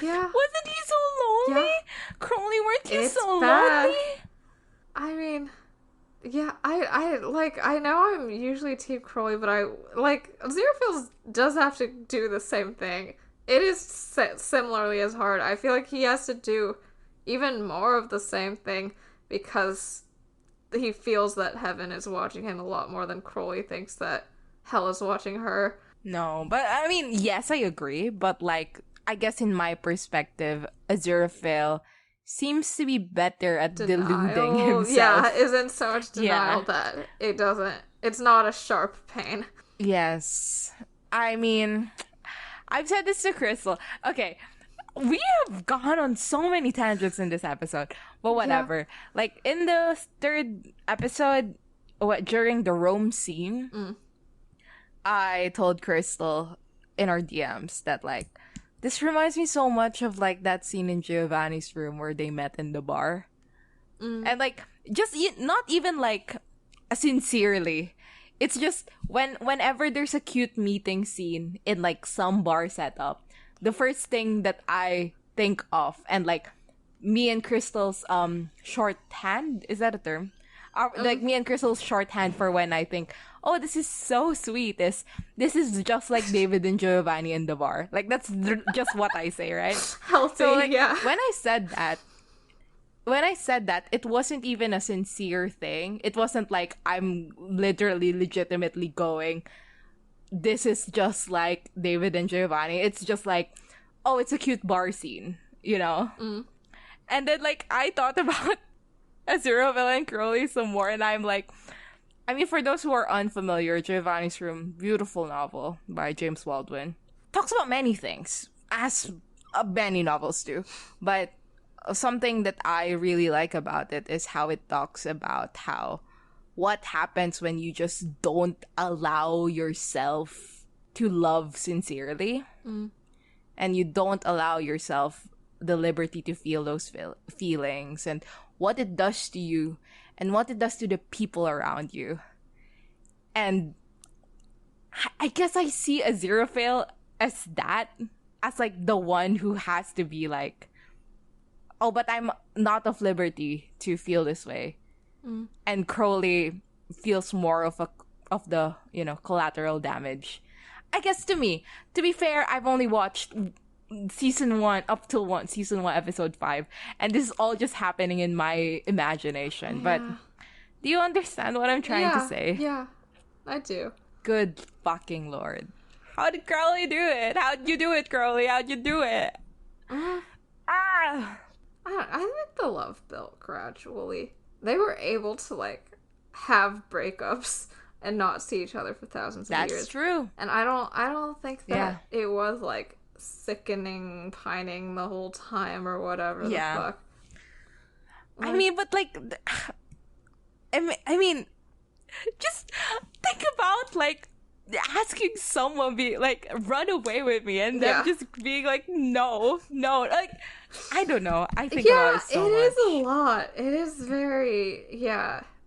Yeah. Wasn't he so lonely? Yeah. Crowley, weren't you so bad. lonely? I mean, yeah, I know I'm usually Team Crowley, but Aziraphale does have to do the same thing. It is similarly as hard. I feel like he has to do even more of the same thing because he feels that heaven is watching him a lot more than Crowley thinks that hell is watching her. No, but I mean, yes, I agree. But, like, I guess in my perspective, Aziraphale seems to be better at deluding himself. Yeah, isn't so much denial that it's not a sharp pain. Yes. I mean, I've said this to Crystal. Okay, we have gone on so many tangents in this episode, but whatever. Yeah. Like, in the third episode, during the Rome scene, I told Crystal in our DMs that, like, this reminds me so much of, like, that scene in Giovanni's room where they met in the bar. And, like, just not even, like, sincerely. It's just whenever there's a cute meeting scene in, like, some bar setup, the first thing that I think of, and, like, me and Crystal's shorthand, is that a term? Like, me and Crystal's shorthand for when I think, oh, this is so sweet, this is just like David and Giovanni in the bar. Like, that's just what I say, right? Healthy, so, like, yeah. When I said that, it wasn't even a sincere thing. It wasn't like I'm literally legitimately going, this is just like David and Giovanni. It's just like, oh, it's a cute bar scene, you know? And then, like, I thought about Aziraphale and Crowley some more, and I'm like, I mean, for those who are unfamiliar, Giovanni's Room, beautiful novel by James Baldwin, talks about many things, as many novels do. But something that I really like about it is how it talks about what happens when you just don't allow yourself to love sincerely, and you don't allow yourself the liberty to feel those feelings, and what it does to you and what it does to the people around you. And I guess I see Aziraphale as that, as like the one who has to be like, oh, but I'm not of liberty to feel this way. And Crowley feels more of the, collateral damage. I guess to be fair, I've only watched season 1 up till season 1 episode 5, and this is all just happening in my imagination. Yeah. But do you understand what I'm trying to say? Yeah, I do. Good fucking Lord. How did Crowley do it? How'd you do it, Crowley? How'd you do it? I think the love built gradually. They were able to, like, have breakups and not see each other for thousands of years. That's true. And I don't think that it was, like, sickening, pining the whole time or whatever the fuck. Like, I mean, but, like, I mean, just think about, like, asking someone run away with me, and them just being like, no, like, I don't know. I think about it so much. It is a lot. It is very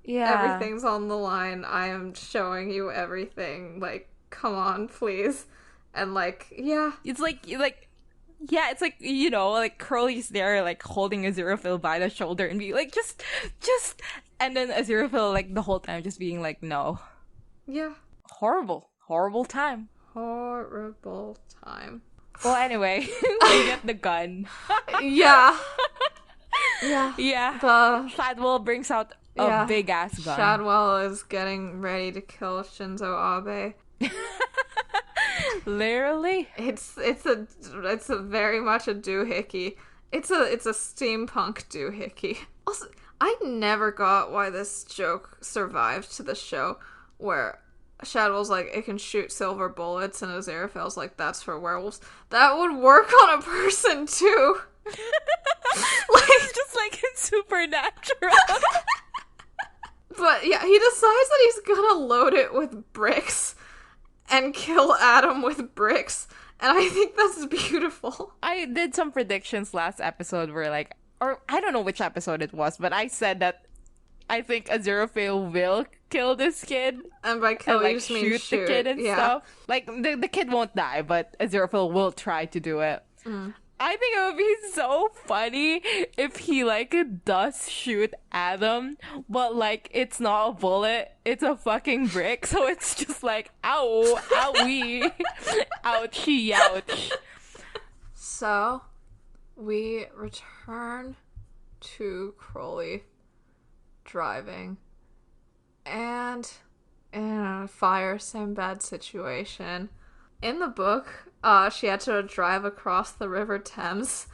everything's on the line. I am showing you everything. Like, come on, please. And like, it's like it's like, like Crowley's there, like holding Aziraphale by the shoulder and be like, just, and then Aziraphale, like, the whole time just being like, no. Yeah. Horrible time. Horrible time. Well, anyway, we get the gun. Yeah. Shadwell brings out a big ass gun. Shadwell is getting ready to kill Shinzo Abe. Literally, it's a very much a doohickey. It's a steampunk doohickey. Also, I never got why this joke survived to the show, where Shadwell's like, it can shoot silver bullets, and Aziraphale's like, that's for werewolves. That would work on a person too. Like, just like in Supernatural. But yeah, he decides that he's gonna load it with bricks and kill Adam with bricks, and I think that's beautiful. I did some predictions last episode where, like, or I don't know which episode it was, but I said that I think Aziraphale will kill this kid. And by kill, you just mean shoot the kid and stuff. Like, the kid won't die, but Aziraphale will try to do it. I think it would be so funny if he, like, does shoot Adam, but, like, it's not a bullet, it's a fucking brick, so it's just like, ow, owie, ouchie, ouch. So, we return to Crowley driving, and in a fire, same bad situation. In the book, she had to drive across the River Thames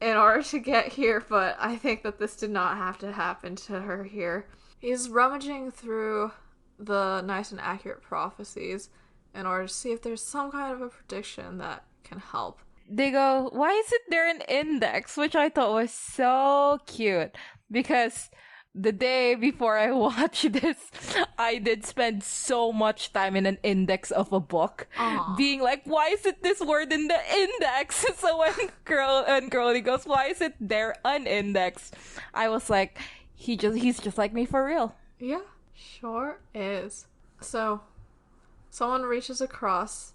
in order to get here, but I think that this did not have to happen to her here. He's rummaging through the nice and accurate prophecies in order to see if there's some kind of a prediction that can help. They go, why isn't there an index? Which I thought was so cute, because the day before I watched this, I did spend so much time in an index of a book, being like, why isn't this word in the index? So when Crowley goes, why is it there unindexed? I was like, he's just like me for real. Yeah, sure is. So, someone reaches across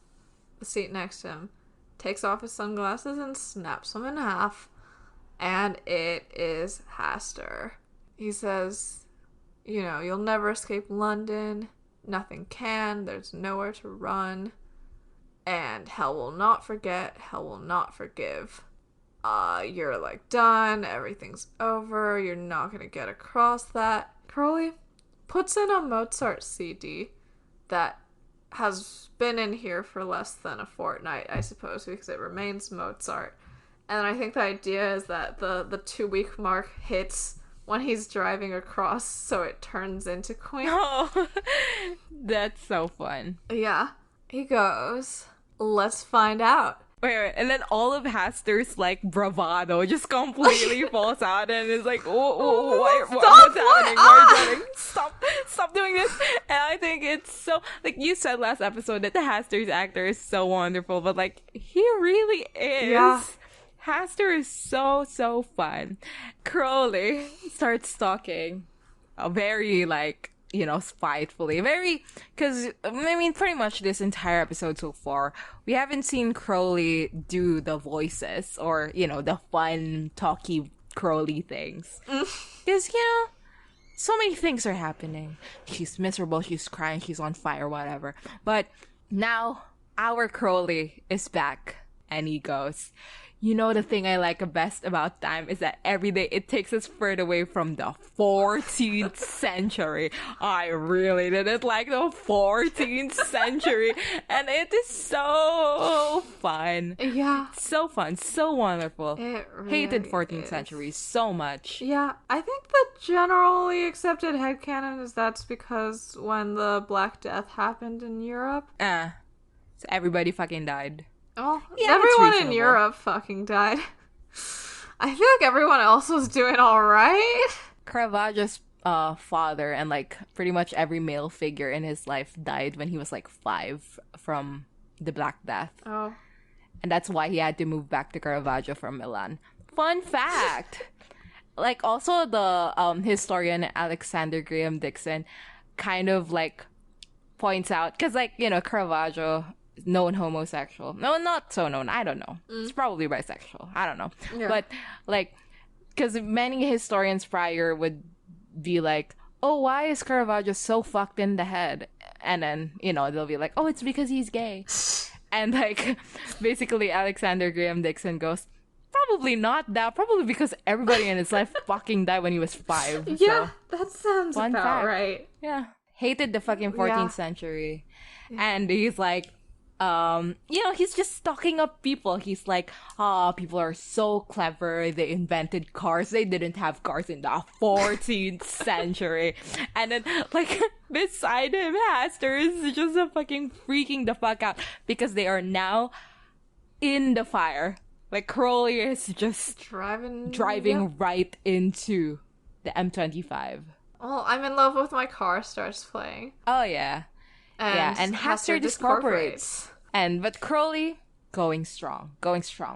the seat next to him, takes off his sunglasses and snaps them in half, and it is Haster. He says, you'll never escape London. Nothing can. There's nowhere to run. And hell will not forget. Hell will not forgive. You're, like, done. Everything's over. You're not going to get across that. Crowley puts in a Mozart CD that has been in here for less than a fortnight, I suppose, because it remains Mozart. And I think the idea is that the 2-week mark hits when he's driving across, so it turns into Queen. Oh, that's so fun. Yeah. He goes, let's find out. Wait, and then all of Haster's like bravado just completely falls out, and it's like, what's happening? Why are you running? Stop doing this! And I think it's so, like you said last episode, that the Haster's actor is so wonderful, but like he really is. Yeah. Haster is so fun. Crowley starts stalking a very like, spitefully. Very, because, I mean, pretty much this entire episode so far, we haven't seen Crowley do the voices or, the fun, talky Crowley things. Because, so many things are happening. She's miserable, she's crying, she's on fire, whatever. But now, our Crowley is back, and he goes, the thing I like best about time is that every day it takes us further away from the 14th century. I really didn't like the 14th century. And it is so fun. Yeah. So fun. So wonderful. It really Hated 14th is. century so much. Yeah, I think the generally accepted headcanon is that's because when the Black Death happened in Europe. So everybody fucking died. Oh, Yeah, everyone in Europe fucking died. I feel like everyone else was doing alright. Caravaggio's father and like pretty much every male figure in his life died when he was like 5 from the Black Death. Oh. And that's why he had to move back to Caravaggio from Milan. Fun fact! Like also the historian Alexander Graham Dixon kind of like points out, because like, Caravaggio, known homosexual. No, not so known. I don't know. It's probably bisexual. I don't know. Yeah. But, like, because many historians prior would be like, oh, why is Caravaggio so fucked in the head? And then, they'll be like, oh, it's because he's gay. And, like, basically Alexander Graham Dixon goes, probably not that. Probably because everybody in his life fucking died when he was 5. Yeah, so. that sounds about fact. right. Yeah. Hated the fucking 14th century. And he's like, he's just stalking up people. He's like, people are so clever. They invented cars. They didn't have cars in the 14th century. And then, like, beside him, Haster is just fucking freaking the fuck out because they are now in the fire. Like, Crowley is just driving right into the M25. Well, I'm in love with my car starts playing. Oh, yeah. And Haster discorporates. But Crowley going strong,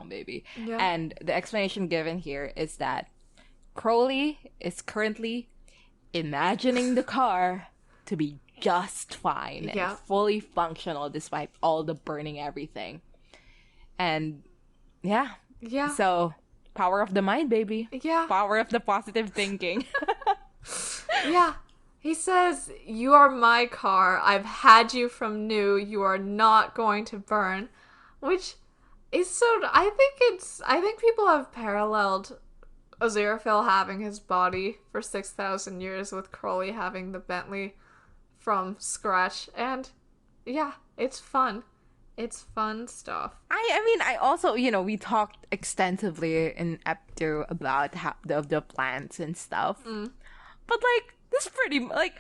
baby. Yeah. And the explanation given here is that Crowley is currently imagining the car to be just fine and fully functional despite all the burning everything. And yeah. So power of the mind, baby. Yeah. Power of the positive thinking. Yeah. He says, you are my car. I've had you from new. You are not going to burn. Which is so... I think people have paralleled Aziraphale having his body for 6,000 years with Crowley having the Bentley from scratch. And yeah, it's fun. It's fun stuff. I mean, I also, we talked extensively in Ep2 about the plants and stuff. But like, this pretty, like,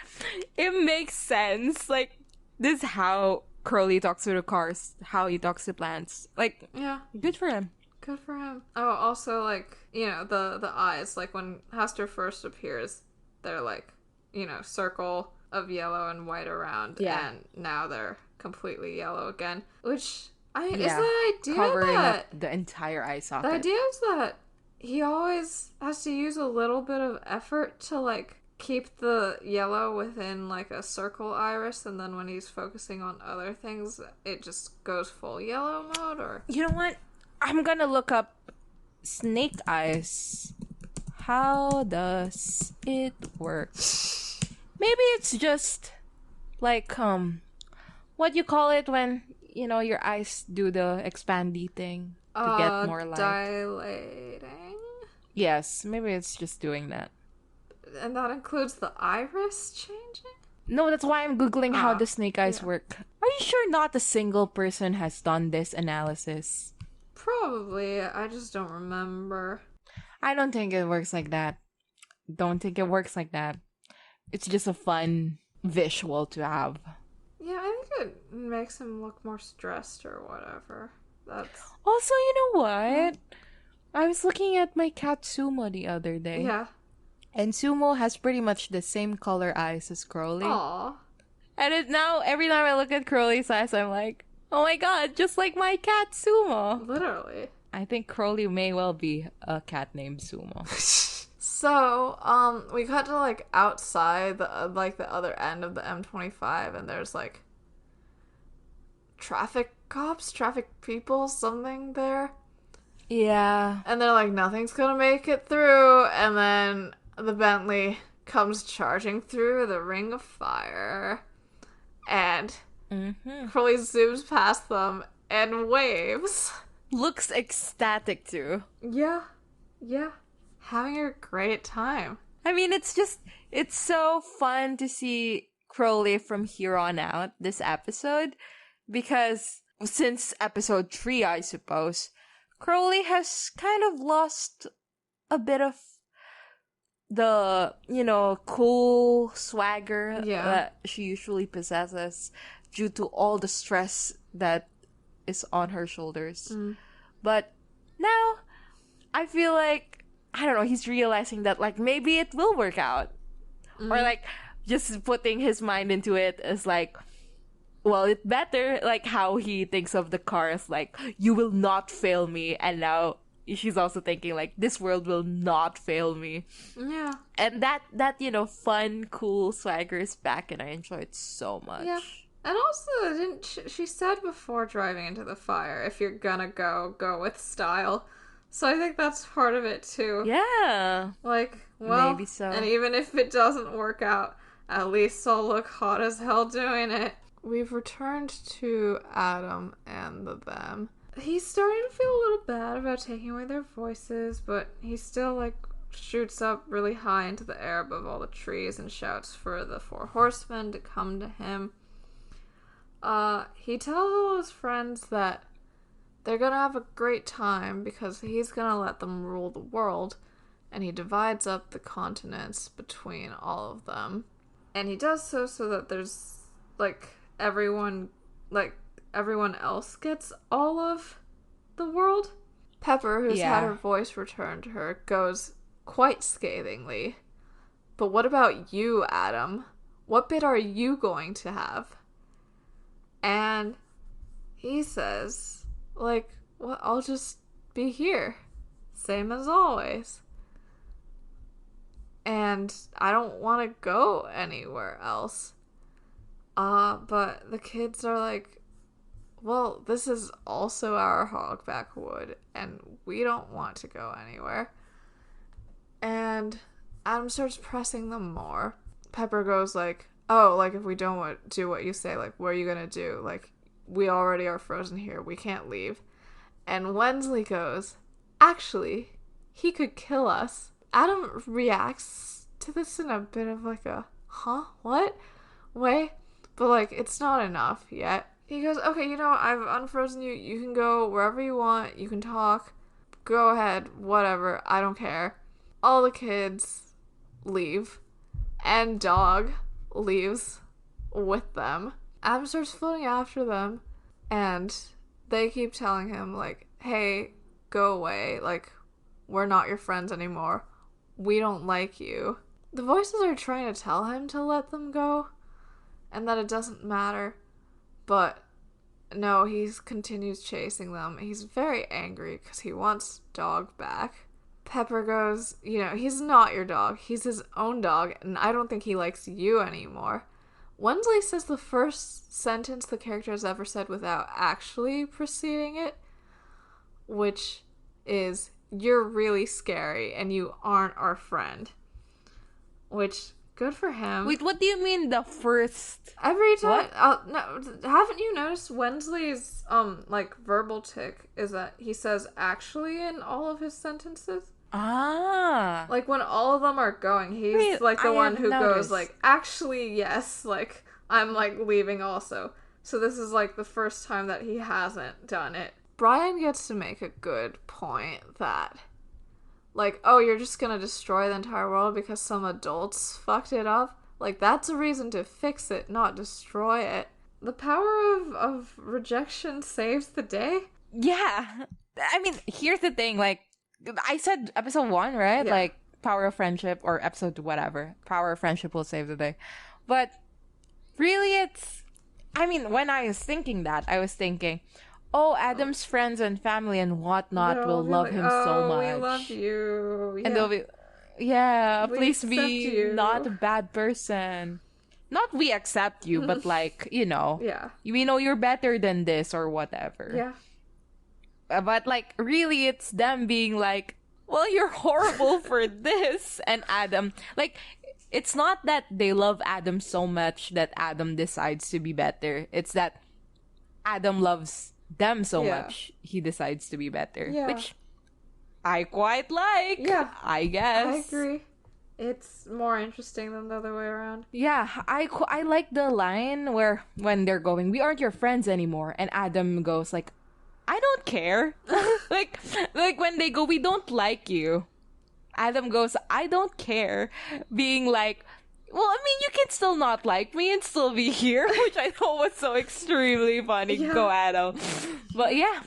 it makes sense. Like, this is how Crowley talks to the cars, how he talks to plants. Like, yeah, good for him. Good for him. Oh, also, like, the eyes. Like, when Haster first appears, they're like, circle of yellow and white around. Yeah. And now they're completely yellow again. Which, is the idea covering up the entire eye socket. The idea is that he always has to use a little bit of effort to, like, keep the yellow within like a circle iris, and then when he's focusing on other things it just goes full yellow mode. Or you know what, I'm gonna look up snake eyes. How does it work? Maybe it's just like what you call it when your eyes do the expandy thing to get more light. Dilating. Yes, maybe it's just doing that. And that includes the iris changing? No, that's why I'm Googling how the snake eyes work. Are you sure not a single person has done this analysis? Probably. I just don't remember. I don't think it works like that. Don't think it works like that. It's just a fun visual to have. Yeah, I think it makes him look more stressed or whatever. That's... Also, you know what? I was looking at my cat Sumo the other day. Yeah. And Sumo has pretty much the same color eyes as Crowley. Aww. And now, every time I look at Crowley's eyes, I'm like, oh my god, just like my cat Sumo. Literally. I think Crowley may well be a cat named Sumo. So, we cut to, like, outside, the other end of the M25, and there's, like, traffic people, something there. Yeah. And they're like, nothing's gonna make it through, and then the Bentley comes charging through the ring of fire, and Crowley zooms past them and waves. Looks ecstatic, too. Yeah. Having a great time. I mean, it's so fun to see Crowley from here on out, this episode, because since episode 3, I suppose, Crowley has kind of lost a bit of the, cool swagger that she usually possesses due to all the stress that is on her shoulders. But now, I feel like, I don't know, he's realizing that, like, maybe it will work out. Or, like, just putting his mind into it as, like, well, it better, like, how he thinks of the car as, like, you will not fail me. And now she's also thinking, like, this world will not fail me. Yeah. And that fun, cool swagger is back, and I enjoy it so much. Yeah. And also, she said before driving into the fire, if you're gonna go with style. So I think that's part of it, too. Yeah. Like, well, maybe so. And even if it doesn't work out, at least I'll look hot as hell doing it. We've returned to Adam and the them. He's starting to feel a little bad about taking away their voices, but he still, like, shoots up really high into the air above all the trees and shouts for the 4 horsemen to come to him. He tells all his friends that they're gonna have a great time because he's gonna let them rule the world, and he divides up the continents between all of them. And he does so that there's, like, everyone else gets all of the world. Pepper, who's had her voice returned to her, goes quite scathingly, but what about you, Adam? What bit are you going to have? And he says, like, well, I'll just be here. Same as always. And I don't want to go anywhere else. But the kids are like, well, this is also our hogback wood, and we don't want to go anywhere. And Adam starts pressing them more. Pepper goes like, oh, like, if we don't do what you say, like, what are you gonna do? Like, we already are frozen here. We can't leave. And Wensley goes, actually, he could kill us. Adam reacts to this in a bit of like a, huh? What? way, but like it's not enough yet. He goes, okay, I've unfrozen you. You can go wherever you want. You can talk. Go ahead. Whatever. I don't care. All the kids leave. And Dog leaves with them. Adam starts floating after them. And they keep telling him, like, hey, go away. Like, we're not your friends anymore. We don't like you. The voices are trying to tell him to let them go. And that it doesn't matter. But no, he continues chasing them. He's very angry because he wants Dog back. Pepper goes, he's not your dog. He's his own dog, and I don't think he likes you anymore. Wensley says the first sentence the character has ever said without actually preceding it, which is, you're really scary, and you aren't our friend. Which, good for him. Wait, what do you mean the first? Every time, no, haven't you noticed Wensley's, verbal tick is that he says actually in all of his sentences? Ah. Like, when all of them are going, he's, the one who goes, actually, yes, I'm, leaving also. So this is, the first time that he hasn't done it. Brian gets to make a good point that, oh, you're just gonna destroy the entire world because some adults fucked it up? That's a reason to fix it, not destroy it. The power of rejection saves the day? Yeah. I mean, here's the thing. Like, I said episode 1, right? Yeah. Like, power of friendship, or episode whatever. Power of friendship will save the day. But really, it's... I mean, when I was thinking that, I was thinking, oh, Adam's friends and family and whatnot will love like, him so much. We love you. And they'll be, yeah, we please be you. not a bad person. Not we accept you, but like, you know. Yeah. We know you're better than this or whatever. Yeah. But like, really, it's them being like, well, you're horrible for this. And Adam, like, it's not that they love Adam so much that Adam decides to be better. It's that Adam loves them so much he decides to be better. Yeah. Which I quite like. Yeah. I guess. I agree. It's more interesting than the other way around. Yeah, I like the line where when they're going, we aren't your friends anymore. And Adam goes like, I don't care. like when they go, we don't like you. Adam goes, I don't care. Being like, well, I mean, you can still not like me and still be here, which I thought was so extremely funny. Yeah. Go, Adam. But yeah.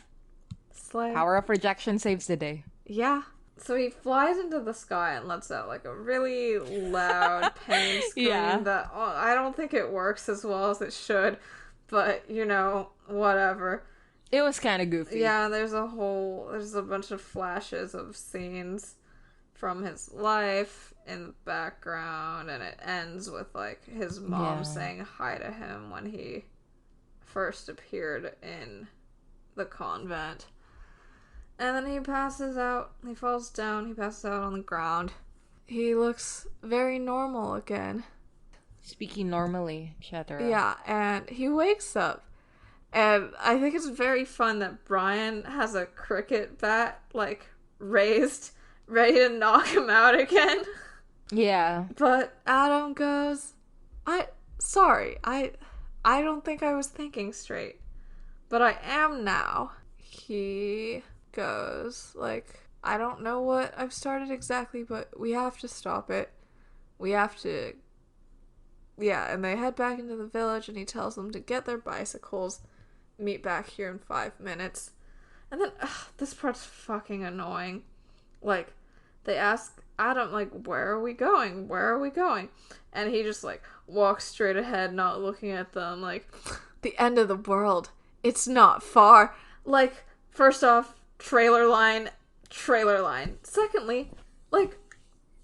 Slay. Power of rejection saves the day. Yeah. So he flies into the sky and lets out like a really loud pain scream that I don't think it works as well as it should. But, you know, whatever. It was kind of goofy. Yeah, there's a bunch of flashes of scenes from his life in the background, and it ends with like his mom saying hi to him when he first appeared in the convent. And then he passes out. He falls down. He passes out on the ground. He looks very normal again. Speaking normally, Shatter. Yeah, and he wakes up. And I think it's very fun that Brian has a cricket bat, like, raised, ready to knock him out again. Yeah. But Adam goes, I don't think I was thinking straight. But I am now. He goes, like, I don't know what I've started exactly, but we have to stop it. We have to... Yeah, and they head back into the village, and he tells them to get their bicycles, meet back here in 5 minutes. And then, this part's fucking annoying. Like, they ask Adam, like, where are we going? Where are we going? And he just, like, walks straight ahead, not looking at them, like, the end of the world. It's not far. Like, first off, trailer line. Secondly, like,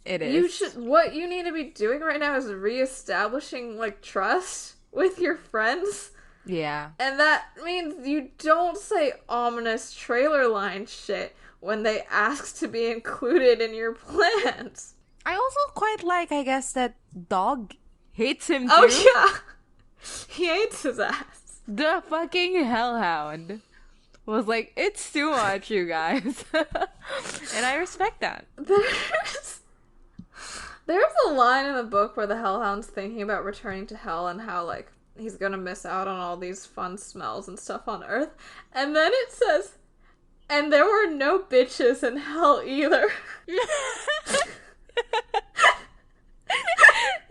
it is. What you need to be doing right now is reestablishing, like, trust with your friends. Yeah. And that means you don't say ominous trailer line shit when they ask to be included in your plans. I also quite like, I guess, that Dog hates him too. Oh, yeah. He hates his ass. The fucking hellhound was like, it's too much, you guys. And I respect that. There's a line in the book where the hellhound's thinking about returning to hell and how, like, he's gonna miss out on all these fun smells and stuff on Earth. And then it says, and there were no bitches in hell either.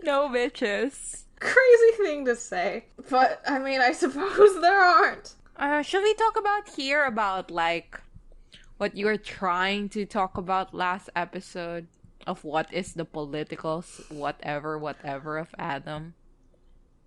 No bitches. Crazy thing to say. But, I mean, I suppose there aren't. Should we talk about, like, what you were trying to talk about last episode? Of what is the political whatever of Adam?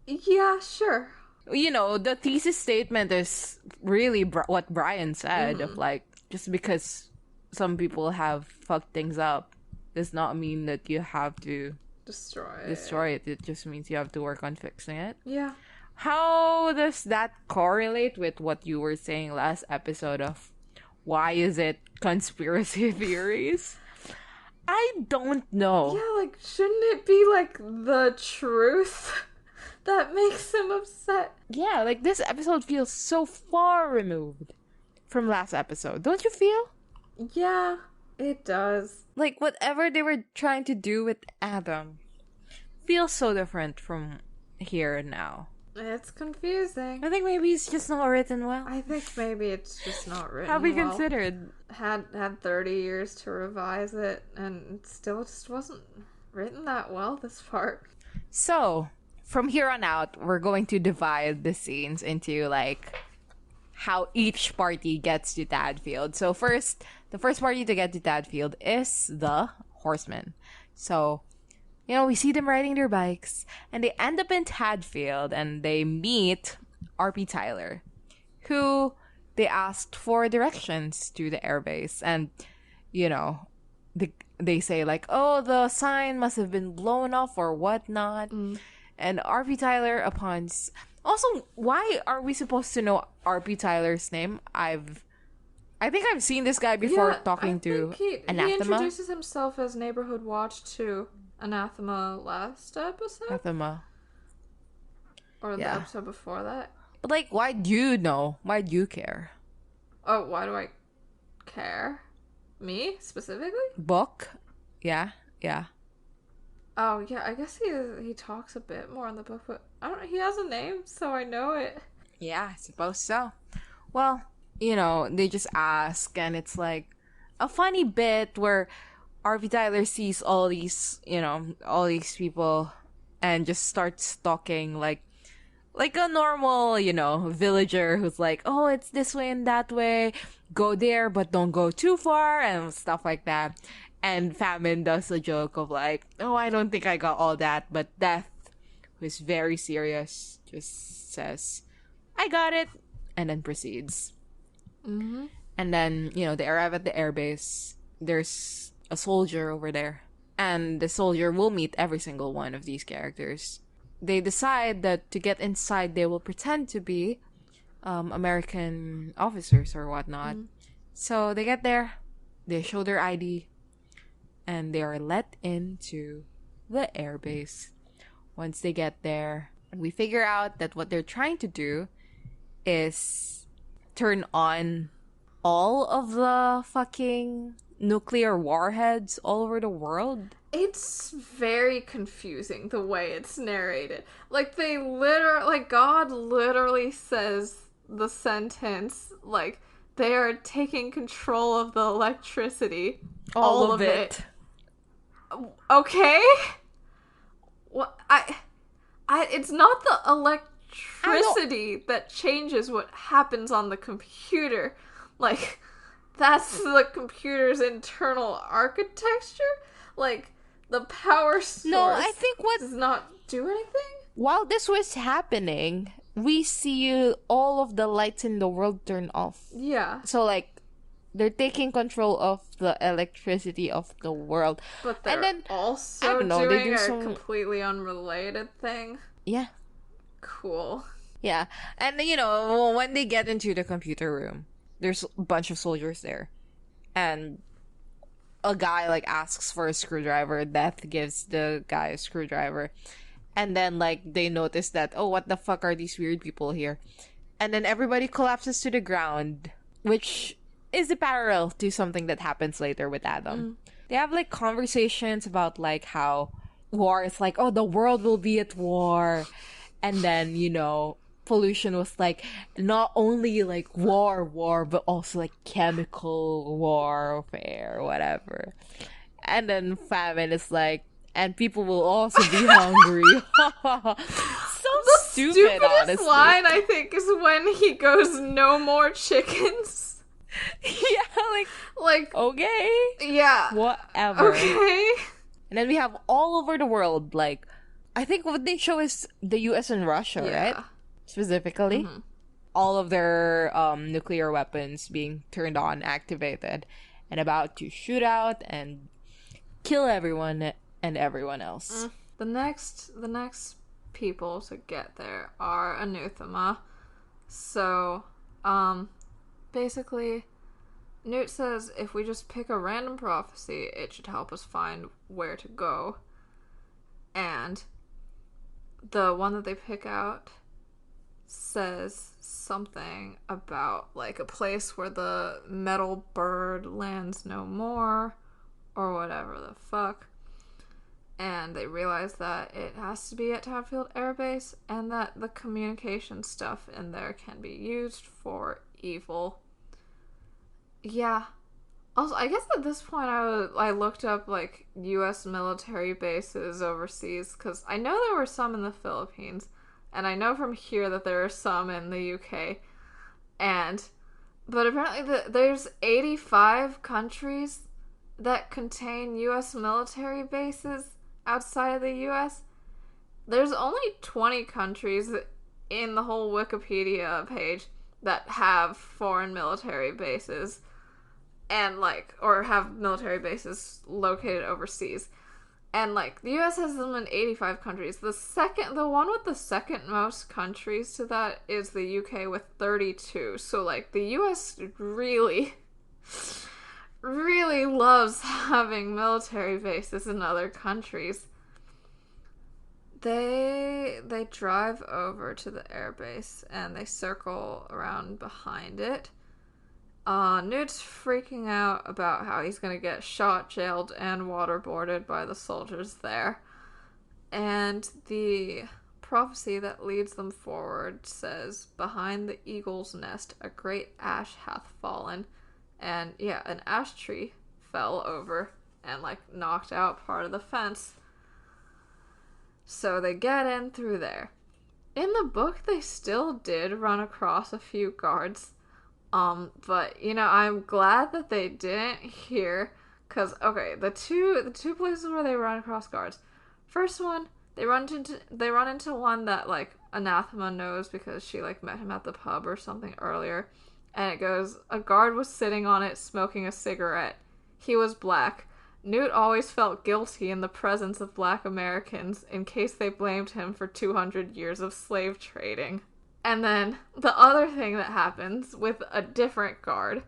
Yeah, sure. You know, the thesis statement is really what Brian said, of like, just because some people have fucked things up does not mean that you have to destroy it. It just means you have to work on fixing it. Yeah. How does that correlate with what you were saying last episode of why is it conspiracy theories? I don't know. Yeah, like, shouldn't it be, like, the truth that makes him upset? Yeah, like, this episode feels so far removed from last episode. Don't you feel? Yeah, it does. Like, whatever they were trying to do with Adam feels so different from here and now. It's confusing. I think maybe it's just not written well. I think maybe it's just not written Have we well. considered? Had 30 years to revise it, and it still just wasn't written that well, this part. So, from here on out, we're going to divide the scenes into, like, how each party gets to Tadfield. So first, the first party to get to Tadfield is the Horsemen. So, we see them riding their bikes, and they end up in Tadfield, and they meet RP Tyler, who they asked for directions to the airbase, and they say like, oh, the sign must have been blown off or whatnot. And RP Tyler also, why are we supposed to know RP Tyler's name? I think I've seen this guy before talking to Anathema. He introduces himself as Neighborhood Watch to Anathema last episode? Anathema. Or the episode before that? But like, why do you know? Why do you care? Oh, why do I care? Me, specifically? Book? Yeah. Oh, yeah, I guess he talks a bit more in the book, but I don't know, he has a name, so I know it. Yeah, I suppose so. Well, they just ask, and it's like a funny bit where RV Tyler sees all these people and just starts talking like a normal, villager who's like, oh, it's this way and that way. Go there, but don't go too far, and stuff like that. And Famine does a joke of like, oh, I don't think I got all that. But Death, who is very serious, just says, I got it, and then proceeds. Mm-hmm. And then, they arrive at the airbase. There's a soldier over there. And the soldier will meet every single one of these characters. They decide that to get inside, they will pretend to be American officers or whatnot. Mm-hmm. So they get there, they show their ID, and they are let into the airbase. Once they get there, we figure out that what they're trying to do is turn on all of the fucking nuclear warheads all over the world. It's very confusing the way it's narrated. Like, God literally says the sentence, like, they are taking control of the electricity. All of it. Okay? Well, it's not the electricity that changes what happens on the computer. Like, that's the computer's internal architecture? Like, the power source does not do anything? While this was happening, we see all of the lights in the world turn off. Yeah. So, like, they're taking control of the electricity of the world. But they're also doing a completely unrelated thing. Yeah. Cool. Yeah. And, when they get into the computer room, there's a bunch of soldiers there. And a guy, like, asks for a screwdriver. Death gives the guy a screwdriver. And then, like, they notice that, oh, what the fuck are these weird people here? And then everybody collapses to the ground, which is a parallel to something that happens later with Adam. They have, like, conversations about, like, how war is like, oh, the world will be at war. And then, pollution was, like, not only, like, war, but also, like, chemical warfare or whatever. And then Famine is like, and people will also be hungry. The stupidest line, I think, is when he goes, no more chickens. Yeah, like, okay. Yeah. Whatever. Okay. And then we have all over the world, like, I think what they show is the US and Russia, right? Specifically. Mm-hmm. All of their nuclear weapons being turned on, activated, and about to shoot out and kill everyone and everyone else. The next people to get there are Anathema. So, basically, Newt says if we just pick a random prophecy, it should help us find where to go. And the one that they pick out says something about, like, a place where the metal bird lands no more, or whatever the fuck. And they realize that it has to be at Tadfield Air Base, and that the communication stuff in there can be used for evil. Yeah. Also, I guess at this point I looked up, like, U.S. military bases overseas, because I know there were some in the Philippines, and I know from here that there are some in the UK. But apparently there's 85 countries that contain U.S. military bases outside of the U.S. There's only 20 countries in the whole Wikipedia page that have foreign military bases and or have military bases located overseas. And the US has them in 85 countries. The one with the second most countries to that is the UK with 32. So the US really really loves having military bases in other countries. They drive over to the airbase and they circle around behind it. Newt's freaking out about how he's gonna get shot, jailed, and waterboarded by the soldiers there. And the prophecy that leads them forward says, "Behind the eagle's nest, a great ash hath fallen." And yeah, an ash tree fell over and knocked out part of the fence. So they get in through there. In the book, they still did run across a few guards. But I'm glad that they didn't here, cause okay, the two places where they run across guards. First one, they run into one that Anathema knows because she met him at the pub or something earlier, and it goes, a guard was sitting on it smoking a cigarette. He was black. Newt always felt guilty in the presence of black Americans in case they blamed him for 200 years of slave trading. And then the other thing that happens with a different guard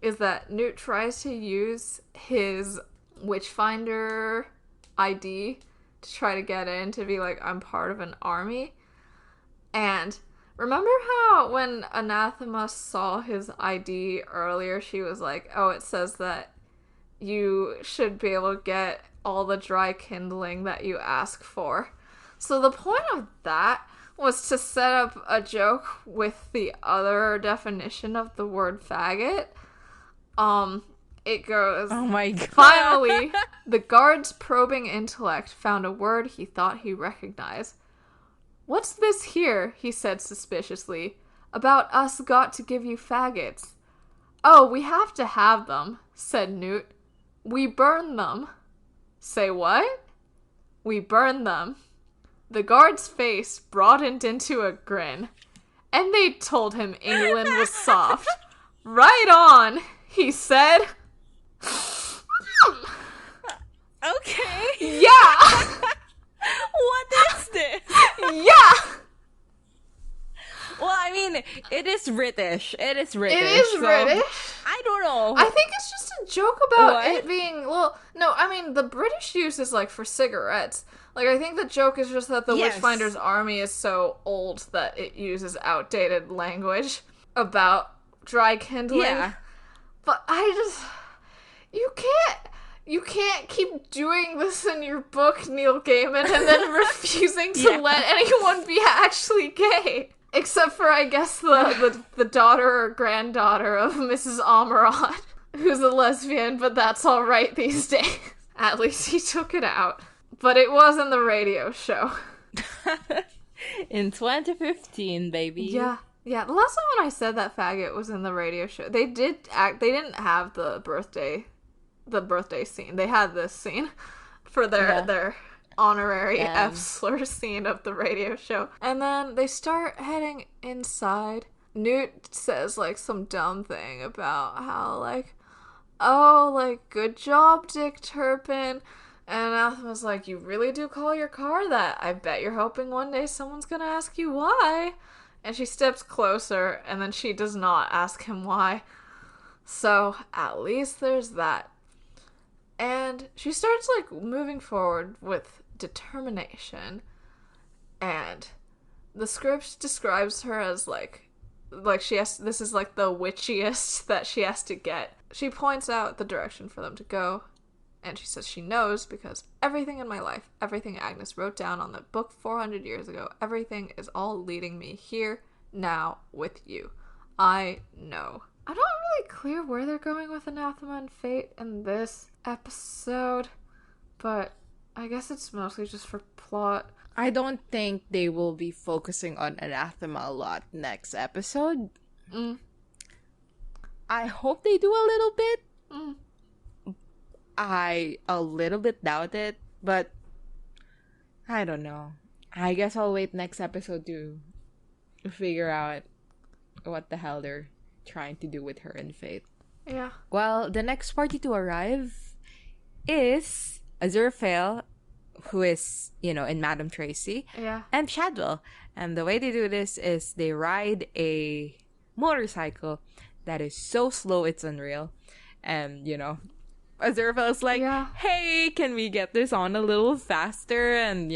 is that Newt tries to use his Witchfinder ID to try to get in to be I'm part of an army. And remember how when Anathema saw his ID earlier, she was like, oh, it says that you should be able to get all the dry kindling that you ask for. So the point of that was to set up a joke with the other definition of the word faggot. It goes, oh my god. Finally, the guard's probing intellect found a word he thought he recognized. What's this here, he said suspiciously, about us got to give you faggots? Oh, we have to have them, said Newt. We burn them. Say what? We burn them. The guard's face broadened into a grin. And they told him England was soft. Right on, he said. Okay. Yeah. What is this? Yeah. Well, I mean, it is British. It is British. It is so British. I don't know. I think it's just a joke about what? it being, well, no, I mean, the British use is for cigarettes. I think the joke is just that the yes. Witchfinder's army is so old that it uses outdated language about dry kindling. Yeah. But you can't keep doing this in your book, Neil Gaiman, and then refusing to let anyone be actually gay. Except for, I guess, the daughter or granddaughter of Mrs. Amarant, who's a lesbian, but that's alright these days. At least he took it out. But it was in the radio show. In 2015, baby. Yeah. Yeah, the last time when I said that faggot was in the radio show, they didn't have the birthday scene. They had this scene for their honorary f-slur scene of the radio show. And then they start heading inside. Newt says some dumb thing about how oh, good job, Dick Turpin. And Anathema's like, you really do call your car that? I bet you're hoping one day someone's gonna ask you why. And she steps closer, and then she does not ask him why. So, at least there's that. And she starts, moving forward with determination. And the script describes her as, this is, the witchiest that she has to get. She points out the direction for them to go. And she says she knows because everything in my life, everything Agnes wrote down on the book 400 years ago, everything is all leading me here, now, with you. I know. I'm not really clear where they're going with Anathema and Fate in this episode, but I guess it's mostly just for plot. I don't think they will be focusing on Anathema a lot next episode. I hope they do a little bit. Mm. I a little bit doubt it, but I don't know. I guess I'll wait next episode to figure out what the hell they're trying to do with her and Faith. Yeah. Well, the next party to arrive is Aziraphale, who is, in Madame Tracy. Yeah. And Shadwell. And the way they do this is they ride a motorcycle that is so slow it's unreal. And, Aziraphale's like, hey, can we get this on a little faster? And,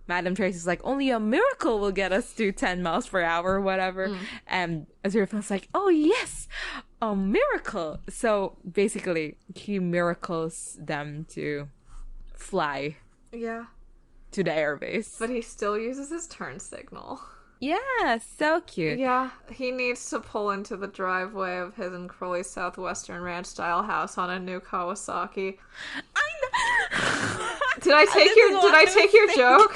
Madame Tracy's like, only a miracle will get us to 10 miles per hour or whatever. And Aziraphale's like, oh, yes, a miracle. So basically, he miracles them to fly to the airbase. But he still uses his turn signal. Yeah, so cute. Yeah, he needs to pull into the driveway of his and Crowley's Southwestern Ranch-style house on a new Kawasaki. I know. Did I take your joke?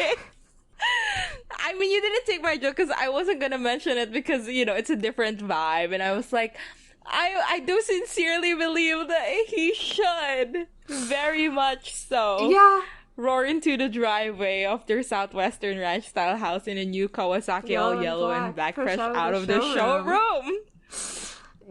I mean, you didn't take my joke because I wasn't gonna mention it because it's a different vibe, and I was like, I do sincerely believe that he should, very much so. Yeah. Roar into the driveway of their Southwestern Ranch style house in a new Kawasaki, all yellow and black, fresh out of the showroom.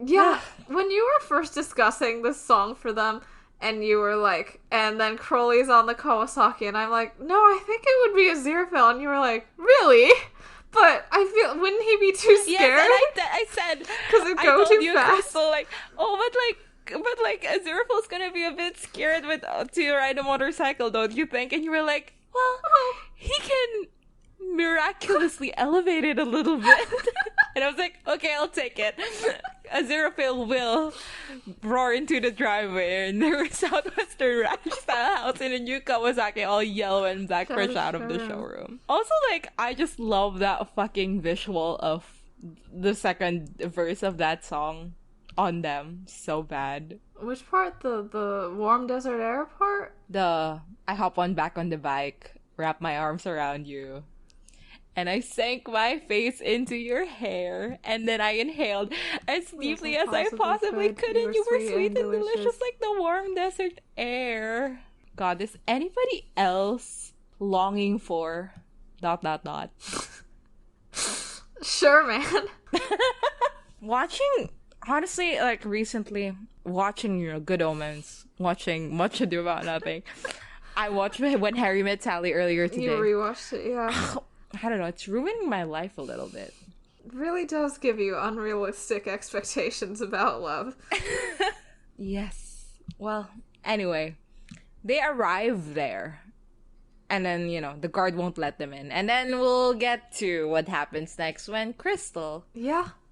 Yeah, when you were first discussing this song for them, and you were like, and then Crowley's on the Kawasaki, and I'm like, no, I think it would be Aziraphale, and you were like, really? But I feel, wouldn't he be too scared? Yes, and I said, because it goes too fast. Crystal, like, but Aziraphale's gonna be a bit scared to ride a motorcycle, don't you think? And you were like, well, he can miraculously elevate it a little bit. And I was like, okay, I'll take it. Aziraphale will roar into the driveway in their Southwestern Ranch style house in a new Kawasaki, all yellow and black, fresh out of the showroom. Also, I just love that fucking visual of the second verse of that song on them so bad. Which part? The warm desert air part? I hop back on the bike, wrap my arms around you, and I sank my face into your hair, and then I inhaled as deeply as I possibly could, and you were sweet and delicious like the warm desert air. God, is anybody else longing for ... Sure, man. Honestly, recently, watching Good Omens, watching Much Ado About Nothing. I watched When Harry Met Sally earlier today. You rewatched it, yeah. I don't know, it's ruining my life a little bit. It really does give you unrealistic expectations about love. Yes. Well, anyway, they arrive there. And then, the guard won't let them in. And then we'll get to what happens next when Crystal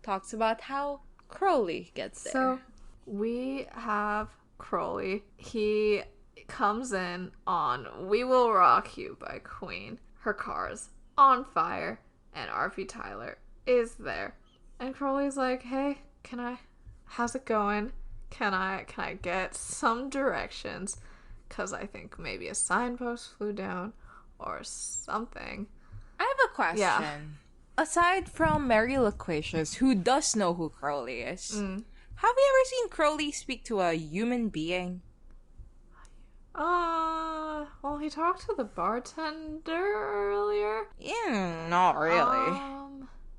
talks about how Crowley gets there. So, we have Crowley. He comes in on We Will Rock You by Queen. Her car's on fire, and R.P. Tyler is there. And Crowley's like, hey, how's it going? Can I get some directions? Because I think maybe a signpost flew down or something. I have a question. Yeah. Aside from Mary Loquacious, who does know who Crowley is, have you ever seen Crowley speak to a human being? Well, he talked to the bartender earlier. Yeah, not really.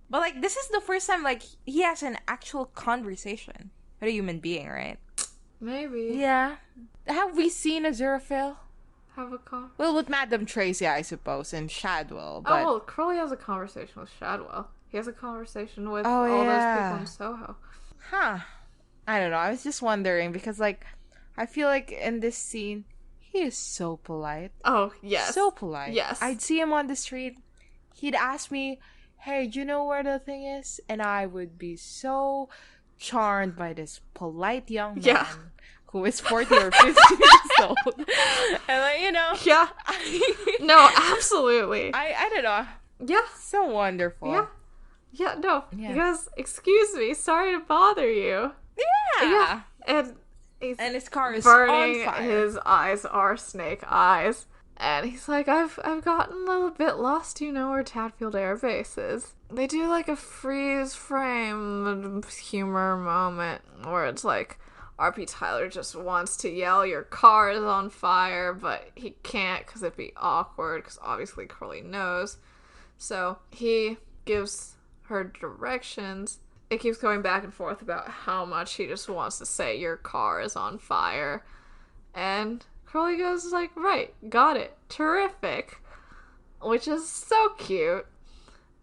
But, this is the first time, he has an actual conversation with a human being, right? Maybe. Yeah. Have we seen Aziraphale? Have a con? Well, with Madame Tracy, I suppose, and Shadwell, but... Oh, well, Crowley has a conversation with Shadwell. He has a conversation with all those people in Soho. Huh. I don't know, I was just wondering, because, I feel like in this scene, he is so polite. Oh, yes. So polite. Yes. I'd see him on the street, he'd ask me, hey, do you know where the thing is? And I would be so charmed by this polite young man who is 40 or 50 years old. And Yeah. No, absolutely. I don't know. Yeah. So wonderful. Yeah. Yeah, no. Yeah. Because, excuse me, sorry to bother you. Yeah. And his car is burning. on fire. His eyes are snake eyes. And he's like, I've gotten a little bit lost, where Tadfield Air Base is. They do like a freeze frame humor moment where it's like RP Tyler just wants to yell, your car is on fire, but he can't because it'd be awkward because obviously Curly knows. So he gives her directions. It keeps going back and forth about how much he just wants to say your car is on fire. And Curly goes like, right, got it, terrific. Which is so cute.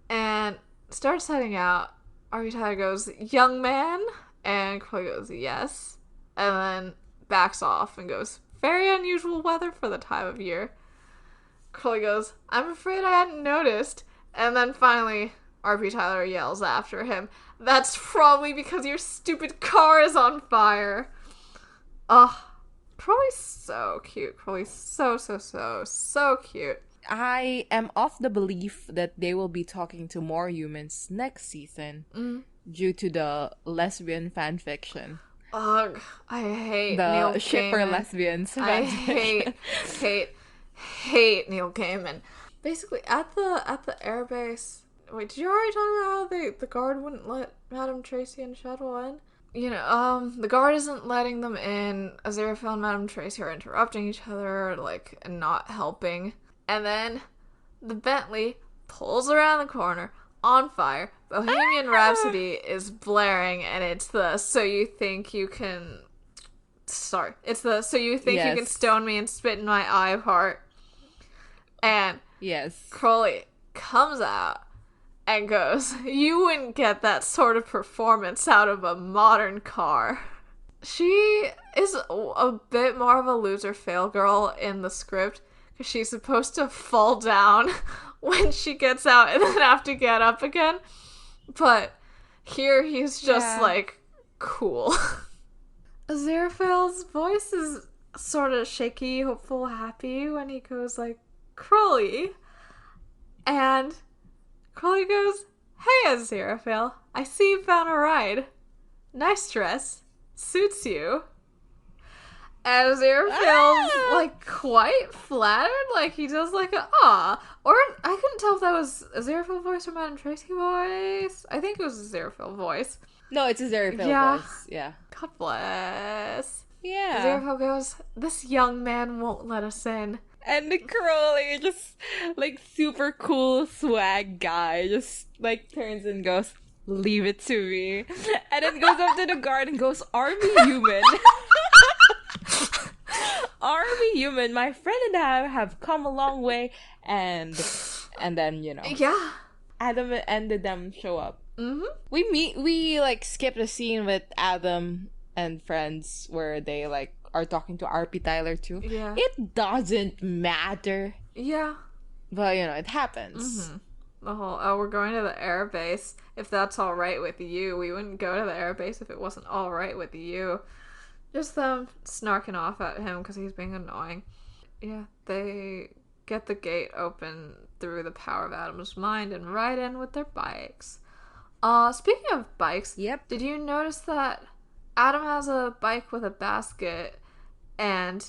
And starts heading out. RP Tyler goes, young man? And Curly goes, yes. And then backs off and goes, very unusual weather for the time of year. Curly goes, I'm afraid I hadn't noticed. And then finally, RP Tyler yells after him, that's probably because your stupid car is on fire. Ugh. Curly's so cute. Curly's so cute. I am of the belief that they will be talking to more humans next season due to the lesbian fanfiction. Ugh, I hate the Neil shipper Gaiman. lesbians. I hate Neil Gaiman. Basically, at the airbase. Wait, did you already talk about how the guard wouldn't let Madame Tracy and Shuttle in? The guard isn't letting them in. Aziraphale and Madame Tracy are interrupting each other, and not helping. And then the Bentley pulls around the corner, on fire. Bohemian Rhapsody is blaring, and it's the So You Think You Can... Sorry. It's the So You Think You Can Stone Me and Spit in My Eye part. And Crowley comes out and goes, you wouldn't get that sort of performance out of a modern car. She is a bit more of a loser fail girl in the script, because she's supposed to fall down when she gets out and then have to get up again. But here he's just cool. Aziraphale's voice is sort of shaky, hopeful, happy when he goes Crowley. And Crowley goes, hey Aziraphale, I see you found a ride. Nice dress. Suits you. And Aziraphale's quite flattered, he does ah. Or I couldn't tell if that was Aziraphale voice or Madame Tracy voice. I think it was Aziraphale voice. No, it's Aziraphale voice. Yeah. God bless. Yeah. Aziraphale goes, this young man won't let us in. And the Crowley, just super cool swag guy, just turns and goes, leave it to me. And then goes up to the guard and goes, Army human. Army human, my friend and I have come a long way. And then, Yeah. Adam and them show up. Mm-hmm. We skip the scene with Adam and friends where they are talking to RP Tyler too. Yeah. It doesn't matter. Yeah. But it happens. Mm-hmm. The whole, we're going to the airbase. If that's alright with you. We wouldn't go to the airbase if it wasn't alright with you. Just them snarking off at him because he's being annoying. Yeah, they get the gate open through the power of Adam's mind and ride in with their bikes. Speaking of bikes, did you notice that Adam has a bike with a basket and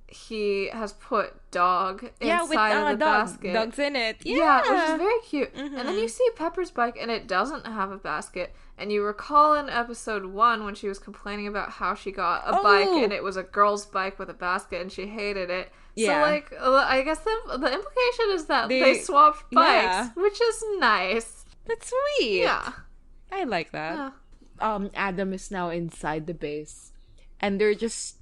he has put dog inside of the basket. Dog's in it. Yeah, which is very cute. Mm-hmm. And then you see Pepper's bike and it doesn't have a basket. And you recall in episode 1 when she was complaining about how she got a bike and it was a girl's bike with a basket and she hated it. Yeah. So, I guess the implication is that they swapped bikes, which is nice. That's sweet. Yeah. I like that. Yeah. Adam is now inside the base. And they're just,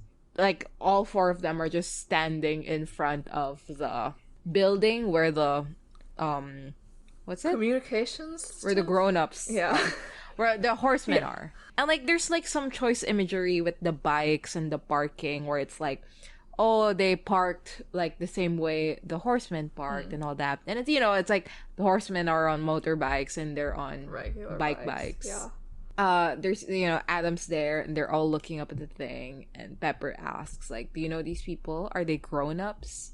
all 4 of them are just standing in front of the building where the, what's it? Communications? Where the grown-ups. Yeah. Where the horsemen are. And there's some choice imagery with the bikes and the parking where it's they parked the same way the horsemen parked and all that. And it's it's the horsemen are on motorbikes and they're on regular bikes. Yeah. There's Adam's there and they're all looking up at the thing and Pepper asks do you know these people? Are they grown-ups?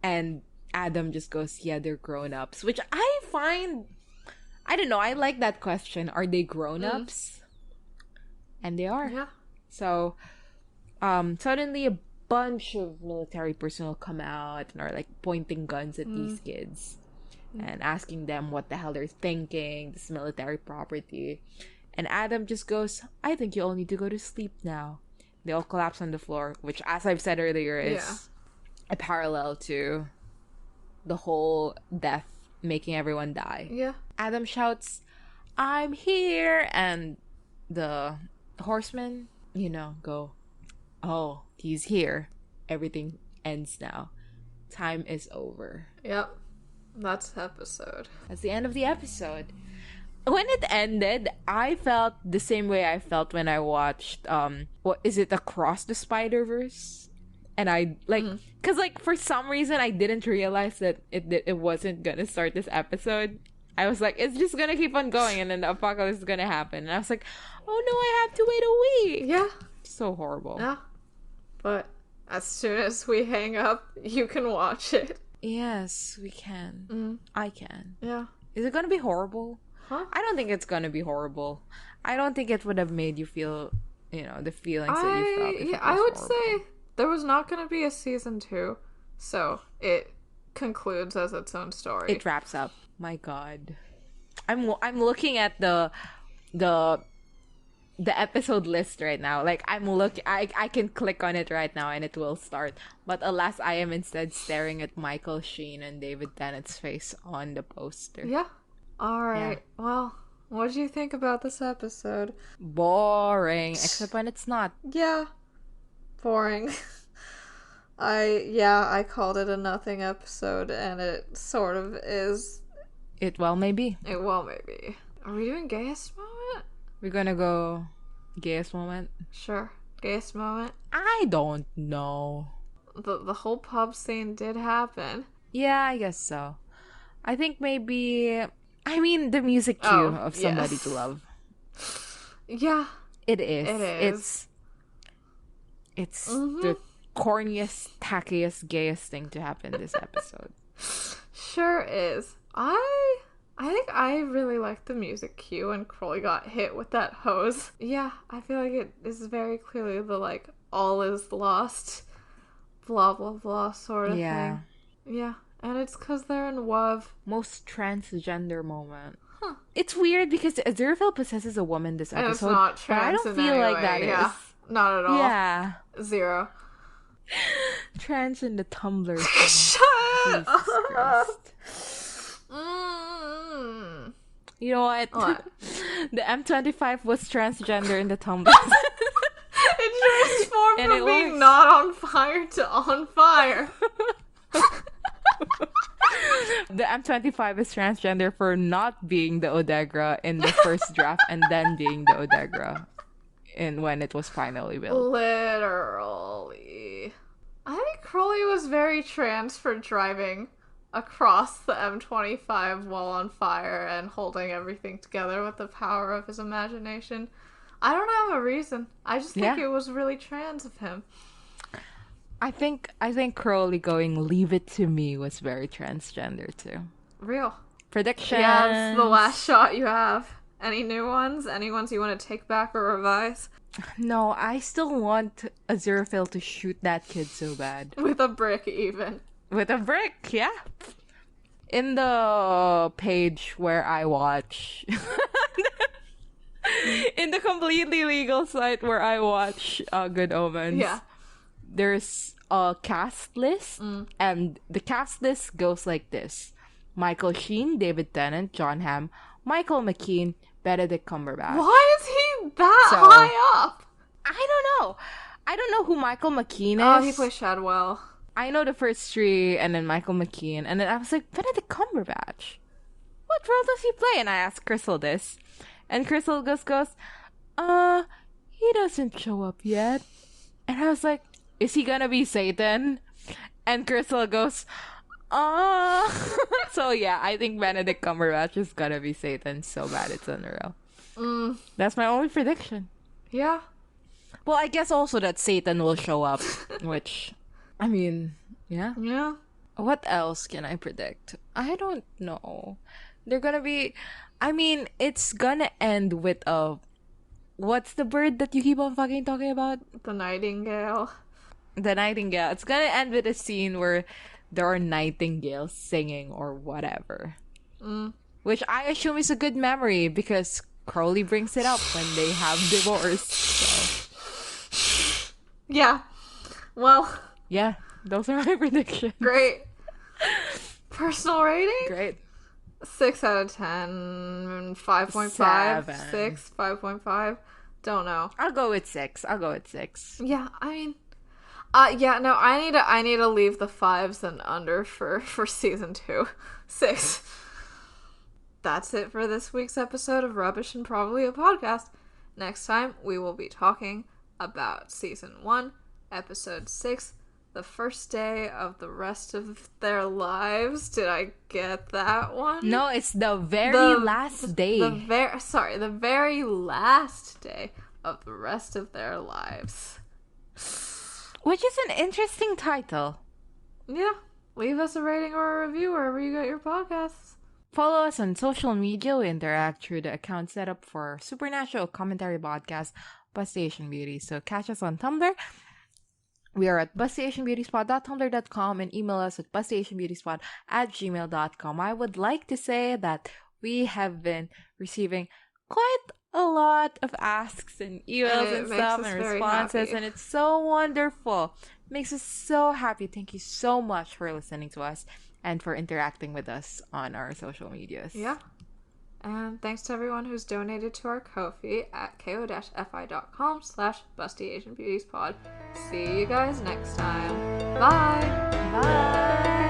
And Adam just goes, yeah, they're grown-ups, which I find, I don't know, I like that question. Are they grown-ups? And they are. Yeah. So, suddenly a bunch of military personnel come out and are like pointing guns at these kids and asking them what the hell they're thinking, this military property. And Adam just goes, I think you all need to go to sleep now. They all collapse on the floor, which, as I've said earlier, is a parallel to the whole death making everyone die. Yeah. Adam shouts, I'm here! And the horsemen, go, oh, he's here. Everything ends now. Time is over. Yep. That's the episode. That's the end of the episode. When it ended, I felt the same way I felt when I watched, what is it, Across the Spider-Verse? And I, because, for some reason, I didn't realize that it wasn't gonna start this episode. I was like, it's just gonna keep on going, and then the apocalypse is gonna happen. And I was like, oh no, I have to wait a week. Yeah. So horrible. Yeah. But as soon as we hang up, you can watch it. Yes, we can. I can. Yeah. Is it gonna be horrible? Huh? I don't think it's gonna be horrible. I don't think it would have made you feel, the feelings that you felt. Yeah, I would say there was not gonna be a season 2, so it concludes as its own story. It wraps up. My God, I'm looking at the episode list right now. Like, I can click on it right now and it will start. But alas, I am instead staring at Michael Sheen and David Tennant's face on the poster. Yeah. Alright, well, what did you think about this episode? Boring, except when it's not. Yeah, boring. I called it a nothing episode, and it sort of is. It well may be. It well may be. Are we doing gayest moment? We're gonna go gayest moment? Sure, gayest moment. I don't know. The whole pub scene did happen. Yeah, I guess so. I think maybe... I mean, the music cue of Somebody to Love. Yeah. It is. It is. It's the corniest, tackiest, gayest thing to happen this episode. Sure is. I think I really liked the music cue when Crowley got hit with that hose. Yeah, I feel like it is very clearly the, all is lost, blah, blah, blah sort of thing. Yeah. And it's because they're in WoW. Most transgender moment. Huh. It's weird because Aziraphale possesses a woman this episode. And it's not trans but I don't feel like that is. Not at all. Yeah. 0. Trans in the Tumblr. Shut up! You know what? The M25 was transgender in the Tumblr. It transformed and from being not on fire to on fire. The M25 is transgender for not being the Odegra in the first draft and then being the Odegra when it was finally built. Literally. I think Crowley was very trans for driving across the M25 while on fire and holding everything together with the power of his imagination. I don't have a reason. I just think it was really trans of him. I think Crowley going "Leave it to me" was very transgender too. Real. Predictions. Yeah, it's the last shot you have. Any new ones? Any ones you want to take back or revise? No, I still want Aziraphale to shoot that kid so bad. With a brick, even. With a brick, yeah. In the page where I watch... in the completely legal site where I watch Good Omens, there's a cast list, and the cast list goes like this. Michael Sheen, David Tennant, John Hamm, Michael McKean, Benedict Cumberbatch. Why is he that high up? I don't know. I don't know who Michael McKean is. Oh, he plays Shadwell. I know the first three, and then Michael McKean, and then I was like, Benedict Cumberbatch? What role does he play? And I asked Crystal this, and Crystal goes, he doesn't show up yet. And I was like, is he gonna be Satan? And Crystal goes, So yeah, I think Benedict Cumberbatch is gonna be Satan so bad it's unreal. That's my only prediction. Yeah. Well, I guess also that Satan will show up, which, I mean, yeah. Yeah. What else can I predict? I don't know. They're gonna be... I mean, it's gonna end with a... What's the bird that you keep on fucking talking about? The nightingale. The nightingale. It's gonna end with a scene where there are nightingales singing or whatever. Which I assume is a good memory because Crowley brings it up when they have divorce. So. Yeah. Well. Yeah, those are my predictions. Great. Personal rating? Great. 6 out of 10. 5.5. 6. 5.5. Don't know. I'll go with 6. Yeah, I mean... yeah, no, I need to leave the 5s and under for season 2. 6. That's it for this week's episode of Rubbish and Probably a Podcast. Next time, we will be talking about season 1, episode 6, the first day of the rest of their lives. Did I get that one? No, it's the very last day. The very last day of the rest of their lives. Which is an interesting title. Yeah. Leave us a rating or a review wherever you get your podcasts. Follow us on social media. We interact through the account set up for Supernatural Commentary Podcast, Busty Asian Beauty. So catch us on Tumblr. We are at bustyasianbeautiespot.tumblr.com and email us at bustyasianbeautiespot@gmail.com. I would like to say that we have been receiving quite a lot of asks and emails and stuff and responses, and it's so wonderful. It makes us so happy. Thank you so much for listening to us and for interacting with us on our social medias. Yeah. And thanks to everyone who's donated to our Ko-fi at ko-fi.com/bustyasianbeautiespod. See you guys next time. Bye! Bye!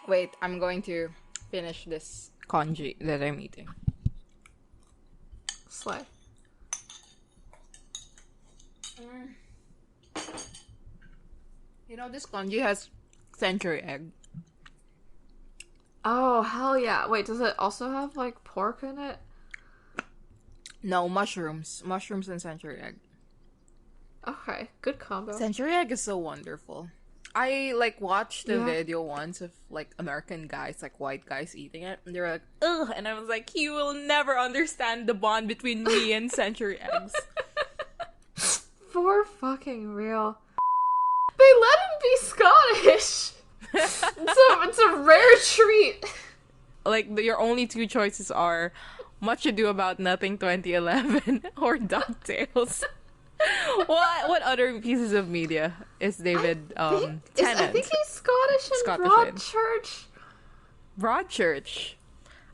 Wait, I'm going to finish this congee that I'm eating. Slay. You know, this congee has century egg. Oh, hell yeah. Wait, does it also have, like, pork in it? No, mushrooms. Mushrooms and century egg. Okay, good combo. Century egg is so wonderful. I, like, watched a video once of, like, American guys, like, white guys eating it. And they were like, ugh. And I was like, you will never understand the bond between me and century eggs. For fucking real. They let him be Scottish. It's a rare treat. Like, your only two choices are Much Ado About Nothing 2011 or DuckTales. What other pieces of media is David Tennant? I think he's Scottish and Broadchurch. Broadchurch.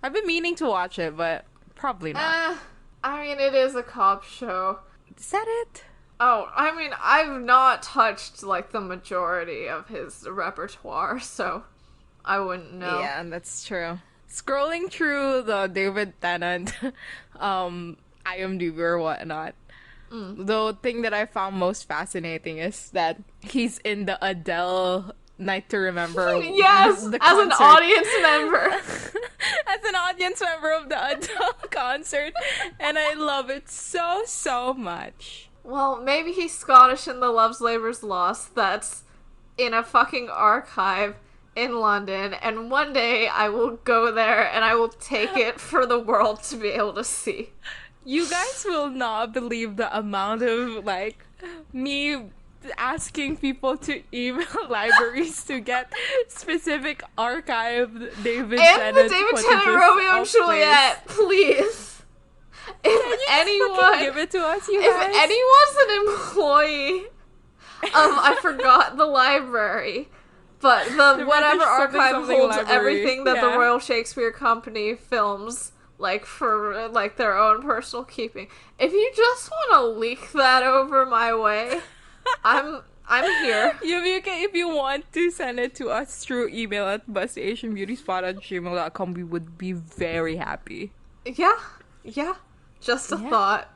I've been meaning to watch it, but probably not. I mean, it is a cop show. Is that it? Oh, I mean, I've not touched, like, the majority of his repertoire, so I wouldn't know. Yeah, that's true. Scrolling through the David Tennant IMDb or whatnot, the thing that I found most fascinating is that he's in the Adele Night to Remember. Yes, the as an audience member. As an audience member of the Adele concert. And I love it so, so much. Well, maybe he's Scottish in the Love's Labour's Lost that's in a fucking archive in London. And one day I will go there and I will take it for the world to be able to see. You guys will not believe the amount of, like, me asking people to email libraries to get specific archived David Tennant. And the David Tennant Romeo and Juliet, please. If anyone give it to us, you guys. If anyone's an employee I forgot the library, but the whatever archive holds everything that the Royal Shakespeare Company films, like, for, like, their own personal keeping. If you just want to leak that over my way, I'm here. If you want to send it to us through email at bustyasianbeautiespot@gmail.com, we would be very happy. Yeah. Just a thought.